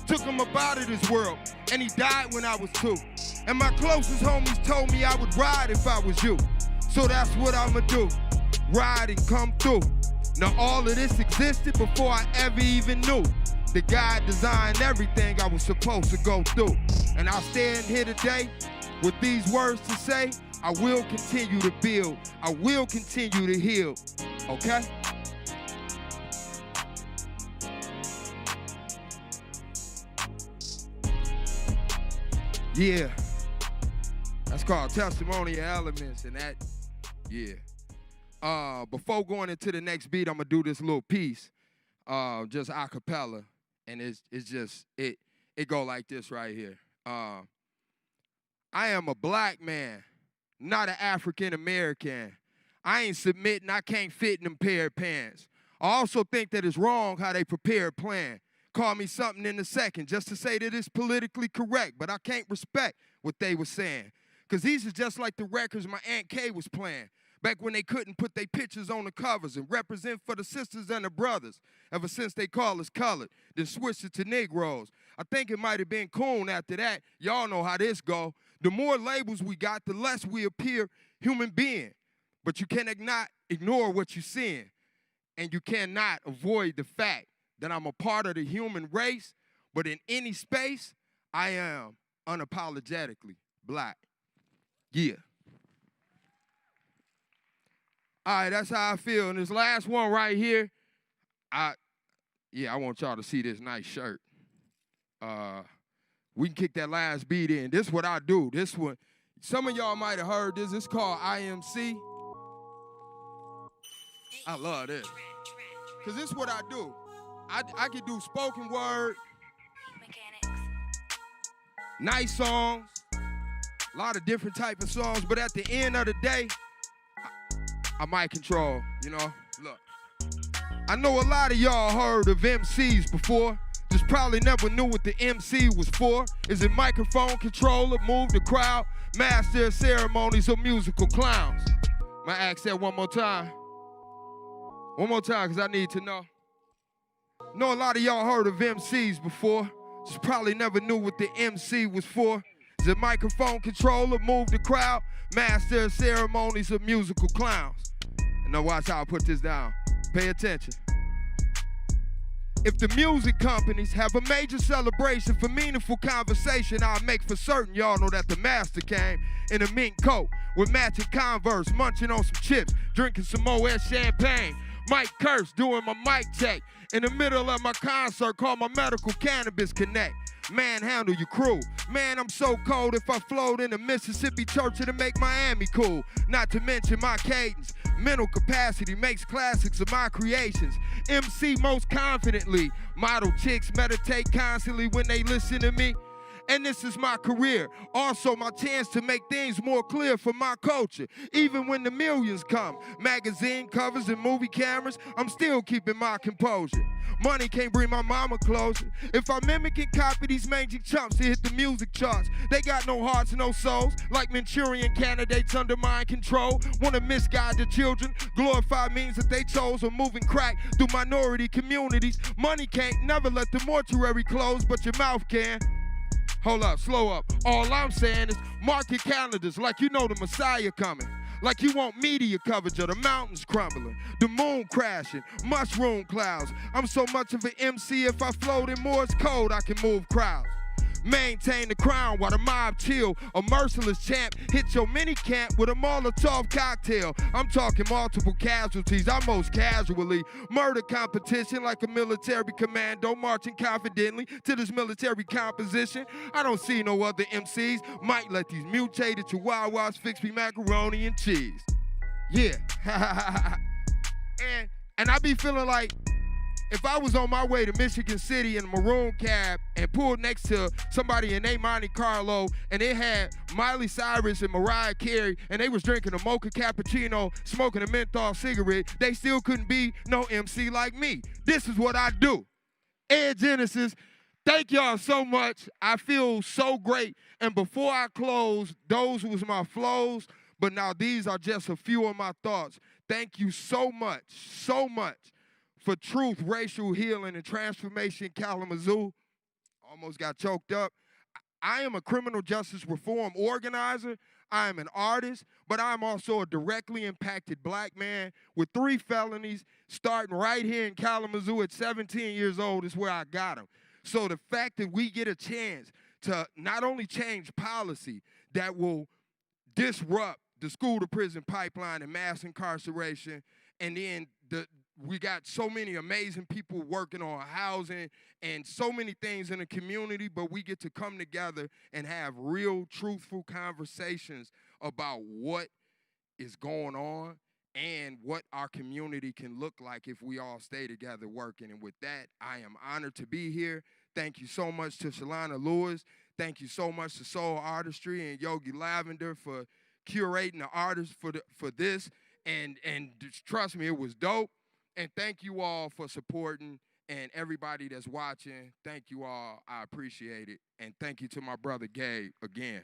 Took him up out of this world, and he died when I was 2. And my closest homies told me I would ride if I was you. So that's what I'ma do, ride and come through. Now all of this existed before I ever even knew that God designed everything I was supposed to go through. And I stand here today with these words to say, I will continue to build, I will continue to heal, okay? Yeah, that's called Testimonial Elements, and that, yeah. Before going into the next beat, I'm gonna do this little piece, just a cappella, and it go like this right here. I am a black man, not an African American. I ain't submitting, I can't fit in them pair of pants. I also think that it's wrong how they prepare a plan. Call me something in a second just to say that it's politically correct, but I can't respect what they were saying. Because these are just like the records my Aunt Kay was playing. Back when they couldn't put their pictures on the covers and represent for the sisters and the brothers, ever since they call us colored, then switched it to Negroes. I think it might have been Coon after that. Y'all know how this go. The more labels we got, the less we appear human being. But you cannot ignore what you're seeing. And you cannot avoid the fact that I'm a part of the human race, but in any space, I am unapologetically black. Yeah. All right, that's how I feel. And this last one right here, I want y'all to see this nice shirt. We can kick that last beat in. This is what I do. This one, some of y'all might have heard this. It's called IMC. I love this. Because this is what I do. I can do spoken word, nice songs, a lot of different type of songs, but at the end of the day, I might control, you know? Look, I know a lot of y'all heard of MCs before, just probably never knew what the MC was for. Is it microphone controller, move the crowd, Master of ceremonies of musical clowns. My ask that one more time. One more time, because I need to know. Know a lot of y'all heard of MCs before. Just probably never knew what the MC was for. Is a microphone controller, move the crowd. Master of ceremonies of musical clowns. And now watch how I put this down. Pay attention. If the music companies have a major celebration for meaningful conversation, I'll make for certain y'all know that the master came in a mink coat with matching Converse, munching on some chips, drinking some Moet champagne. Mike Curse doing my mic check in the middle of my concert called my Medical Cannabis Connect. Manhandle your crew. Man, I'm so cold if I float in a Mississippi church it'll make Miami cool. Not to mention my cadence. Mental capacity makes classics of my creations. MC most confidently. Model chicks meditate constantly when they listen to me. And this is my career. Also my chance to make things more clear for my culture. Even when the millions come, magazine covers and movie cameras, I'm still keeping my composure. Money can't bring my mama closer. If I mimic and copy these mangy chumps to hit the music charts, they got no hearts, no souls. Like Manchurian candidates under mind control. Wanna misguide the children, glorify means that they chose, or moving crack through minority communities. Money can't never let the mortuary close, but your mouth can. Hold up, slow up. All I'm saying is mark your calendars like you know the Messiah coming. Like you want media coverage of the mountains crumbling, the moon crashing, mushroom clouds. I'm so much of an MC, if I float in Morse code, I can move crowds. Maintain the crown while the mob chill. A merciless champ hit your mini camp with a Molotov cocktail. I'm talking multiple casualties, I most casually murder competition like a military commando marching confidently to this military composition. I don't see no other MCs. Might let these mutated chihuahuas fix me macaroni and cheese. Yeah. and I be feeling like if I was on my way to Michigan City in a maroon cab and pulled next to somebody in a Monte Carlo and they had Miley Cyrus and Mariah Carey and they was drinking a mocha cappuccino, smoking a menthol cigarette, they still couldn't be no MC like me. This is what I do. Ed Genesis, thank y'all so much. I feel so great. And before I close, those was my flows, but now these are just a few of my thoughts. Thank you so much for Truth, Racial Healing, and Transformation Kalamazoo. Almost got choked up. I am a criminal justice reform organizer. I am an artist, but I'm also a directly impacted black man with 3 felonies starting right here in Kalamazoo at 17 years old is where I got them. So the fact that we get a chance to not only change policy that will disrupt the school-to-prison pipeline and mass incarceration, and then we got so many amazing people working on housing and so many things in the community, but we get to come together and have real, truthful conversations about what is going on and what our community can look like if we all stay together working. And with that, I am honored to be here. Thank you so much to Shalana Lewis. Thank you so much to Soul Artistry and Yogi Lavender for curating the artists for this. And just trust me, it was dope. And thank you all for supporting, and everybody that's watching, thank you all. I appreciate it. And thank you to my brother Gabe again.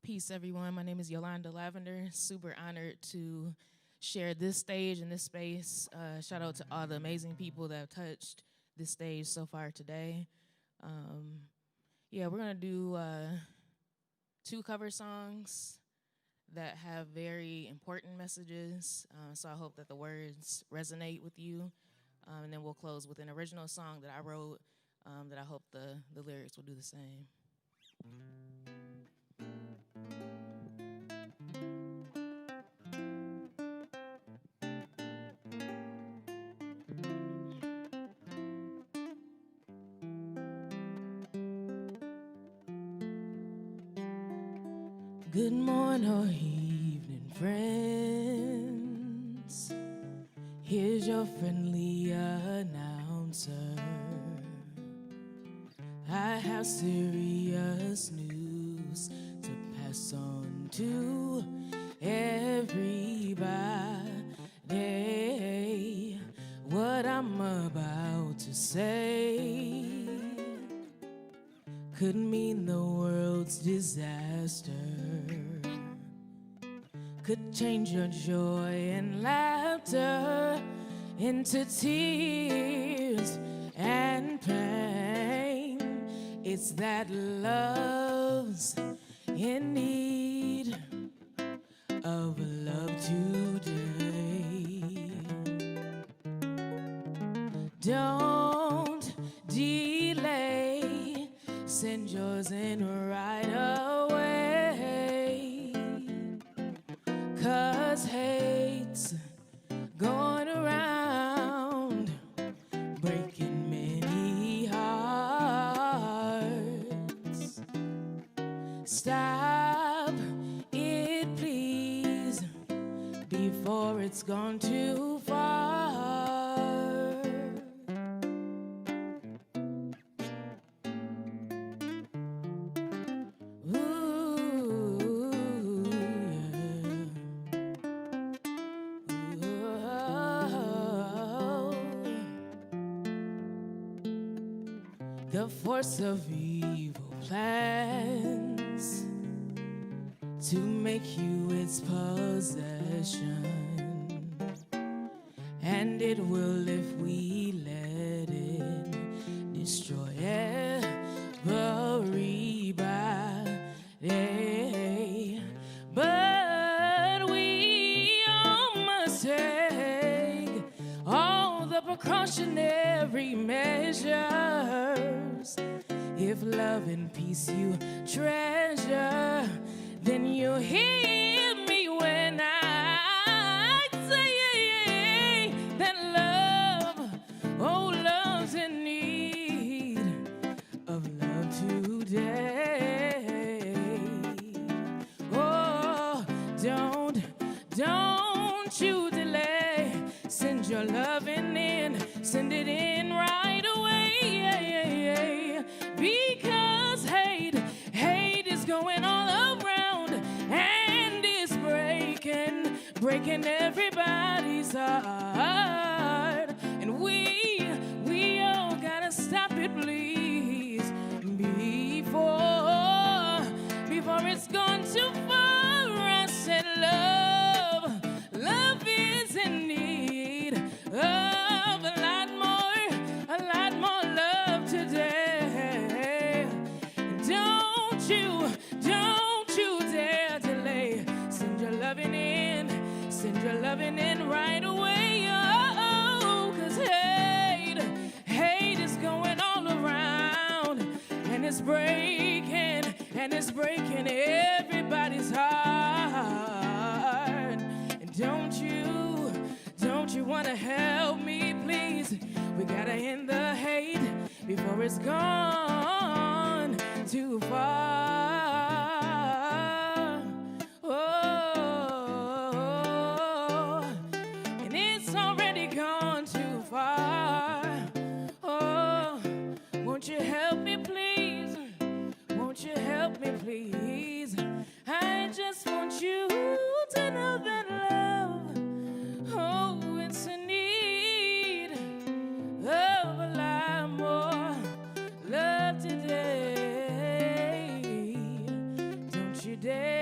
Peace, everyone. My name is Yolanda Lavender. Super honored to share this stage and this space. Shout out to all the amazing people that have touched this stage so far today. Yeah, we're gonna do 2 cover songs that have very important messages. So I hope that the words resonate with you. And then we'll close with an original song that I wrote that I hope the lyrics will do the same. Good morning or evening, friends. Here's your friendly announcer. I have serious news to pass on to everybody. What I'm about to say could mean the world's disaster, could change your joy and laughter into tears and pain. It's that love's in need of love today. Don't delay, send yours in right away, 'cause hate's going around, breaking many hearts. Stop it, please, before it's gone too far. The force of evil plans to make you its possession, and it will if we let it destroy everybody. But we all must take all the precautionary measures. If love and peace you treasure, then you'll hear me when I say that love, oh, love's in need of love today. Oh, don't you delay, send your loving in, send it in right away. Because hate is going all around, and it's breaking everybody's heart. And we all gotta stop it, please, before it's gone too far. I said love is in need of a lot more love today. Don't you dare delay. Send your loving in right away. Oh, 'cause hate is going all around, and it's breaking everybody's heart. And don't you wanna help me, please? We gotta end the hate before it's gone too far. Oh, and it's already gone too far. Oh, won't you help me, please? Won't you help me, please? I just want you to know that love, oh, it's in need of a lot more love today. Don't you dare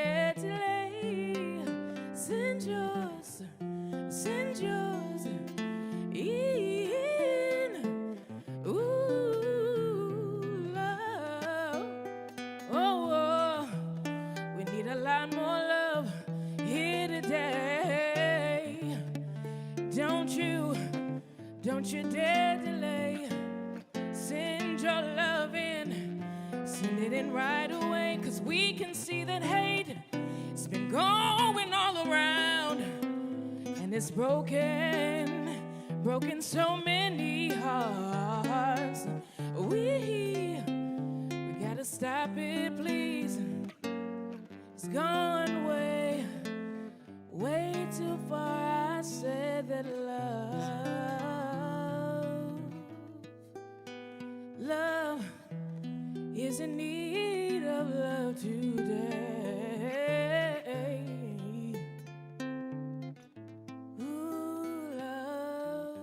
you dare delay. Send your love in, send it in right away, 'cause we can see that hate has been going all around, and it's broken so many hearts. We gotta stop it, please. It's gone way too far. I said that love is in need of love today. Ooh, love.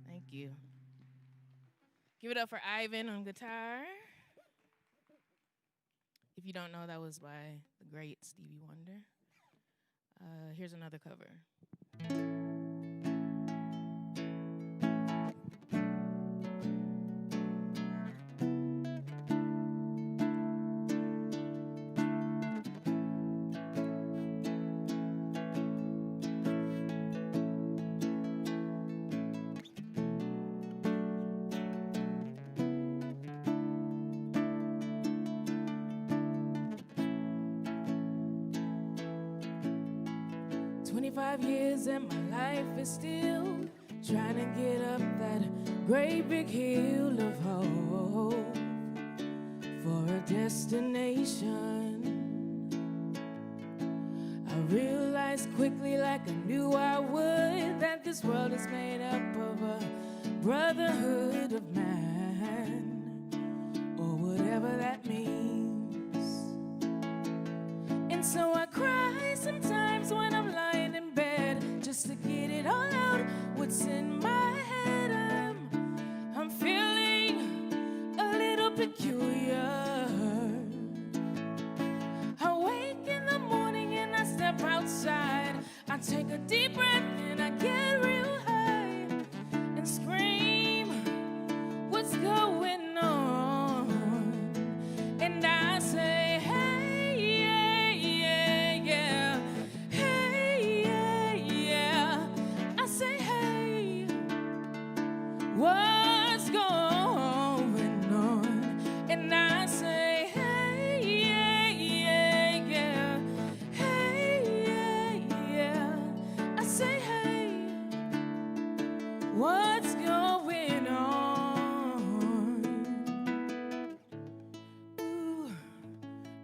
Thank you. Give it up for Ivan on guitar. If you don't know, that was by the great Stevie Wonder. Here's another cover. 25 years and my life is still trying to get up that great big hill of hope for a destination. I realized quickly, like I knew I would, that this world is made up of a brotherhood of man, or whatever that means. And so I cry sometimes when I'm lying in bed, just to get it all out, what's in my head. I'm feeling a little peculiar. I wake in the morning and I step outside, I take a deep breath and I get real high and scream, what's going on? And I say, hey, yeah, yeah, yeah. Hey, yeah, yeah. I say, hey, what's going on? And I say, hey, yeah, yeah, yeah. Hey, yeah, yeah. I say, hey, what's going on? Ooh,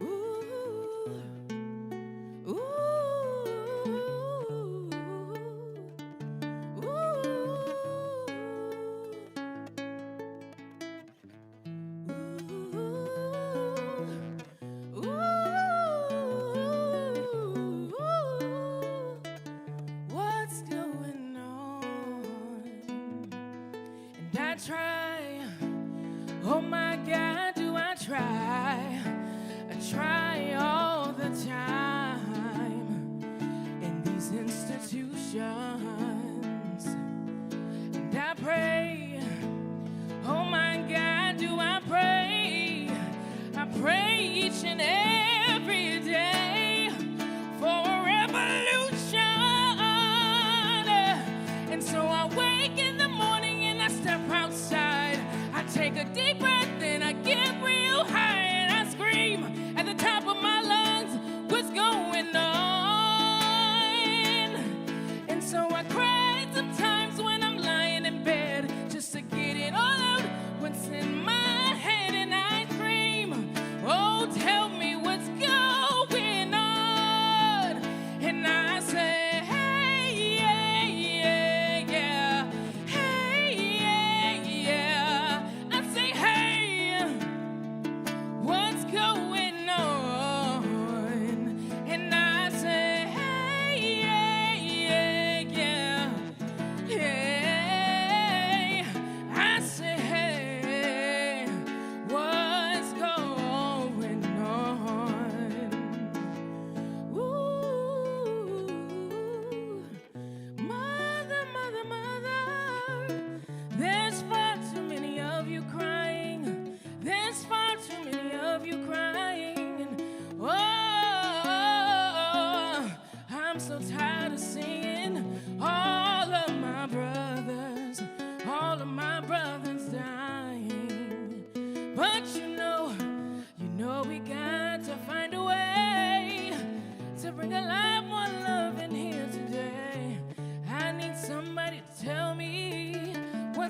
ooh, ooh, what's going on? And I try, oh my God, do I try? I try all the time in these institutions. And I pray, oh my God, do I pray? I pray each and every day for a revolution. And so I wake in the morning and I step outside. I take a deep breath and I get real high and I scream at the top of my lungs, what's going on? And so I cry sometimes when I'm lying in bed, just to get it all out, what's in my head. And I scream, oh, tell me what's going on. And I say, hey, yeah, yeah, yeah. Hey, yeah, yeah. I say, hey,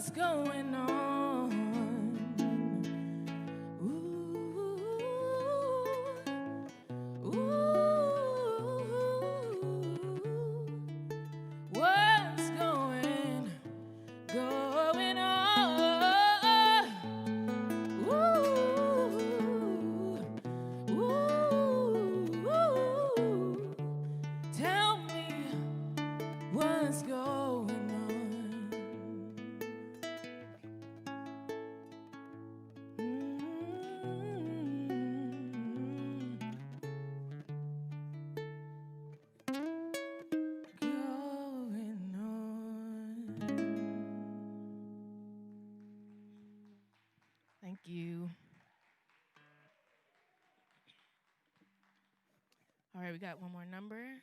what's going on. Ooh, what's going on. Tell me what's going on. Going on. Thank you. All right, we got one more number.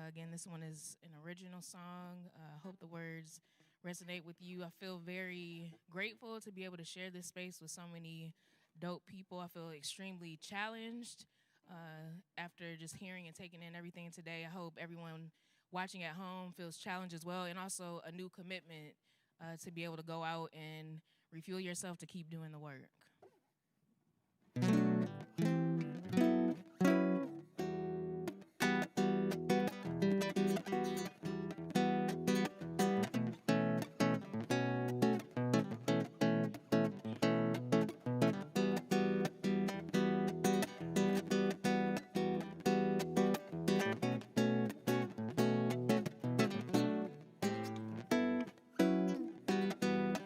Again, this one is an original song. Hope the words resonate with you. I feel very grateful to be able to share this space with so many dope people. I feel extremely challenged after just hearing and taking in everything today. I hope everyone watching at home feels challenged as well, and also a new commitment to be able to go out and refuel yourself to keep doing the work.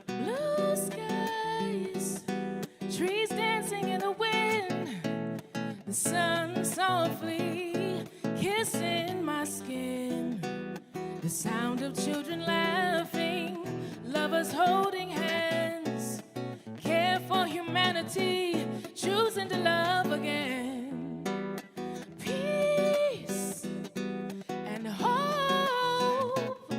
Blue skies, trees dancing in the wind, the sun softly kissing my skin, the sound of children laughing, lovers holding hands, care for humanity, choosing to love again. Peace and hope,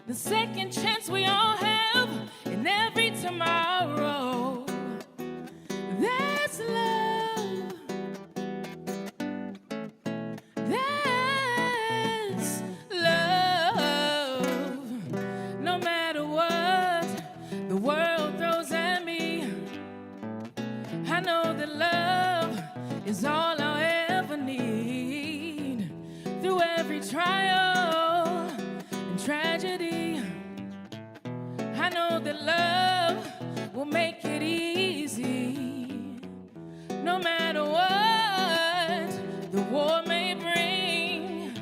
the second chance we all have in every tomorrow. That's love. That's love. No matter what the world throws at me, I know that love is all I'll ever need. Through every trial and tragedy, I know that love will make it easy. No matter what the war may bring,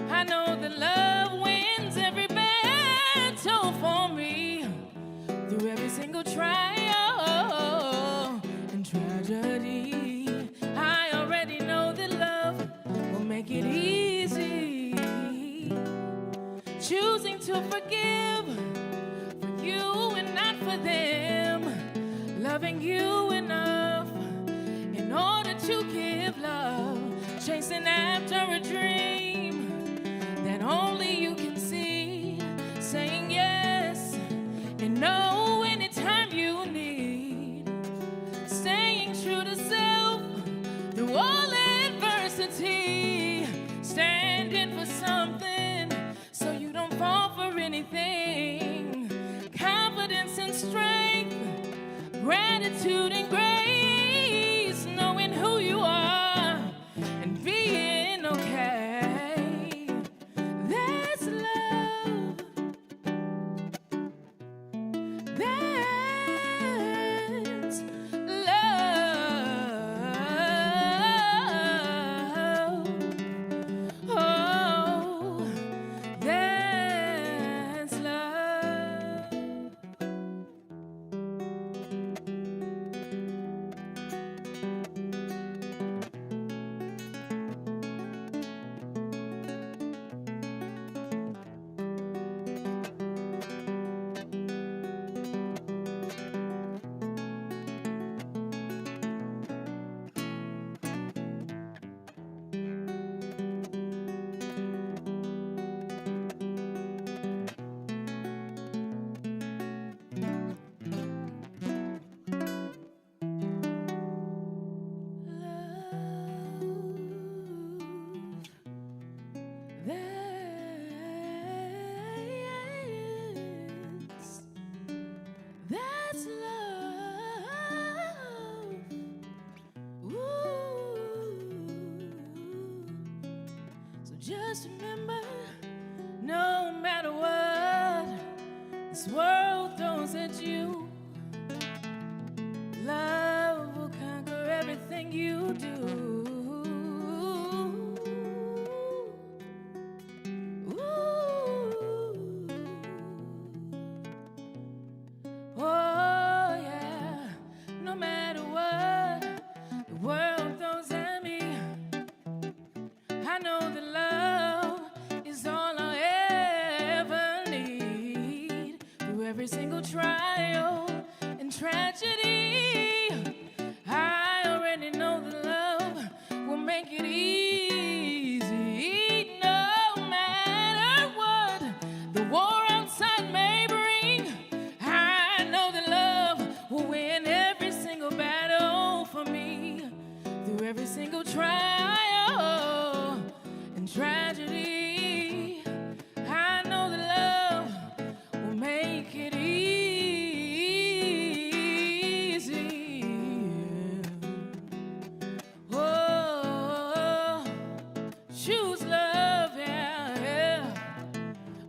I know that love wins every battle for me. Through every single trial and tragedy, I already know that love will make it easy. Choosing to forgive for you and not for them, loving you enough in order to give love, chasing after a dream that only you can see, saying yes and no anytime you need, staying true to self through all adversity, standing for something so you don't fall for anything, confidence and strength, gratitude and grace, knowing who you are and being okay. That's love. That's love. Oh, that's love. Just remember, no matter what this world throws at you, love will conquer everything you do. Oh yeah, no matter what the world throws at me, I know that love is all I ever need. Through every single trial and tragedy, I already know that love will make it easy. No matter what the war outside may bring, I know that love will win every single battle for me. Through every single trial and tragedy, I know that love will make it easy. Oh, choose love, yeah, yeah.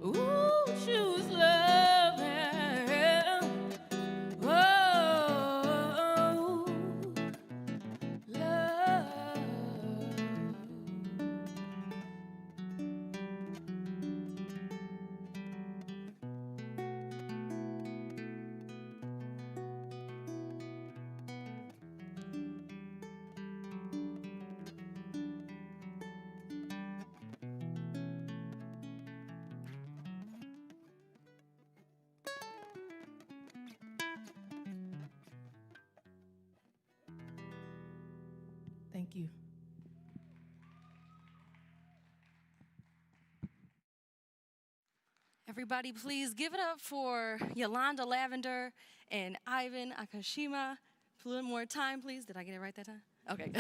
Ooh, choose love, yeah. Oh, love. Thank you. Everybody, please give it up for Yolanda Lavender and Ivan Akashima. A little more time, please. Did I get it right that time? Okay.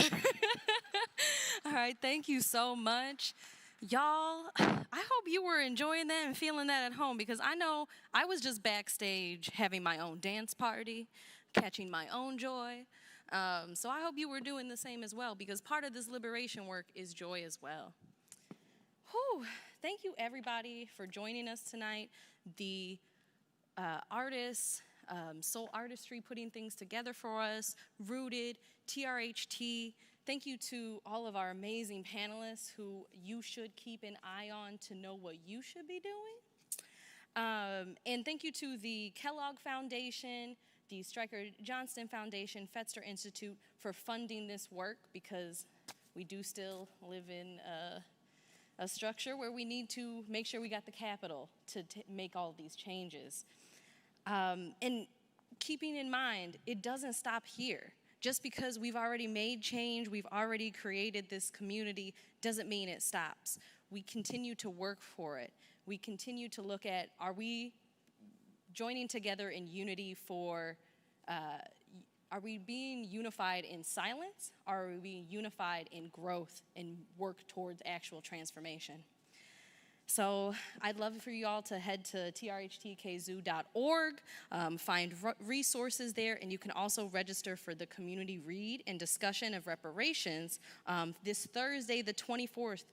All right, thank you so much. Y'all, I hope you were enjoying that and feeling that at home, because I know I was just backstage having my own dance party, catching my own joy. So I hope you were doing the same as well, because part of this liberation work is joy as well. Whew. Thank you, everybody, for joining us tonight. The artists, Soul Artistry putting things together for us, Rooted, TRHT. Thank you to all of our amazing panelists who you should keep an eye on to know what you should be doing. And thank you to the Kellogg Foundation, the Stryker Johnston Foundation, Fetzer Institute for funding this work, because we do still live in a structure where we need to make sure we got the capital to make all of these changes. And keeping in mind, it doesn't stop here. Just because we've already made change, we've already created this community, doesn't mean it stops. We continue to work for it. We continue to look at, are we joining together in unity for, are we being unified in silence? Or are we being unified in growth and work towards actual transformation? So I'd love for you all to head to trhtkzoo.org, find resources there, and you can also register for the community read and discussion of reparations this Thursday, the 21st,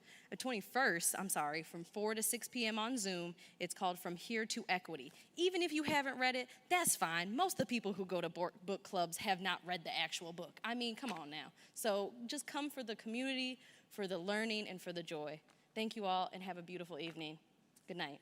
from 4 to 6 p.m. on Zoom. It's called From Here to Equity. Even if you haven't read it, that's fine. Most of the people who go to book clubs have not read the actual book. I mean, come on now. So just come for the community, for the learning, and for the joy. Thank you all, and have a beautiful evening. Good night.